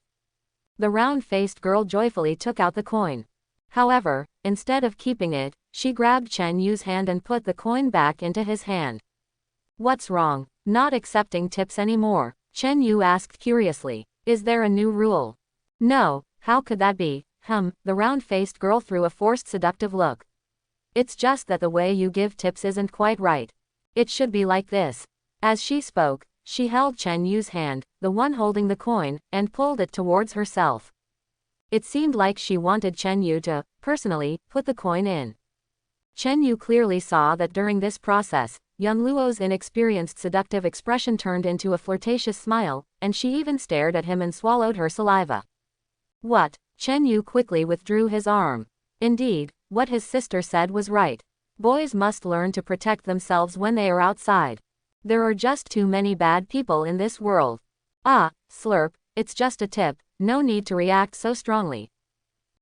The round-faced girl joyfully took out the coin. However, instead of keeping it, she grabbed Chen Yu's hand and put the coin back into his hand. What's wrong? Not accepting tips anymore? Chen Yu asked curiously. Is there a new rule? No, how could that be? The round-faced girl threw a forced seductive look. It's just that the way you give tips isn't quite right. It should be like this. As she spoke, she held Chen Yu's hand, the one holding the coin, and pulled it towards herself. It seemed like she wanted Chen Yu to, personally, put the coin in. Chen Yu clearly saw that during this process, Yun Luo's inexperienced seductive expression turned into a flirtatious smile, and she even stared at him and swallowed her saliva. What? Chen Yu quickly withdrew his arm. Indeed, what his sister said was right. Boys must learn to protect themselves when they are outside. There are just too many bad people in this world. Ah, slurp, it's just a tip, no need to react so strongly.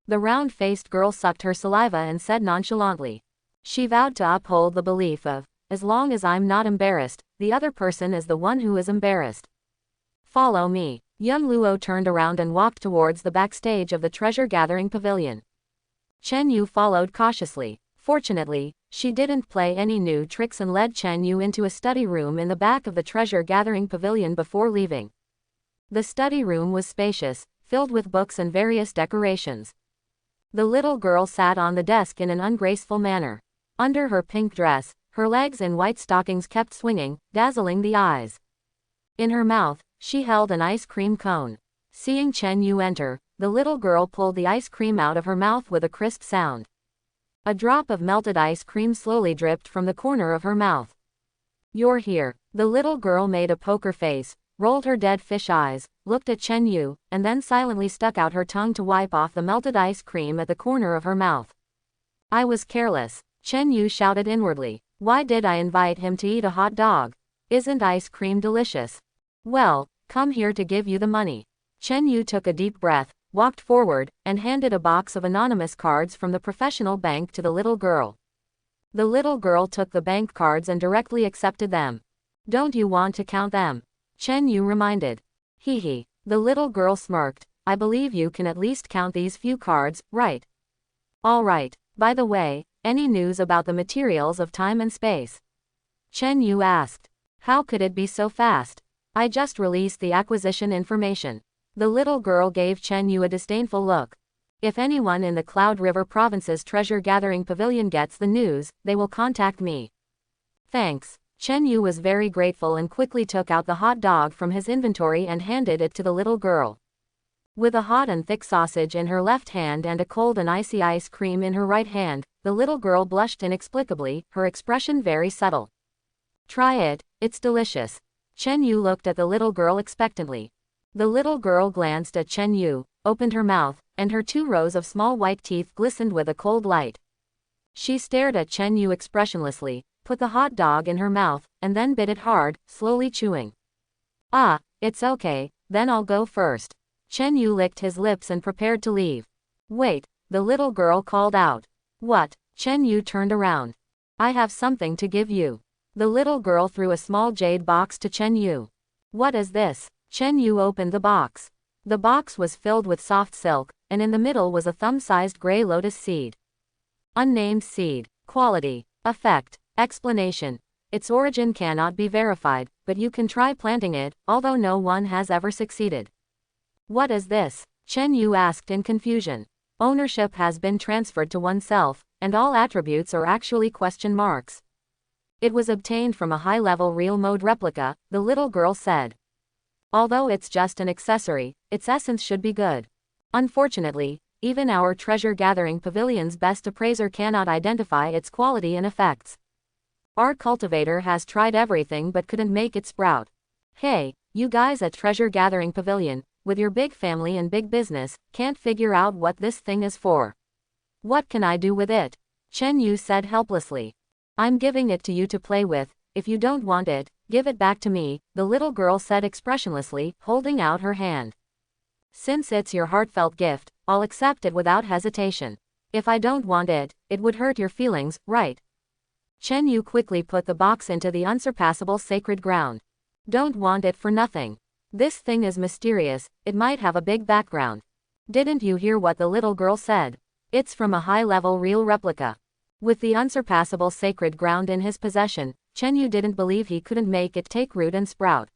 The round-faced girl sucked her saliva and said nonchalantly. She vowed to uphold the belief of, as long as I'm not embarrassed, the other person is the one who is embarrassed. Follow me. Yun Luo turned around and walked towards the backstage of the treasure-gathering pavilion. Chen Yu followed cautiously. Fortunately, she didn't play any new tricks and led Chen Yu into a study room in the back of the treasure-gathering pavilion before leaving. The study room was spacious, filled with books and various decorations. The little girl sat on the desk in an ungraceful manner. Under her pink dress, her legs in white stockings kept swinging, dazzling the eyes. In her mouth, she held an ice cream cone. Seeing Chen Yu enter, the little girl pulled the ice cream out of her mouth with a crisp sound. A drop of melted ice cream slowly dripped from the corner of her mouth. You're here. The little girl made a poker face, rolled her dead fish eyes, looked at Chen Yu, and then silently stuck out her tongue to wipe off the melted ice cream at the corner of her mouth. I was careless. Chen Yu shouted inwardly. Why did I invite him to eat a hot dog? Isn't ice cream delicious? Well, come here to give you the money. Chen Yu took a deep breath, walked forward, and handed a box of anonymous cards from the professional bank to the little girl. The little girl took the bank cards and directly accepted them. Don't you want to count them? Chen Yu reminded. Hee. The little girl smirked. I believe you can at least count these few cards, right? All right. By the way, any news about the materials of time and space? Chen Yu asked. How could it be so fast? I just released the acquisition information. The little girl gave Chen Yu a disdainful look. If anyone in the Cloud River Province's treasure-gathering pavilion gets the news, they will contact me. Thanks. Chen Yu was very grateful and quickly took out the hot dog from his inventory and handed it to the little girl. With a hot and thick sausage in her left hand and a cold and icy ice cream in her right hand, the little girl blushed inexplicably, her expression very subtle. Try it, it's delicious. Chen Yu looked at the little girl expectantly. The little girl glanced at Chen Yu, opened her mouth, and her 2 rows of small white teeth glistened with a cold light. She stared at Chen Yu expressionlessly, put the hot dog in her mouth, and then bit it hard, slowly chewing. Ah, it's okay, then I'll go first. Chen Yu licked his lips and prepared to leave. Wait, the little girl called out. What? Chen Yu turned around. I have something to give you. The little girl threw a small jade box to Chen Yu. What is this? Chen Yu opened the box. The box was filled with soft silk, and in the middle was a thumb-sized gray lotus seed. Unnamed seed. Quality. Effect. Explanation. Its origin cannot be verified, but you can try planting it, although no one has ever succeeded. What is this? Chen Yu asked in confusion. Ownership has been transferred to oneself, and all attributes are actually question marks. It was obtained from a high-level real-mode replica, the little girl said. Although it's just an accessory, its essence should be good. Unfortunately, even our treasure-gathering pavilion's best appraiser cannot identify its quality and effects. Our cultivator has tried everything but couldn't make it sprout. Hey, you guys at Treasure Gathering Pavilion, with your big family and big business, can't figure out what this thing is for. What can I do with it? Chen Yu said helplessly. I'm giving it to you to play with. If you don't want it, give it back to me, the little girl said expressionlessly, holding out her hand. Since it's your heartfelt gift, I'll accept it without hesitation. If I don't want it, it would hurt your feelings, right? Chen Yu quickly put the box into the unsurpassable sacred ground. Don't want it for nothing. This thing is mysterious, it might have a big background. Didn't you hear what the little girl said? It's from a high-level real replica. With the unsurpassable sacred ground in his possession, Chen Yu didn't believe he couldn't make it take root and sprout.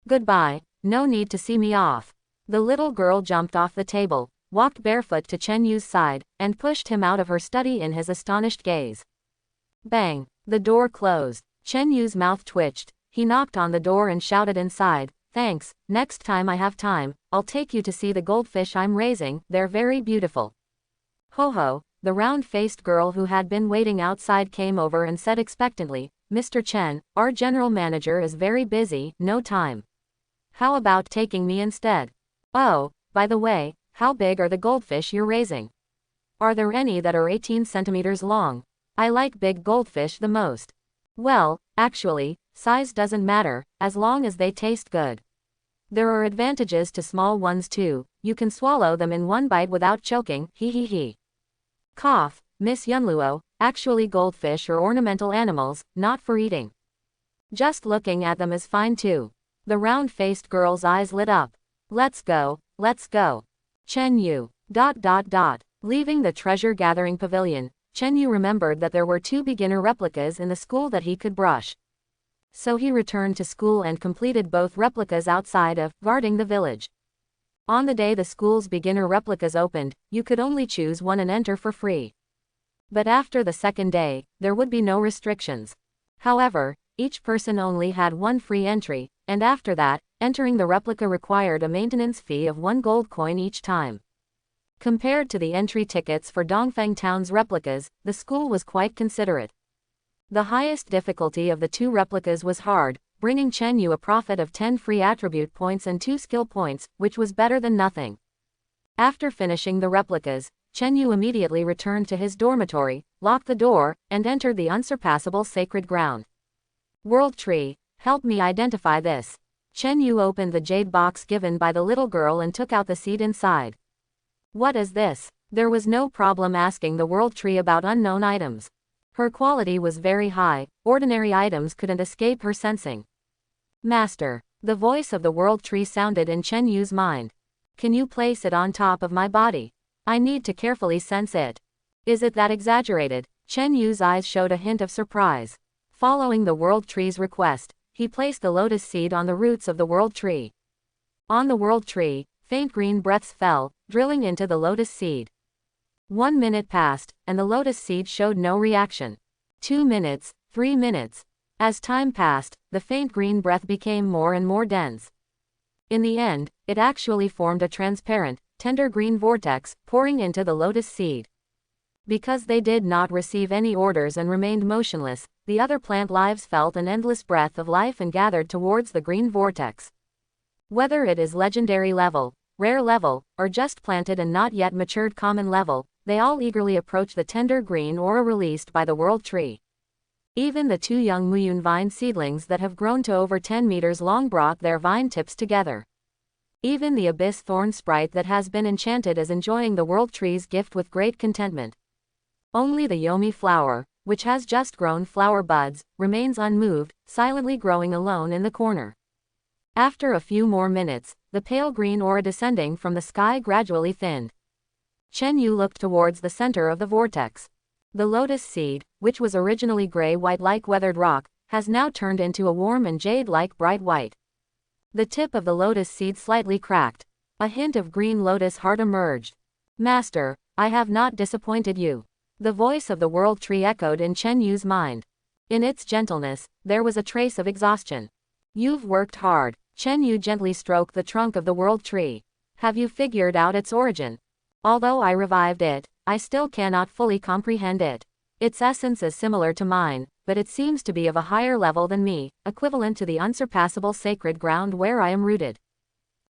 Goodbye, no need to see me off. The little girl jumped off the table, walked barefoot to Chen Yu's side, and pushed him out of her study in his astonished gaze. Bang! The door closed. Chen Yu's mouth twitched. He knocked on the door and shouted inside, "Thanks, next time I have time, I'll take you to see the goldfish I'm raising, they're very beautiful." Ho ho, the round-faced girl who had been waiting outside came over and said expectantly, "Mr. Chen, our general manager is very busy, no time. How about taking me instead? Oh, by the way, how big are the goldfish you're raising? Are there any that are 18 centimeters long? I like big goldfish the most." Well, actually, size doesn't matter, as long as they taste good. There are advantages to small ones too, you can swallow them in one bite without choking, hee hee hee. Cough, Miss Yunluo, actually goldfish are ornamental animals, not for eating. Just looking at them is fine too. The round-faced girl's eyes lit up. Let's go, let's go. Chen Yu. Leaving the treasure-gathering pavilion, Chen Yu remembered that there were 2 beginner replicas in the school that he could brush. So he returned to school and completed both replicas outside of, guarding the village. On the day the school's beginner replicas opened, you could only choose one and enter for free. But after the second day, there would be no restrictions. However, each person only had 1 free entry, and after that, entering the replica required a maintenance fee of 1 gold coin each time. Compared to the entry tickets for Dongfeng Town's replicas, the school was quite considerate. The highest difficulty of the 2 replicas was hard, bringing Chen Yu a profit of 10 free attribute points and 2 skill points, which was better than nothing. After finishing the replicas, Chen Yu immediately returned to his dormitory, locked the door, and entered the unsurpassable sacred ground. World Tree, help me identify this. Chen Yu opened the jade box given by the little girl and took out the seed inside. What is this? There was no problem asking the World Tree about unknown items. Her quality was very high, ordinary items couldn't escape her sensing. Master, the voice of the World Tree sounded in Chen Yu's mind. Can you place it on top of my body? I need to carefully sense it. Is it that exaggerated? Chen Yu's eyes showed a hint of surprise. Following the World Tree's request, he placed the lotus seed on the roots of the World Tree. On the World Tree, faint green breaths fell, drilling into the lotus seed. 1 minute passed, and the lotus seed showed no reaction. 2 minutes, 3 minutes. As time passed, the faint green breath became more and more dense. In the end, it actually formed a transparent, tender green vortex, pouring into the lotus seed. Because they did not receive any orders and remained motionless, the other plant lives felt an endless breath of life and gathered towards the green vortex. Whether it is legendary level, rare level, or just planted and not yet matured common level, they all eagerly approach the tender green aura released by the World Tree. Even the 2 young Muyun vine seedlings that have grown to over 10 meters long brought their vine tips together. Even the abyss thorn sprite that has been enchanted is enjoying the world tree's gift with great contentment. Only the Yomi flower, which has just grown flower buds, remains unmoved, silently growing alone in the corner. After a few more minutes, the pale green aura descending from the sky gradually thinned. Chen Yu looked towards the center of the vortex. The lotus seed, which was originally gray-white like weathered rock, has now turned into a warm and jade-like bright white. The tip of the lotus seed slightly cracked. A hint of green lotus heart emerged. Master, I have not disappointed you. The voice of the world tree echoed in Chen Yu's mind. In its gentleness, there was a trace of exhaustion. You've worked hard. Chen Yu gently stroked the trunk of the world tree. Have you figured out its origin? Although I revived it, I still cannot fully comprehend it. Its essence is similar to mine, but it seems to be of a higher level than me, equivalent to the unsurpassable sacred ground where I am rooted.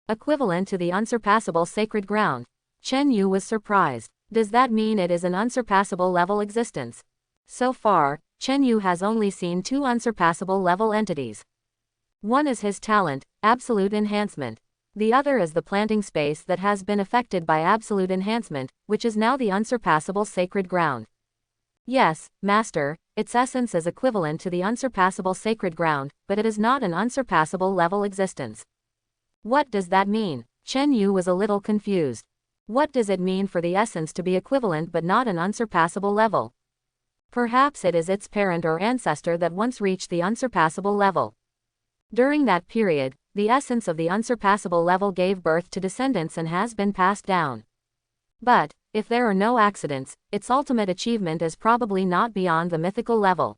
Equivalent to the unsurpassable sacred ground. Chen Yu was surprised. Does that mean it is an unsurpassable level existence? So far, Chen Yu has only seen two unsurpassable level entities. One is his talent, absolute enhancement. The other is the planting space that has been affected by absolute enhancement, which is now the unsurpassable sacred ground. Yes, Master, its essence is equivalent to the unsurpassable sacred ground, but it is not an unsurpassable level existence. What does that mean? Chen Yu was a little confused. What does it mean for the essence to be equivalent but not an unsurpassable level? Perhaps it is its parent or ancestor that once reached the unsurpassable level. During that period, the essence of the unsurpassable level gave birth to descendants and has been passed down. But, if there are no accidents, its ultimate achievement is probably not beyond the mythical level.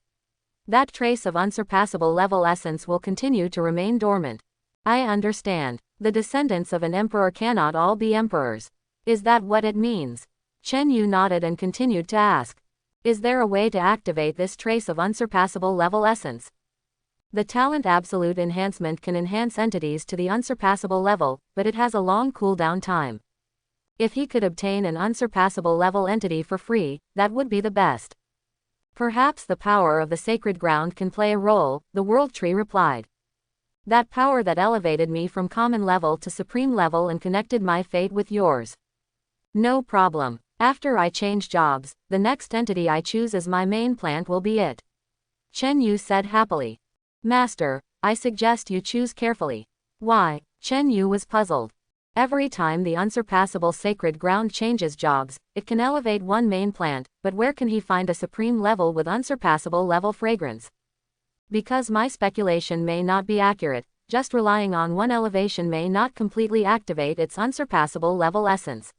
That trace of unsurpassable level essence will continue to remain dormant. I understand. The descendants of an emperor cannot all be emperors. Is that what it means? Chen Yu nodded and continued to ask. Is there a way to activate this trace of unsurpassable level essence? The talent absolute enhancement can enhance entities to the unsurpassable level, but it has a long cooldown time. If he could obtain an unsurpassable level entity for free, that would be the best. Perhaps the power of the sacred ground can play a role, the world tree replied. That power that elevated me from common level to supreme level and connected my fate with yours. No problem. After I change jobs, the next entity I choose as my main plant will be it. Chen Yu said happily. Master, I suggest you choose carefully. Why? Chen Yu was puzzled. Every time the unsurpassable sacred ground changes jobs, it can elevate one main plant, but where can he find a supreme level with unsurpassable level fragrance? Because my speculation may not be accurate, just relying on one elevation may not completely activate its unsurpassable level essence.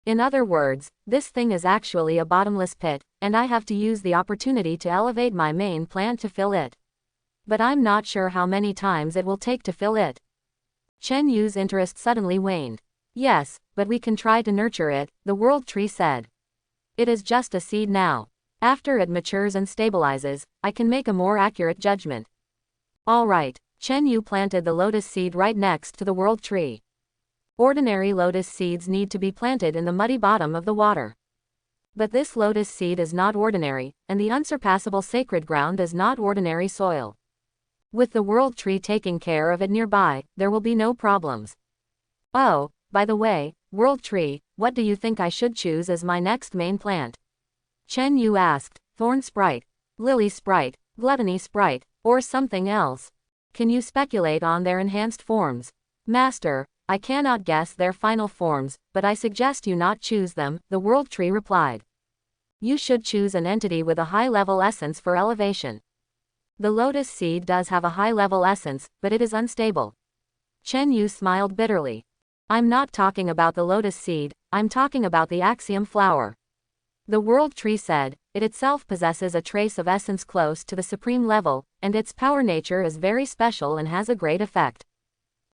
In other words, this thing is actually a bottomless pit, and I have to use the opportunity to elevate my main plant to fill it. But I'm not sure how many times it will take to fill it. Chen Yu's interest suddenly waned. Yes, but we can try to nurture it, the world tree said. It is just a seed now. After it matures and stabilizes, I can make a more accurate judgment. All right, Chen Yu planted the lotus seed right next to the world tree. Ordinary lotus seeds need to be planted in the muddy bottom of the water. But this lotus seed is not ordinary, and the unsurpassable sacred ground is not ordinary soil. With the world tree taking care of it nearby, there will be no problems. Oh, by the way, world tree, what do you think I should choose as my next main plant? Chen Yu asked. Thorn sprite, lily sprite, gluttony sprite, or something else. Can you speculate on their enhanced forms? Master, I cannot guess their final forms, but I suggest you not choose them, the world tree replied. You should choose an entity with a high-level essence for elevation. The lotus seed does have a high-level essence, but it is unstable. Chen Yu smiled bitterly. I'm not talking about the lotus seed, I'm talking about the axiom flower. The world tree said, it itself possesses a trace of essence close to the supreme level, and its power nature is very special and has a great effect.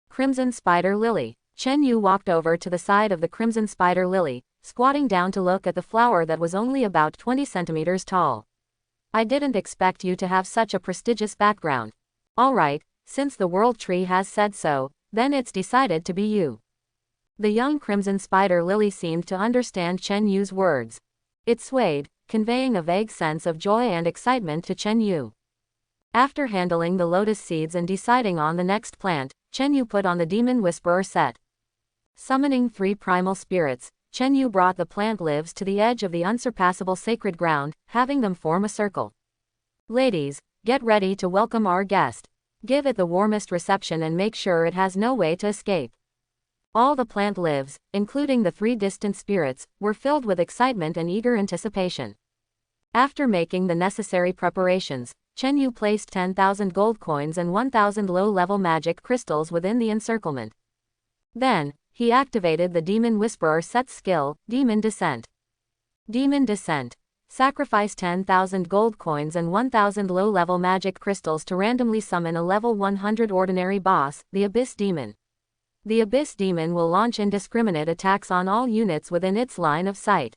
Crimson spider lily. Chen Yu walked over to the side of the crimson spider lily, squatting down to look at the flower that was only about 20 centimeters tall. I didn't expect you to have such a prestigious background. Alright, since the world tree has said so, then it's decided to be you. The young crimson spider lily seemed to understand Chen Yu's words. It swayed, conveying a vague sense of joy and excitement to Chen Yu. After handling the lotus seeds and deciding on the next plant, Chen Yu put on the demon whisperer set. Summoning 3 primal spirits, Chen Yu brought the plant lives to the edge of the unsurpassable sacred ground, having them form a circle. Ladies, get ready to welcome our guest. Give it the warmest reception and make sure it has no way to escape. All the plant lives, including the 3 distant spirits, were filled with excitement and eager anticipation. After making the necessary preparations, Chen Yu placed 10,000 gold coins and 1,000 low-level magic crystals within the encirclement. Then, he activated the Demon Whisperer set skill, Demon Descent. Demon Descent. Sacrifice 10,000 gold coins and 1,000 low-level magic crystals to randomly summon a level 100 ordinary boss, the Abyss Demon. The Abyss Demon will launch indiscriminate attacks on all units within its line of sight.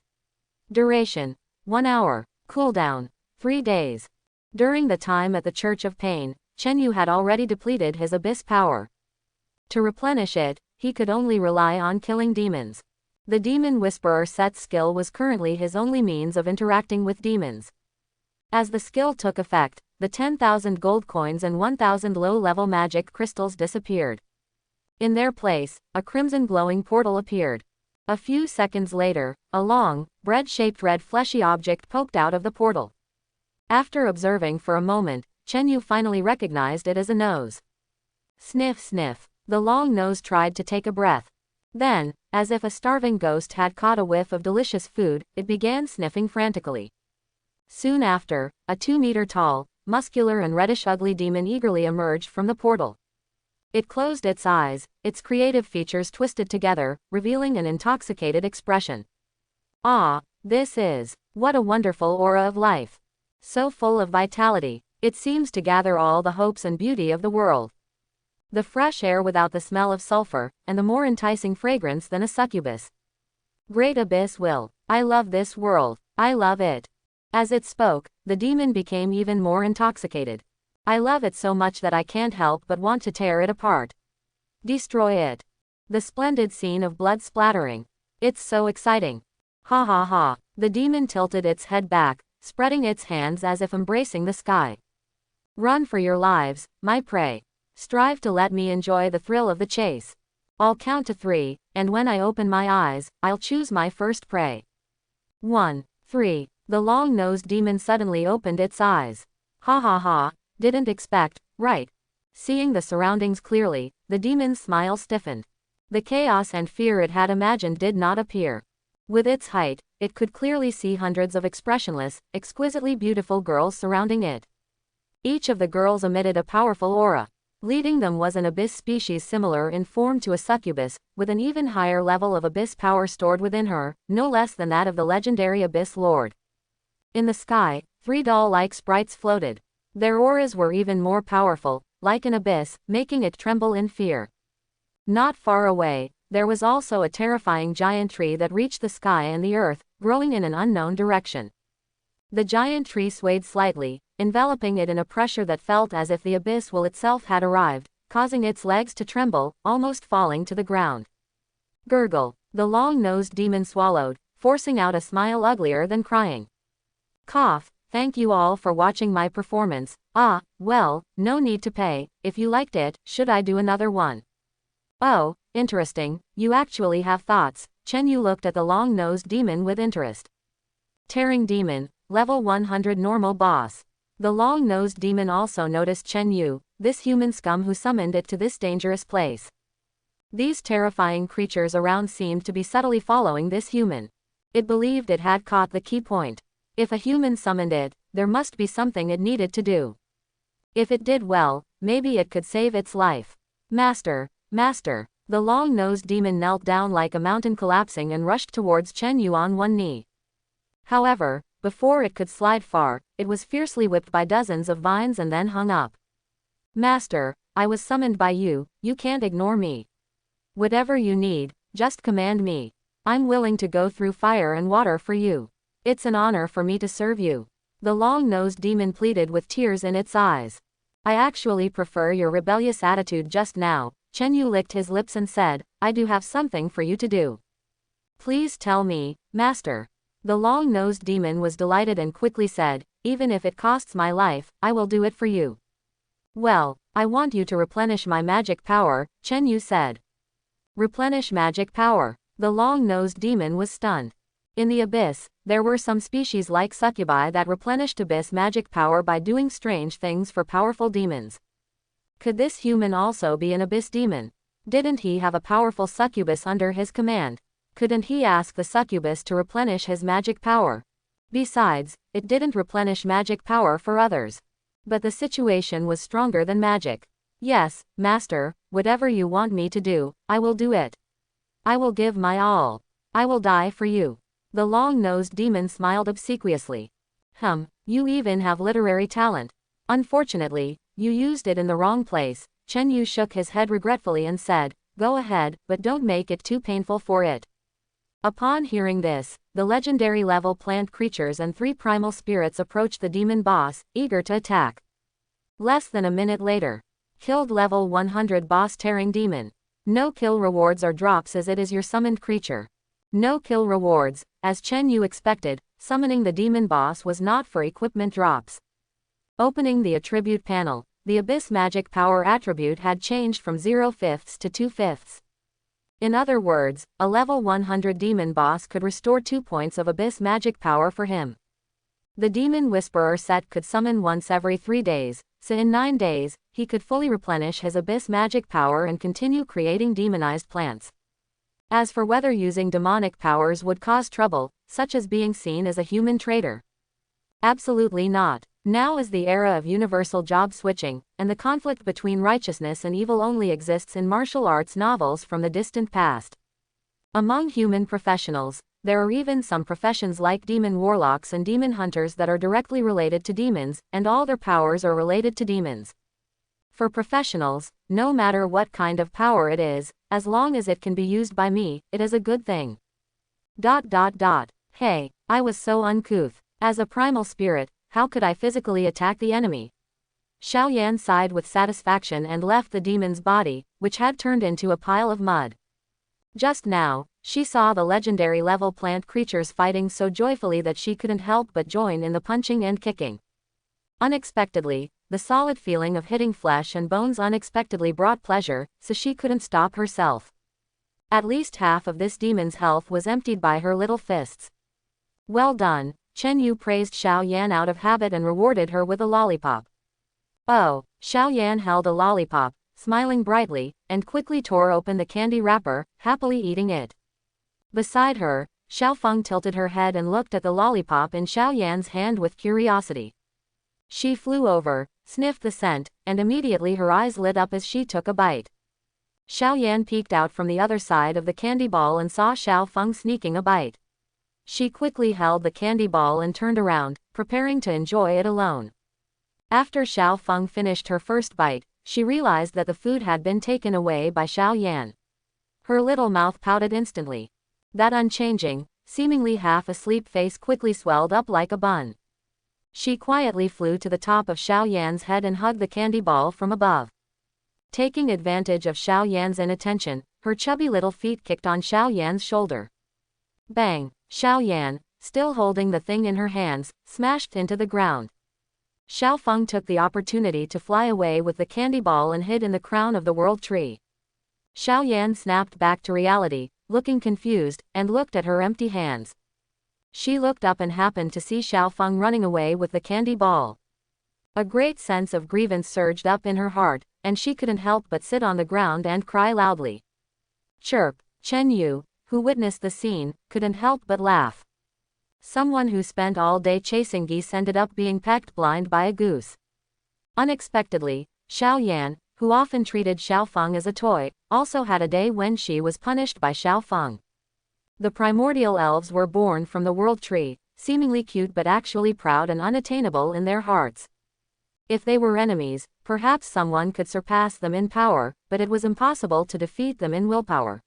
Duration: 1 hour. Cooldown: 3 days. During the time at the Church of Pain, Chen Yu had already depleted his Abyss power. To replenish it, he could only rely on killing demons. The Demon Whisperer set skill was currently his only means of interacting with demons. As the skill took effect, the 10,000 gold coins and 1,000 low-level magic crystals disappeared. In their place, a crimson glowing portal appeared. A few seconds later, a long, bread-shaped red fleshy object poked out of the portal. After observing for a moment, Chen Yu finally recognized it as a nose. Sniff sniff. The long nose tried to take a breath. Then, as if a starving ghost had caught a whiff of delicious food, it began sniffing frantically. Soon after, a 2-meter-tall, muscular and reddish-ugly demon eagerly emerged from the portal. It closed its eyes, its creative features twisted together, revealing an intoxicated expression. Ah, what a wonderful aura of life. So full of vitality, it seems to gather all the hopes and beauty of the world. The fresh air without the smell of sulfur, and the more enticing fragrance than a succubus. Great Abyss will. I love this world. I love it. As it spoke, the demon became even more intoxicated. I love it so much that I can't help but want to tear it apart. Destroy it. The splendid scene of blood splattering. It's so exciting. Ha ha ha. The demon tilted its head back, spreading its hands as if embracing the sky. Run for your lives, my prey. Strive to let me enjoy the thrill of the chase. I'll count to 3, and when I open my eyes, I'll choose my first prey. 1, 3. The long-nosed demon suddenly opened its eyes. Ha ha ha. Didn't expect, right? Seeing the surroundings clearly, the demon's smile stiffened. The chaos and fear it had imagined did not appear. With its height, it could clearly see hundreds of expressionless, exquisitely beautiful girls surrounding it. Each of the girls emitted a powerful aura. Leading them was an abyss species similar in form to a succubus, with an even higher level of abyss power stored within her, no less than that of the legendary Abyss Lord. In the sky, 3 doll-like sprites floated. Their auras were even more powerful, like an abyss, making it tremble in fear. Not far away, there was also a terrifying giant tree that reached the sky and the earth, growing in an unknown direction. The giant tree swayed slightly, enveloping it in a pressure that felt as if the abyss will itself had arrived, causing its legs to tremble, almost falling to the ground. Gurgle. The long-nosed demon swallowed, forcing out a smile uglier than crying. Cough. Thank you all for watching my performance. Ah, well, no need to pay. If you liked it, should I do another one? Oh, interesting, you actually have thoughts. Chen Yu looked at the long-nosed demon with interest. Tearing Demon, level 100 normal boss. The long-nosed demon also noticed Chen Yu, this human scum who summoned it to this dangerous place. These terrifying creatures around seemed to be subtly following this human. It believed it had caught the key point. If a human summoned it, there must be something it needed to do. If it did well, maybe it could save its life. Master, Master. The long-nosed demon knelt down like a mountain collapsing and rushed towards Chen Yu on one knee. However, before it could slide far, it was fiercely whipped by dozens of vines and then hung up. Master, I was summoned by you, you can't ignore me. Whatever you need, just command me. I'm willing to go through fire and water for you. It's an honor for me to serve you. The long-nosed demon pleaded with tears in its eyes. I actually prefer your rebellious attitude just now. Chen Yu licked his lips and said, I do have something for you to do. Please tell me, Master. The long-nosed demon was delighted and quickly said, even if it costs my life, I will do it for you. Well, I want you to replenish my magic power, Chen Yu said. Replenish magic power. The long-nosed demon was stunned. In the abyss, there were some species like succubi that replenished abyss magic power by doing strange things for powerful demons. Could this human also be an abyss demon? Didn't he have a powerful succubus under his command? Couldn't he ask the succubus to replenish his magic power? Besides, it didn't replenish magic power for others. But the situation was stronger than magic. Yes, master, whatever you want me to do, I will do it. I will give my all. I will die for you. The long-nosed demon smiled obsequiously. You even have literary talent. Unfortunately, you used it in the wrong place. Chen Yu shook his head regretfully and said, "Go ahead, but don't make it too painful for it." Upon hearing this, the legendary level plant creatures and 3 primal spirits approached the demon boss, eager to attack. Less than a minute later. Killed level 100 boss tearing demon. No kill rewards or drops as it is your summoned creature. No kill rewards, as Chen Yu expected, summoning the demon boss was not for equipment drops. Opening the attribute panel, the abyss magic power attribute had changed from 0/5 to 2/5. In other words, a level 100 demon boss could restore 2 points of abyss magic power for him. The demon whisperer set could summon once every 3 days, so in 9 days, he could fully replenish his abyss magic power and continue creating demonized plants. As for whether using demonic powers would cause trouble, such as being seen as a human traitor. Absolutely not. Now is the era of universal job switching, and the conflict between righteousness and evil only exists in martial arts novels from the distant past. Among human professionals, there are even some professions like demon warlocks and demon hunters that are directly related to demons, and all their powers are related to demons. For professionals, no matter what kind of power it is, as long as it can be used by me, it is a good thing. Hey, I was so uncouth. As a primal spirit, how could I physically attack the enemy? Xiao Yan sighed with satisfaction and left the demon's body, which had turned into a pile of mud. Just now, she saw the legendary level plant creatures fighting so joyfully that she couldn't help but join in the punching and kicking. Unexpectedly, the solid feeling of hitting flesh and bones unexpectedly brought pleasure, so she couldn't stop herself. At least half of this demon's health was emptied by her little fists. Well done. Chen Yu praised Xiao Yan out of habit and rewarded her with a lollipop. Oh, Xiao Yan held a lollipop, smiling brightly, and quickly tore open the candy wrapper, happily eating it. Beside her, Xiao Feng tilted her head and looked at the lollipop in Xiao Yan's hand with curiosity. She flew over, sniffed the scent, and immediately her eyes lit up as she took a bite. Xiao Yan peeked out from the other side of the candy ball and saw Xiao Feng sneaking a bite. She quickly held the candy ball and turned around, preparing to enjoy it alone. After Xiao Feng finished her first bite, she realized that the food had been taken away by Xiao Yan. Her little mouth pouted instantly. That unchanging, seemingly half-asleep face quickly swelled up like a bun. She quietly flew to the top of Xiao Yan's head and hugged the candy ball from above. Taking advantage of Xiao Yan's inattention, her chubby little feet kicked on Xiao Yan's shoulder. Bang! Xiao Yan, still holding the thing in her hands, smashed into the ground. Xiao Feng took the opportunity to fly away with the candy ball and hid in the crown of the world tree. Xiao Yan snapped back to reality, looking confused, and looked at her empty hands. She looked up and happened to see Xiao Feng running away with the candy ball. A great sense of grievance surged up in her heart, and she couldn't help but sit on the ground and cry loudly. Chirp! Chen Yu, who witnessed the scene, couldn't help but laugh. Someone who spent all day chasing geese ended up being pecked blind by a goose. Unexpectedly, Xiao Yan, who often treated Xiao Feng as a toy, also had a day when she was punished by Xiao Feng. The primordial elves were born from the world tree, seemingly cute but actually proud and unattainable in their hearts. If they were enemies, perhaps someone could surpass them in power, but it was impossible to defeat them in willpower.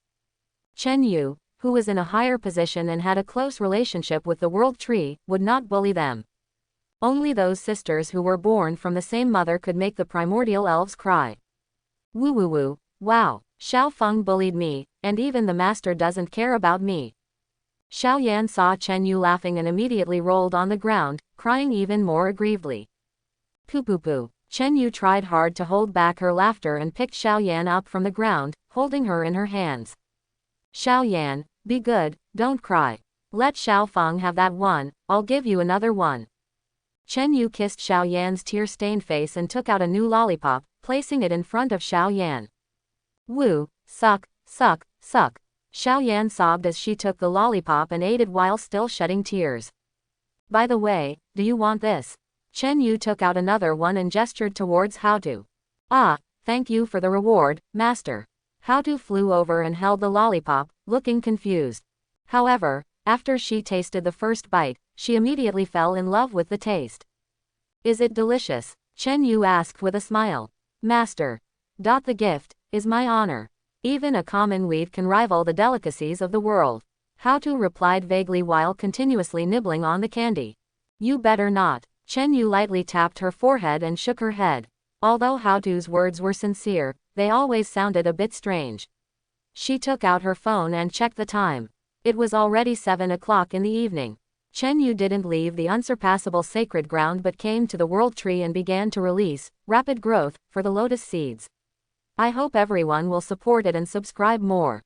Chen Yu, who was in a higher position and had a close relationship with the world tree, would not bully them. Only those sisters who were born from the same mother could make the primordial elves cry. Woo woo woo, wow, Xiao Feng bullied me, and even the master doesn't care about me. Xiao Yan saw Chen Yu laughing and immediately rolled on the ground, crying even more aggrievedly. Poo poo poo. Chen Yu tried hard to hold back her laughter and picked Xiao Yan up from the ground, holding her in her hands. Xiao Yan, be good, don't cry. Let Xiao Feng have that one, I'll give you another one. Chen Yu kissed Xiao Yan's tear-stained face and took out a new lollipop, placing it in front of Xiao Yan. Woo, suck, suck, suck. Xiao Yan sobbed as she took the lollipop and ate it while still shedding tears. By the way, do you want this? Chen Yu took out another one and gestured towards Haotu. Ah, thank you for the reward, master. Haotu flew over and held the lollipop, looking confused. However, after she tasted the first bite, she immediately fell in love with the taste. Is it delicious? Chen Yu asked with a smile. Master. The gift is my honor. Even a common weed can rival the delicacies of the world. Haotu replied vaguely while continuously nibbling on the candy. You better not. Chen Yu lightly tapped her forehead and shook her head. Although Haotu's words were sincere, they always sounded a bit strange. She took out her phone and checked the time. It was already 7 o'clock in the evening. Chen Yu didn't leave the unsurpassable sacred ground but came to the world tree and began to release rapid growth for the lotus seeds. I hope everyone will support it and subscribe more.